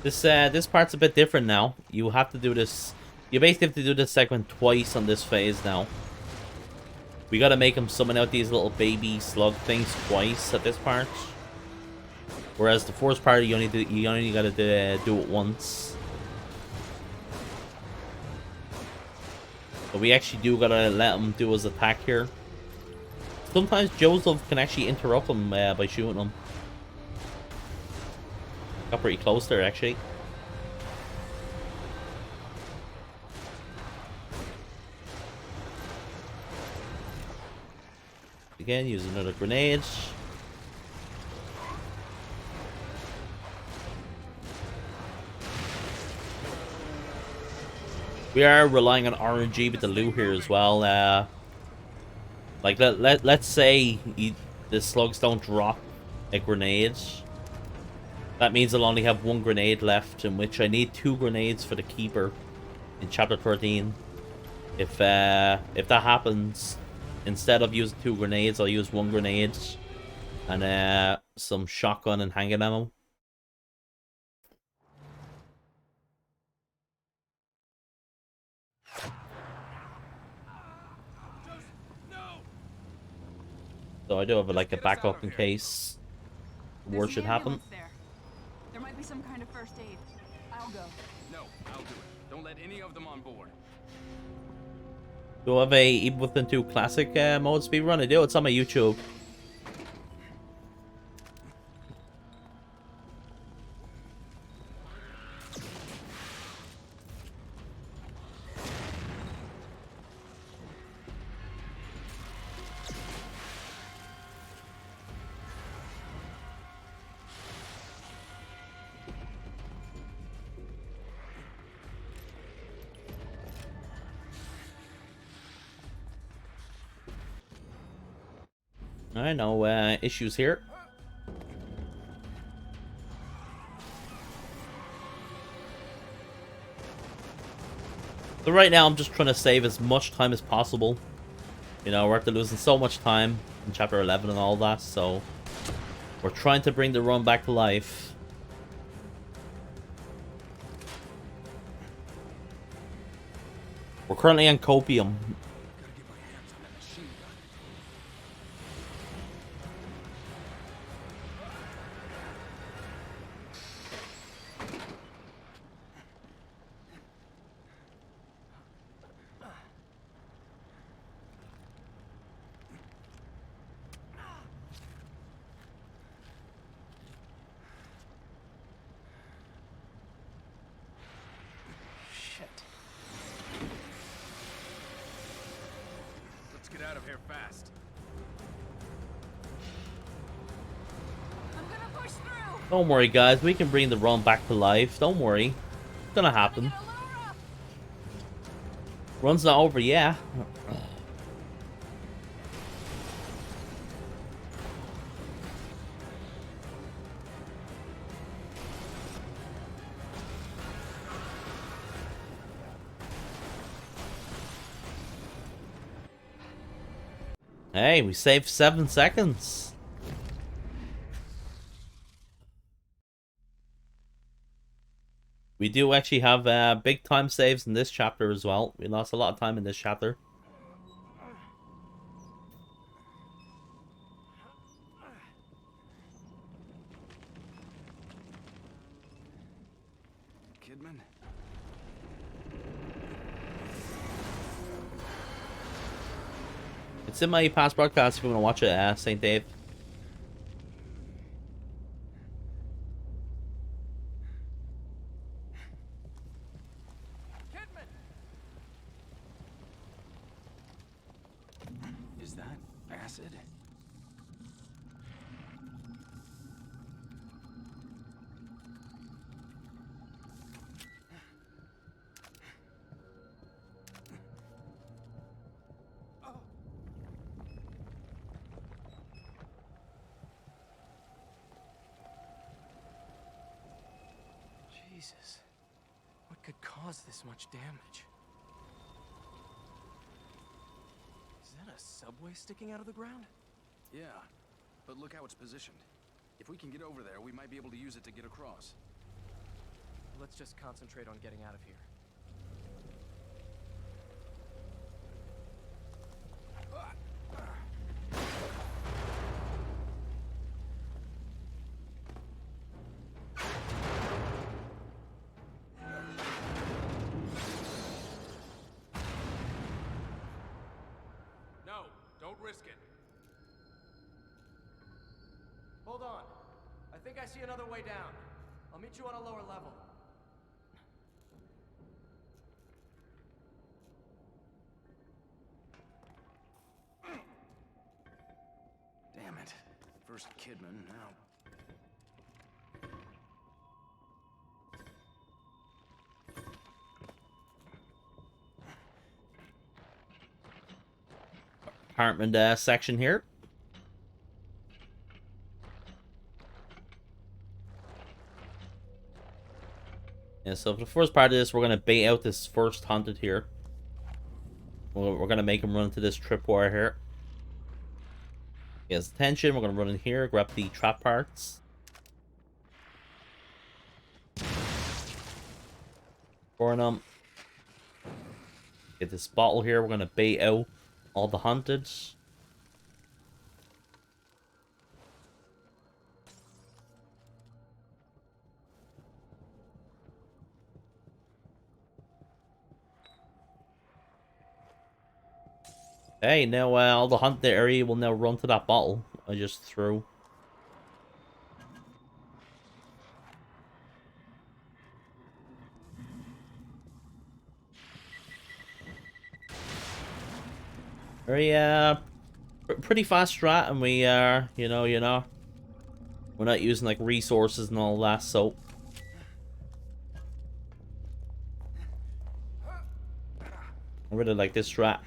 here. This part's a bit different now. You have to do this. You basically have to do this segment twice on this phase now. We gotta make him summon out these little baby slug things twice at this part. Whereas the first part, you only gotta do it once. But we actually do gotta let him do his attack here. Sometimes Joseph can actually interrupt him by shooting him. Got pretty close there, actually. Again, use another grenade. We are relying on RNG with the loot here as well. Like let's say the slugs don't drop a grenade. That means I'll only have one grenade left, in which I need 2 grenades for the keeper in chapter 13. If that happens, instead of using 2 grenades, I'll use 1 grenade and some shotgun and handgun ammo. So I do have like a backup in case war should happen. There might be some kind of first aid. I'll go. No, I'll do it. Don't let any of them on board. Do I have a Evil Within 2 classic mode speedrun? I do. It's on my YouTube. Alright, no issues here. So right now I'm just trying to save as much time as possible. You know, we're after losing so much time in chapter 11 and all that, so we're trying to bring the run back to life. We're currently on copium. Shit. Let's get out of here fast. I'm gonna push through. Don't worry, guys. We can bring the run back to life. Don't worry. It's gonna happen. Get a little rough. Run's not over, yeah. Hey, we saved 7 seconds. We do actually have big time saves in this chapter as well. We lost a lot of time in this chapter. Kidman? It's in my past broadcast if you want to watch it, St. Dave. Kidman! Is that acid? Jesus. What could cause this much damage? Is that a subway sticking out of the ground? Yeah, but look how it's positioned. If we can get over there, we might be able to use it to get across. Let's just concentrate on getting out of here. No, don't risk it. Hold on. I think I see another way down. I'll meet you on a lower level. Damn it. First Kidman, now... Apartment section here. Yeah, so for the first part of this, we're going to bait out this first haunted here. We're going to make him run into this tripwire here. He has attention. We're going to run in here, grab the trap parts. Burn them. Get this bottle here. We're going to bait out all the haunted. Hey, now all the haunted area will now run to that bottle I just threw. Very pretty fast strat, and we are you know we're not using like resources and all that, so I really like this strat.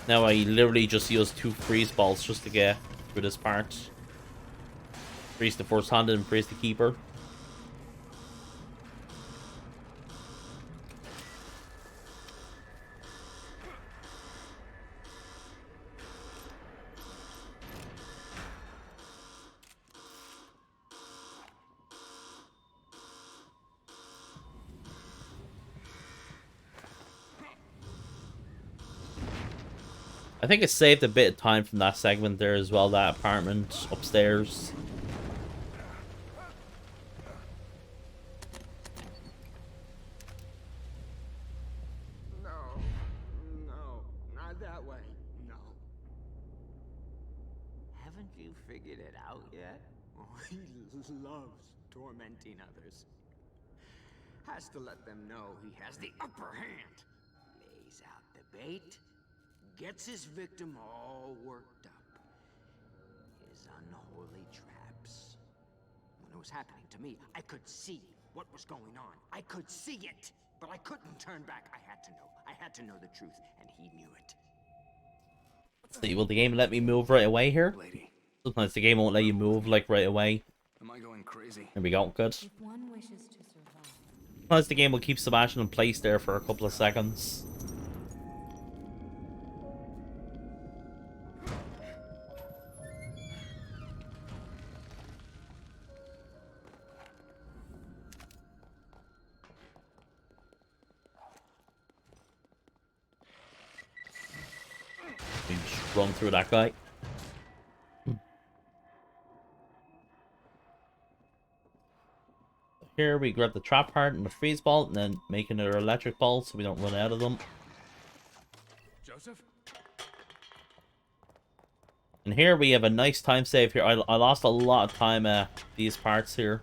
Now I literally just used 2 freeze balls just to get through this part. Freeze the first hand and freeze the keeper. I think it saved a bit of time from that segment there as well, that apartment upstairs. No, no, not that way, no. Haven't you figured it out yet? Oh, he loves tormenting others. Has to let them know he has the upper hand. Lays out the bait, gets his victim all worked up. His unholy traps. When it was happening to me, I could see what was going on. I could see it, but I couldn't turn back. I had to know. I had to know the truth, and he knew it. See, will the game let me move right away here? Lady, Sometimes the game won't let you move like right away. am I going crazy? There we go, good. If one wishes to survive, Sometimes the game will keep Sebastian in place there for a couple of seconds. We just run through that guy. Here we grab the trap heart and the freeze ball, and then make another electric ball so we don't run out of them. Joseph? And here we have a nice time save here. I lost a lot of time at these parts here.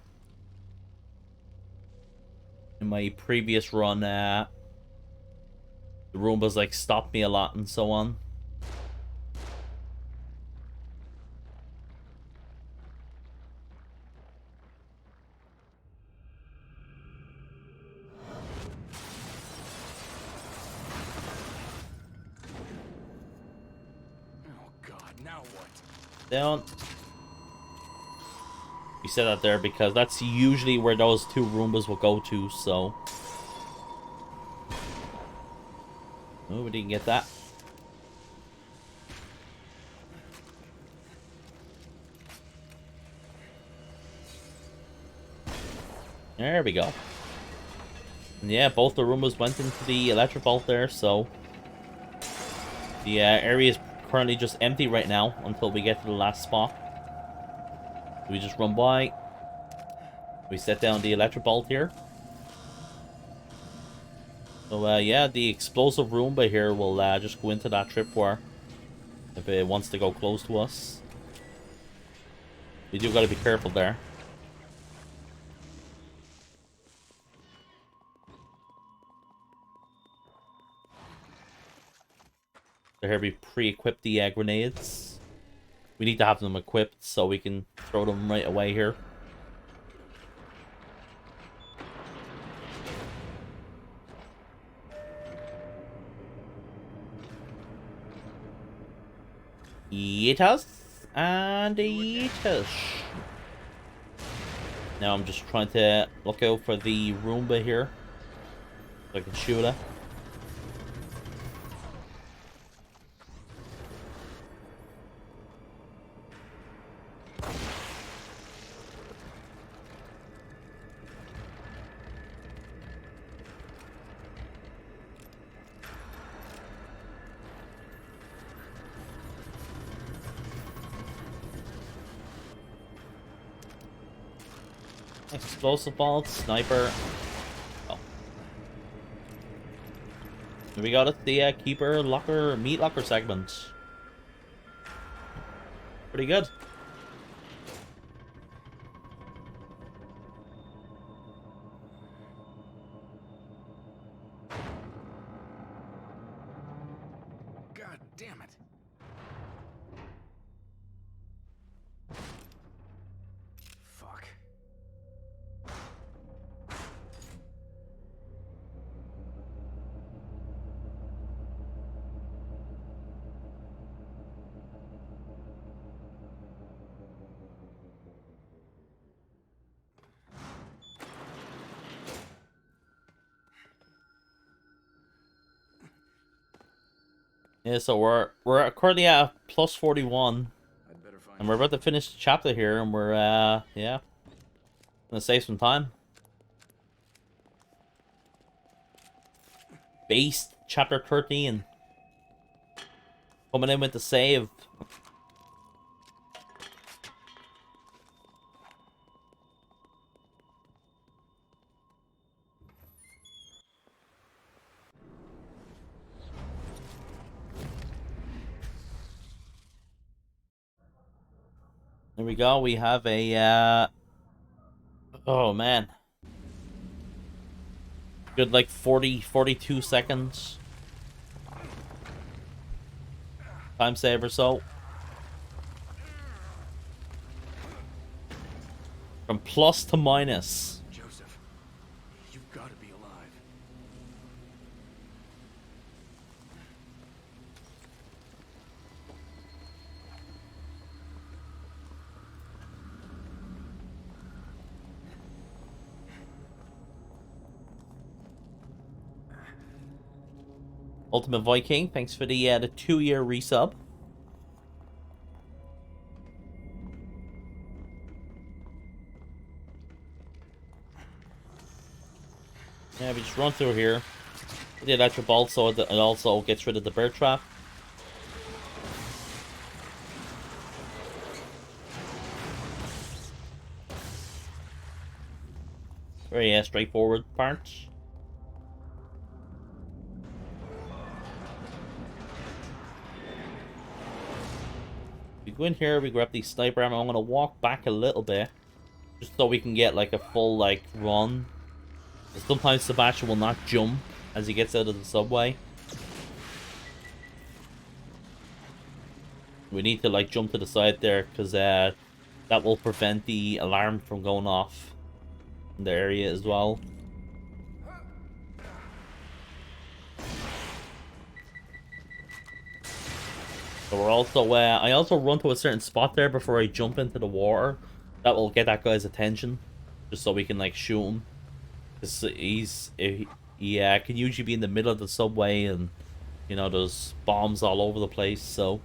In my previous run, the Roombas like stopped me a lot and so on. Now what? Down. We said that there because that's usually where those 2 Roombas will go to, so. Oh, we didn't get that. There we go. And yeah, both the Roombas went into the electric bolt there, so. The area is currently just empty right now until we get to the last spot. We just run by. We set down the electric bolt here. So yeah, the explosive Roomba here will just go into that tripwire if it wants to go close to us. We do gotta be careful there. So here we pre-equip the grenades. We need to have them equipped so we can throw them right away here. Yeetus and yeetus. Now I'm just trying to look out for the Roomba here so I can shoot it. Explosive bolt, sniper. Oh. We got it, the keeper locker, meat locker segment. Pretty good. God damn it. Fuck. Yeah, so we're currently at plus 41, I'd better find and we're about to finish the chapter here, and we're yeah, gonna save some time. Base chapter 13, coming in with the save. There we go. We have a oh man, good like 42 seconds time save or so. From plus to minus. Joseph, you've got to be alive. Ultimate Viking, thanks for the 2-year resub. Yeah, we just run through here. The electric bolt, so it also gets rid of the bear trap. Very straightforward part. We go in here, we grab the sniper ammo. I'm gonna walk back a little bit, just so we can get like a full like run. Sometimes Sebastian will not jump as he gets out of the subway. We need to like jump to the side there because that will prevent the alarm from going off in the area as well. So we're also I also run to a certain spot there before I jump into the water. That will get that guy's attention, just so we can like shoot him. Cause he can usually be in the middle of the subway, and you know there's bombs all over the place, so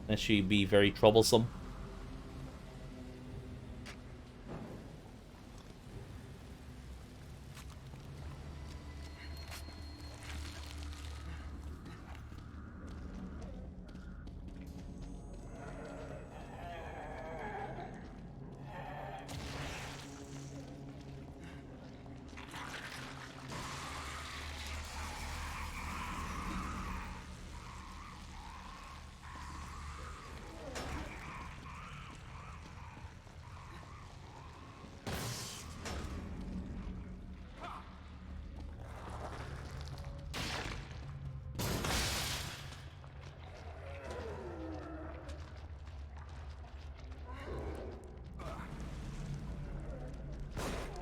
that should be very troublesome.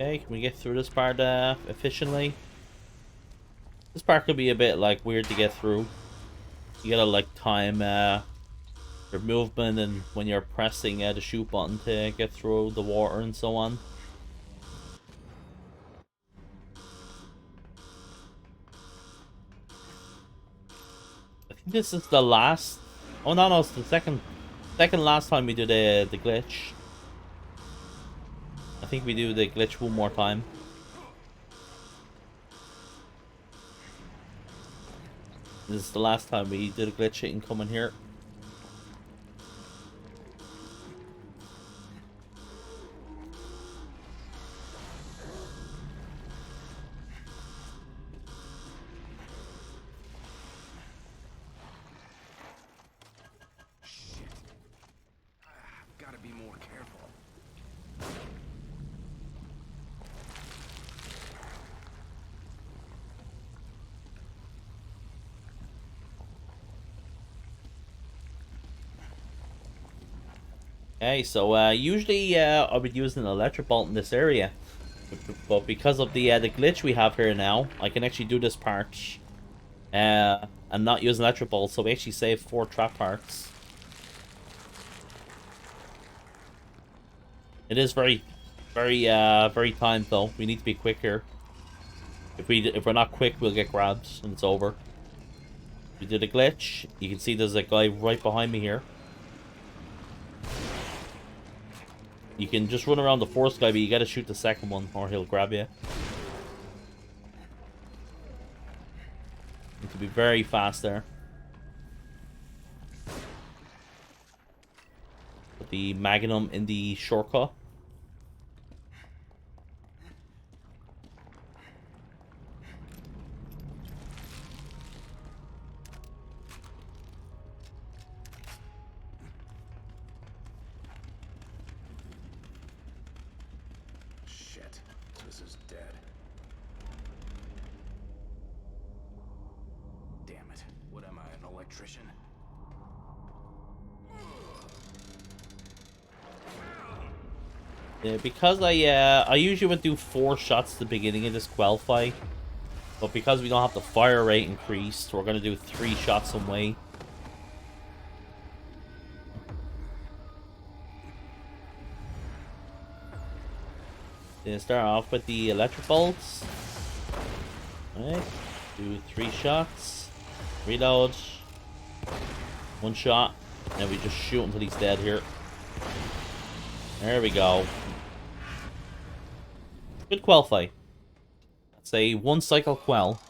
Okay, can we get through this part efficiently? This part could be a bit like weird to get through. You gotta like time your movement and when you're pressing the shoot button to get through the water and so on. I think this is the last. Oh no, it's the second last time we do the glitch. I think we do the glitch one more time. This is the last time we did a glitch and come in here. Gotta be more careful. Okay, so usually I would use an electric bolt in this area, but because of the glitch we have here now, I can actually do this part and not use an electric bolt, so we actually save 4 trap parts. It is very timed though. We need to be quick here. If we're not quick, we'll get grabbed and it's over. We did a glitch. You can see there's a guy right behind me here. You can just run around the first guy, but you gotta shoot the second one, or he'll grab you. Need to be very fast there. Put the Magnum in the shortcut. Shit, this is dead. Damn it. What am I, an electrician? Yeah, because I usually would do 4 shots at the beginning of this quell fight, but because we don't have the fire rate increased, we're gonna do 3 shots away. Then start off with the electric bolts. Alright, do 3 shots, reload, 1 shot, and we just shoot until he's dead here. There we go. Good quell fight. That's a 1 cycle quell.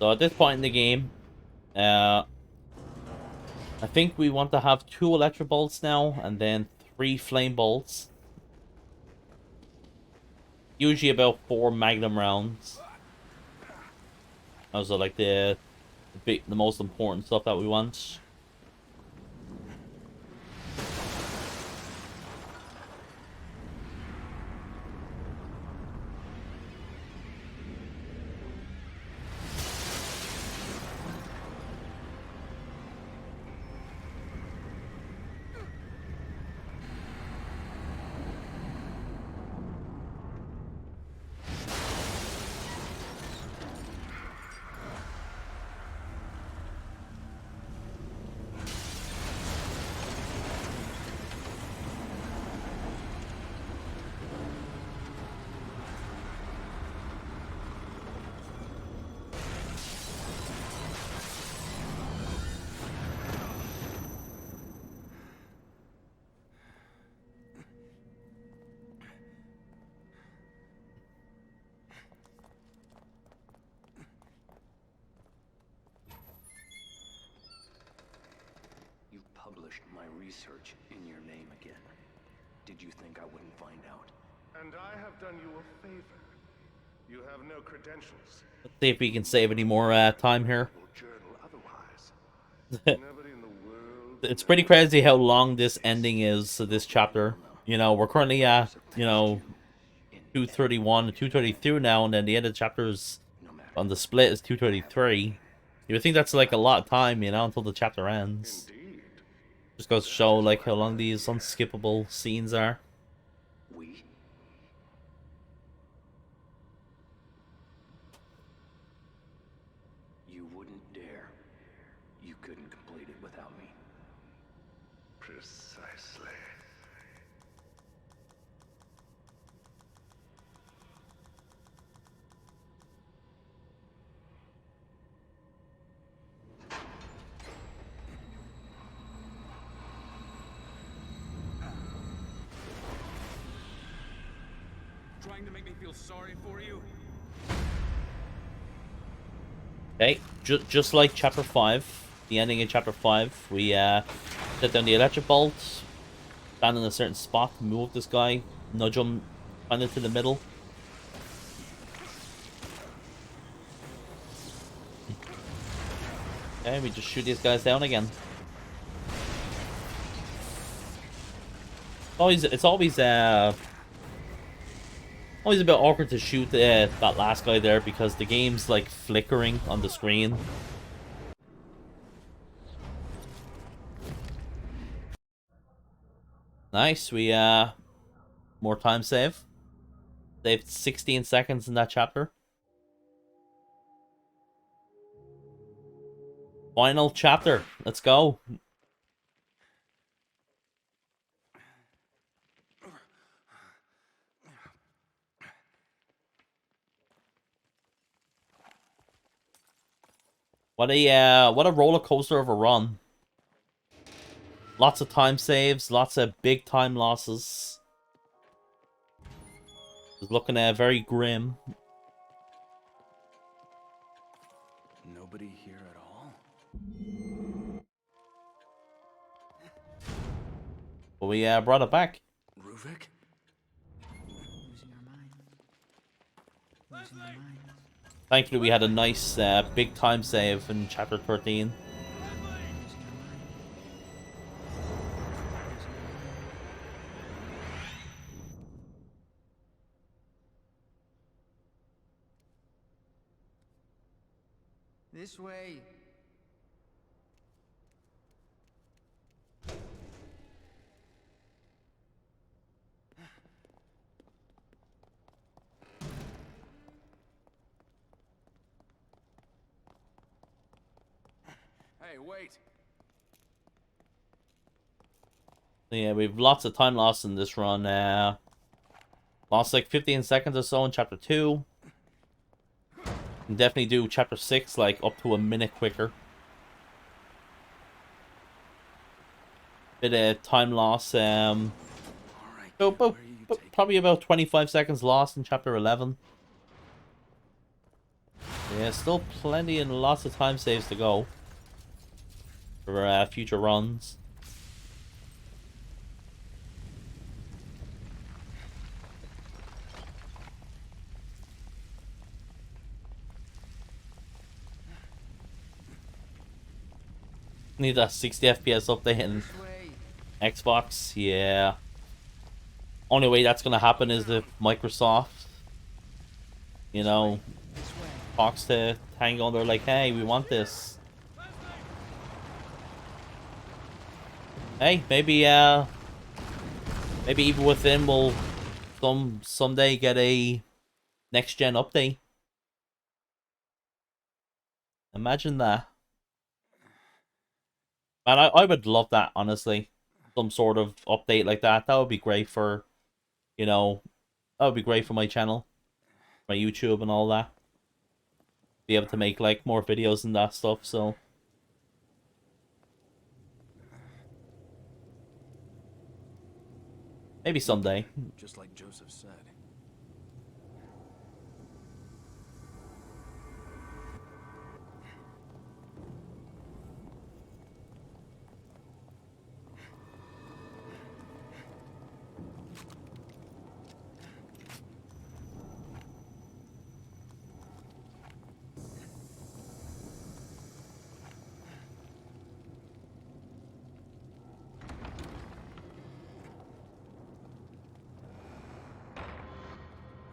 So at this point in the game, I think we want to have 2 electric bolts now, and then 3 flame bolts. Usually about 4 magnum rounds. Those are like the most important stuff that we want. Published my research in your name again. Did you think I wouldn't find out? And I have done you a favor. You have no credentials. Let's see if we can save any more time here. It's pretty crazy how long this ending is to this chapter. You know, we're currently at, 231 to 232 now, and then the end of the chapter is on the split is 233. You would think that's like a lot of time, until the chapter ends. Just goes to show like how long these unskippable scenes are. We? You wouldn't dare. You couldn't complete it without me. Precisely. Trying to make me feel sorry for you? Okay, just like chapter 5, the ending in chapter 5, we set down the electric bolt, stand in a certain spot, move this guy, nudge him kind of to the middle. Okay, we just shoot these guys down again. It's always a bit awkward to shoot that last guy there because the game's like flickering on the screen. Nice. We more time save. Saved 16 seconds in that chapter. Final chapter. Let's go. What a roller coaster of a run. Lots of time saves, lots of big time losses. It's looking very grim. Nobody here at all? But we brought it back. Ruvik? Losing our mind. Losing our minds. Thankfully, we had a nice big time save in chapter 13. This way. Hey, wait! So yeah, we've lots of time lost in this run. Lost like 15 seconds or so in chapter 2. Can definitely do chapter 6 like up to a minute quicker. Bit of time loss. Probably about 25 seconds lost in chapter 11. Yeah, still plenty and lots of time saves to go for future runs. Need that 60 FPS update in Xbox, yeah. Only way that's gonna happen is if Microsoft, you know, talks to Tango and they're like, hey, we want this. Hey, maybe even within we'll someday get a next gen update. Imagine that. And I would love that, honestly. Some sort of update like that. That would be great for, you know, that would be great for my channel, my YouTube and all that. Be able to make like more videos and that stuff, so maybe someday. Just like Joseph said.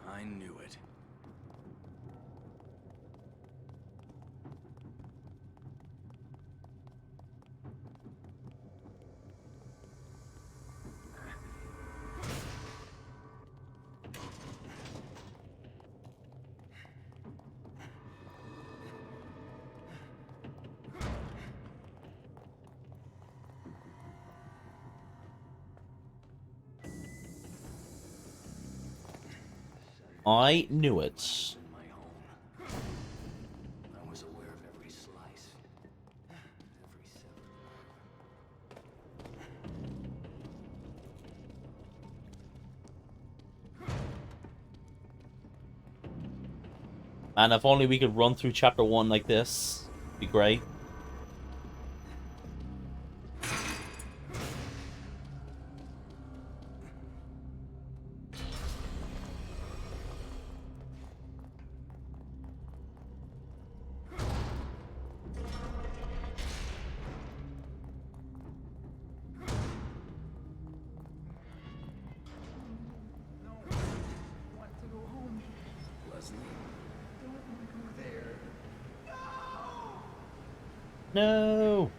I knew it. I knew it. In my home. I was aware of every slice, every cell. Man, if only we could run through chapter 1 like this. It'd be great. No.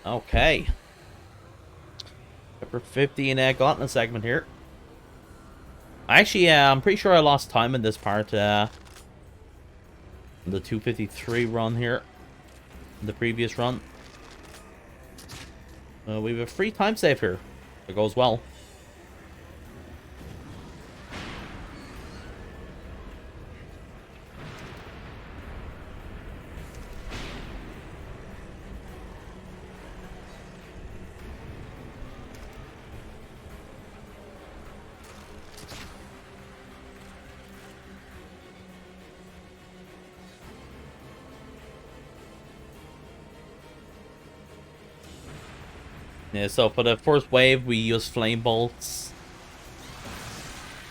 Okay. Chapter 50 in Gauntlet segment here. Actually, I'm pretty sure I lost time in this part. The 253 run here. The previous run. We have a free time save here. It goes well. Yeah, so for the first wave, we use flame bolts.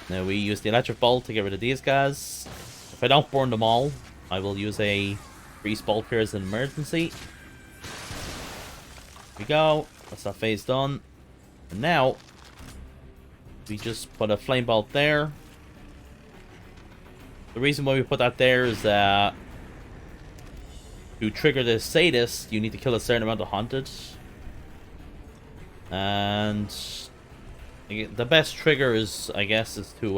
Now we use the electric bolt to get rid of these guys. If I don't burn them all, I will use a freeze bolt here as an emergency. Here we go. That's that phase done. And now, we just put a flame bolt there. The reason why we put that there is that to trigger the sadist, you need to kill a certain amount of hunted. And the best trigger is, I guess, is to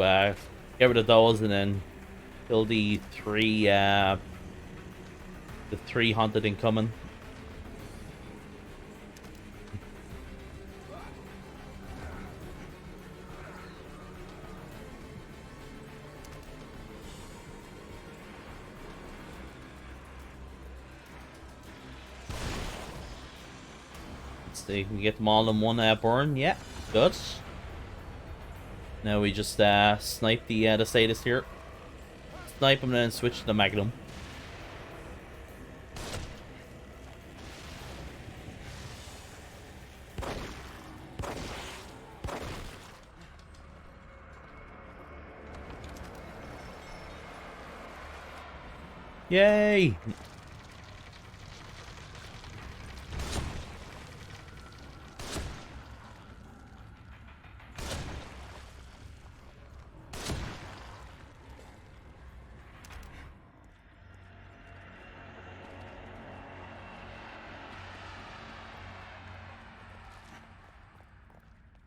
get rid of those and then kill the three hunted incoming. So you can get them all in one burn. Yeah, good. Now we just snipe the sadist here. Snipe him and then switch to the Magnum. Yay!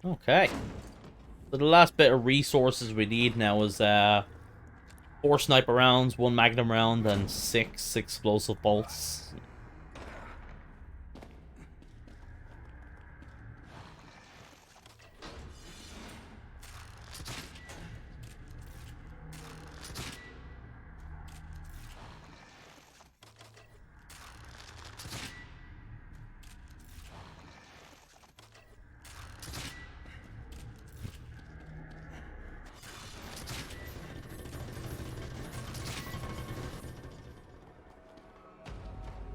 Okay. So the last bit of resources we need now is 4 sniper rounds, 1 magnum round, and 6 explosive bolts.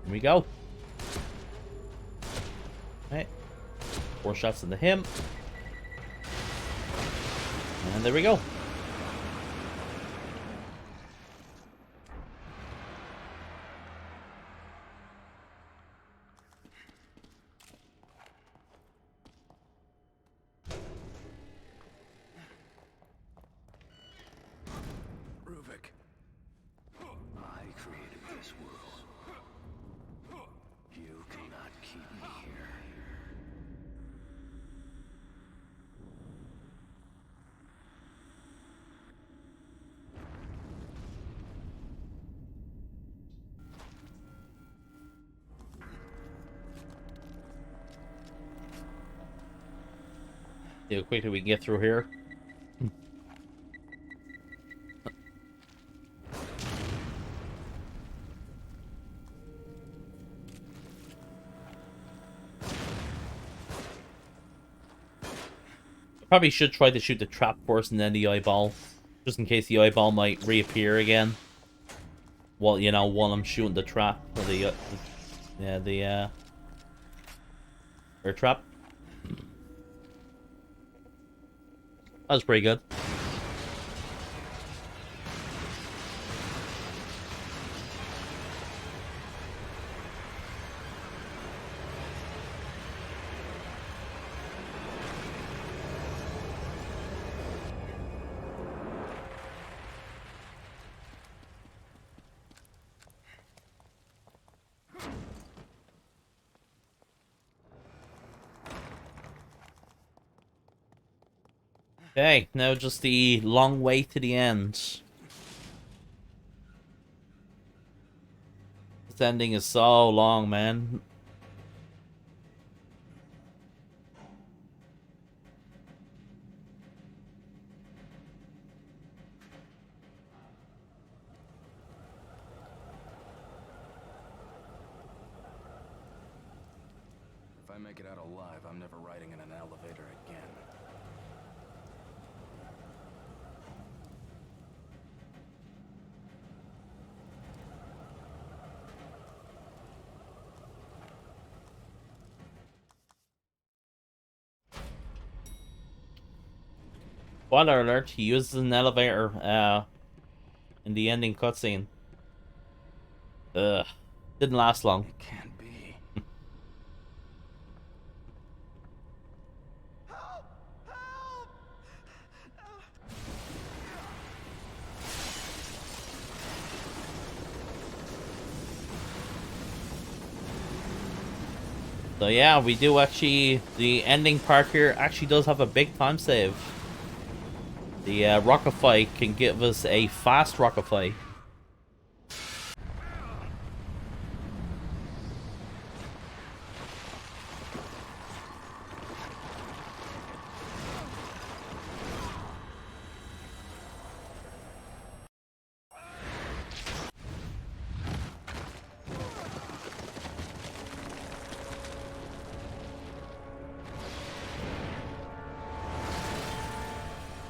Here we go. Alright. 4 shots into him. And there we go. I created this world. You cannot keep me here. See how quickly we can get through here. Probably should try to shoot the trap first and then the eyeball. Just in case the eyeball might reappear again. Well, you know, while I'm shooting the trap. Or the air trap. That was pretty good. Okay, now just the long way to the end. This ending is so long, man. If I make it out alive, I'm never riding in an elevator again. Spoiler alert, he uses an elevator in the ending cutscene. Ugh. Didn't last long. It can't be. So yeah, we do actually, the ending part here actually does have a big time save. The rocket fight can give us a fast rocket fight.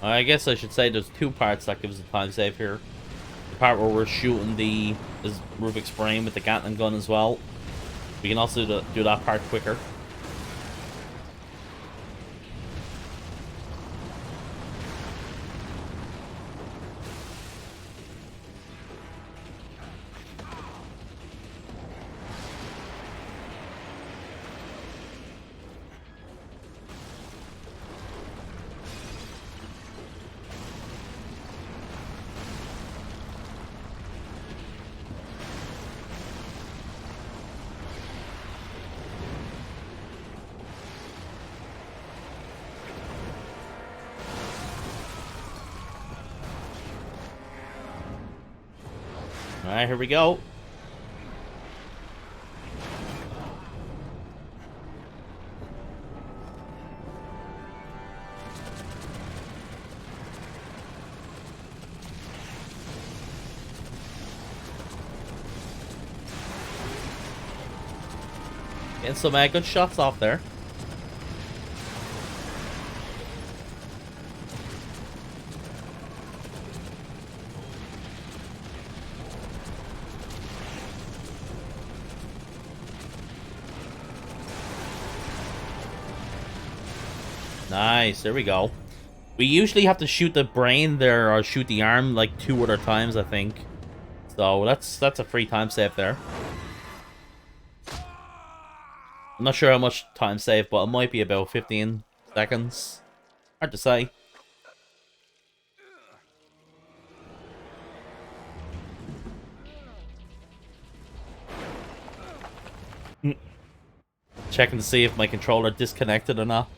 I guess I should say there's two parts that gives a time save here. The part where we're shooting the Rubik's brain with the Gatling gun as well. We can also do that part quicker. Alright, here we go. Getting some good shots off there. Nice, there we go. We usually have to shoot the brain there or shoot the arm like 2 other times, I think. So that's a free time save there. I'm not sure how much time save, but it might be about 15 seconds. Hard to say. Checking to see if my controller disconnected or not.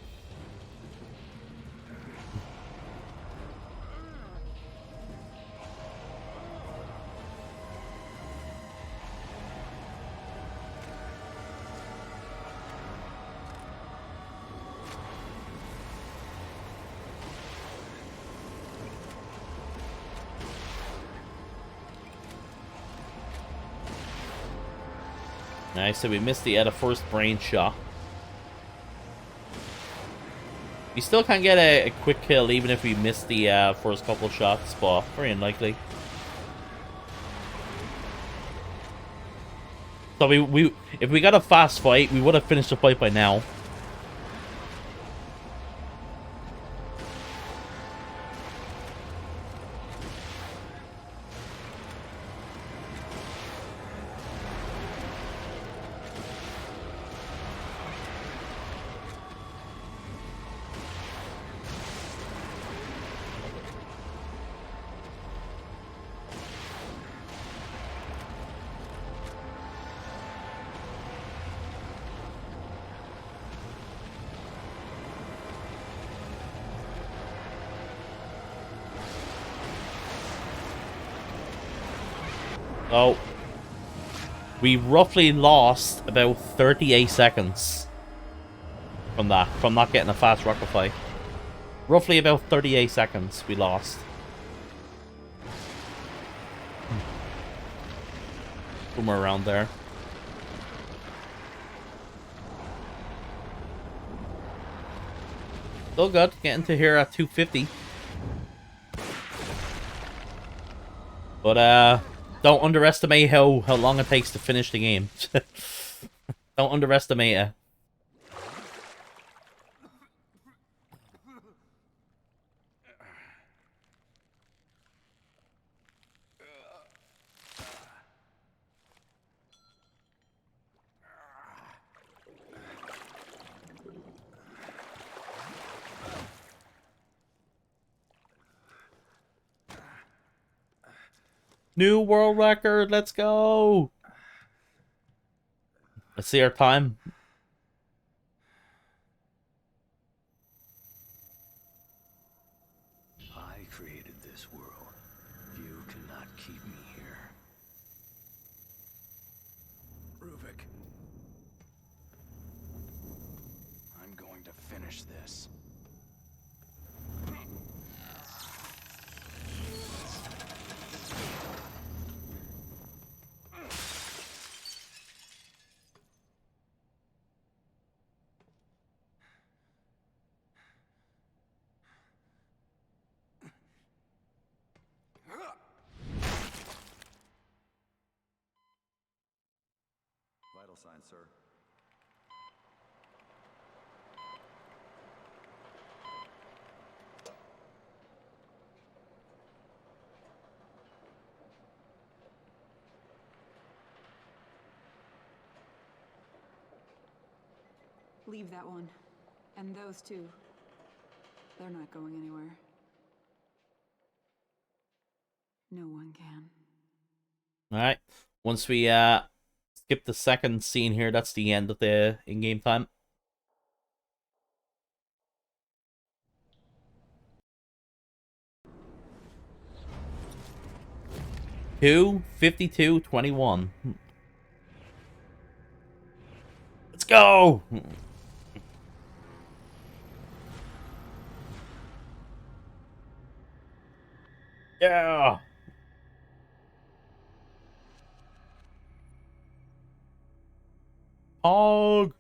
Nice, so we missed the first brain shot. We still can't get a quick kill even if we miss the first couple shots, but very unlikely. So if we got a fast fight, we would have finished the fight by now. Oh. We roughly lost about 38 seconds from that, from not getting a fast rocket flight. Roughly about 38 seconds we lost. Somewhere around there. Still good, getting to here at 250. But don't underestimate how long it takes to finish the game. Don't underestimate it. New world record, let's go! Let's see our time. I created this world. You cannot keep me here. Ruvik. I'm going to finish this. Vital signs, sir. Leave that one. And those two. They're not going anywhere. No one can. Alright. Once we skip the second scene here, that's the end of the in-game time. Two 52-21. Let's go. Yeah. Hog.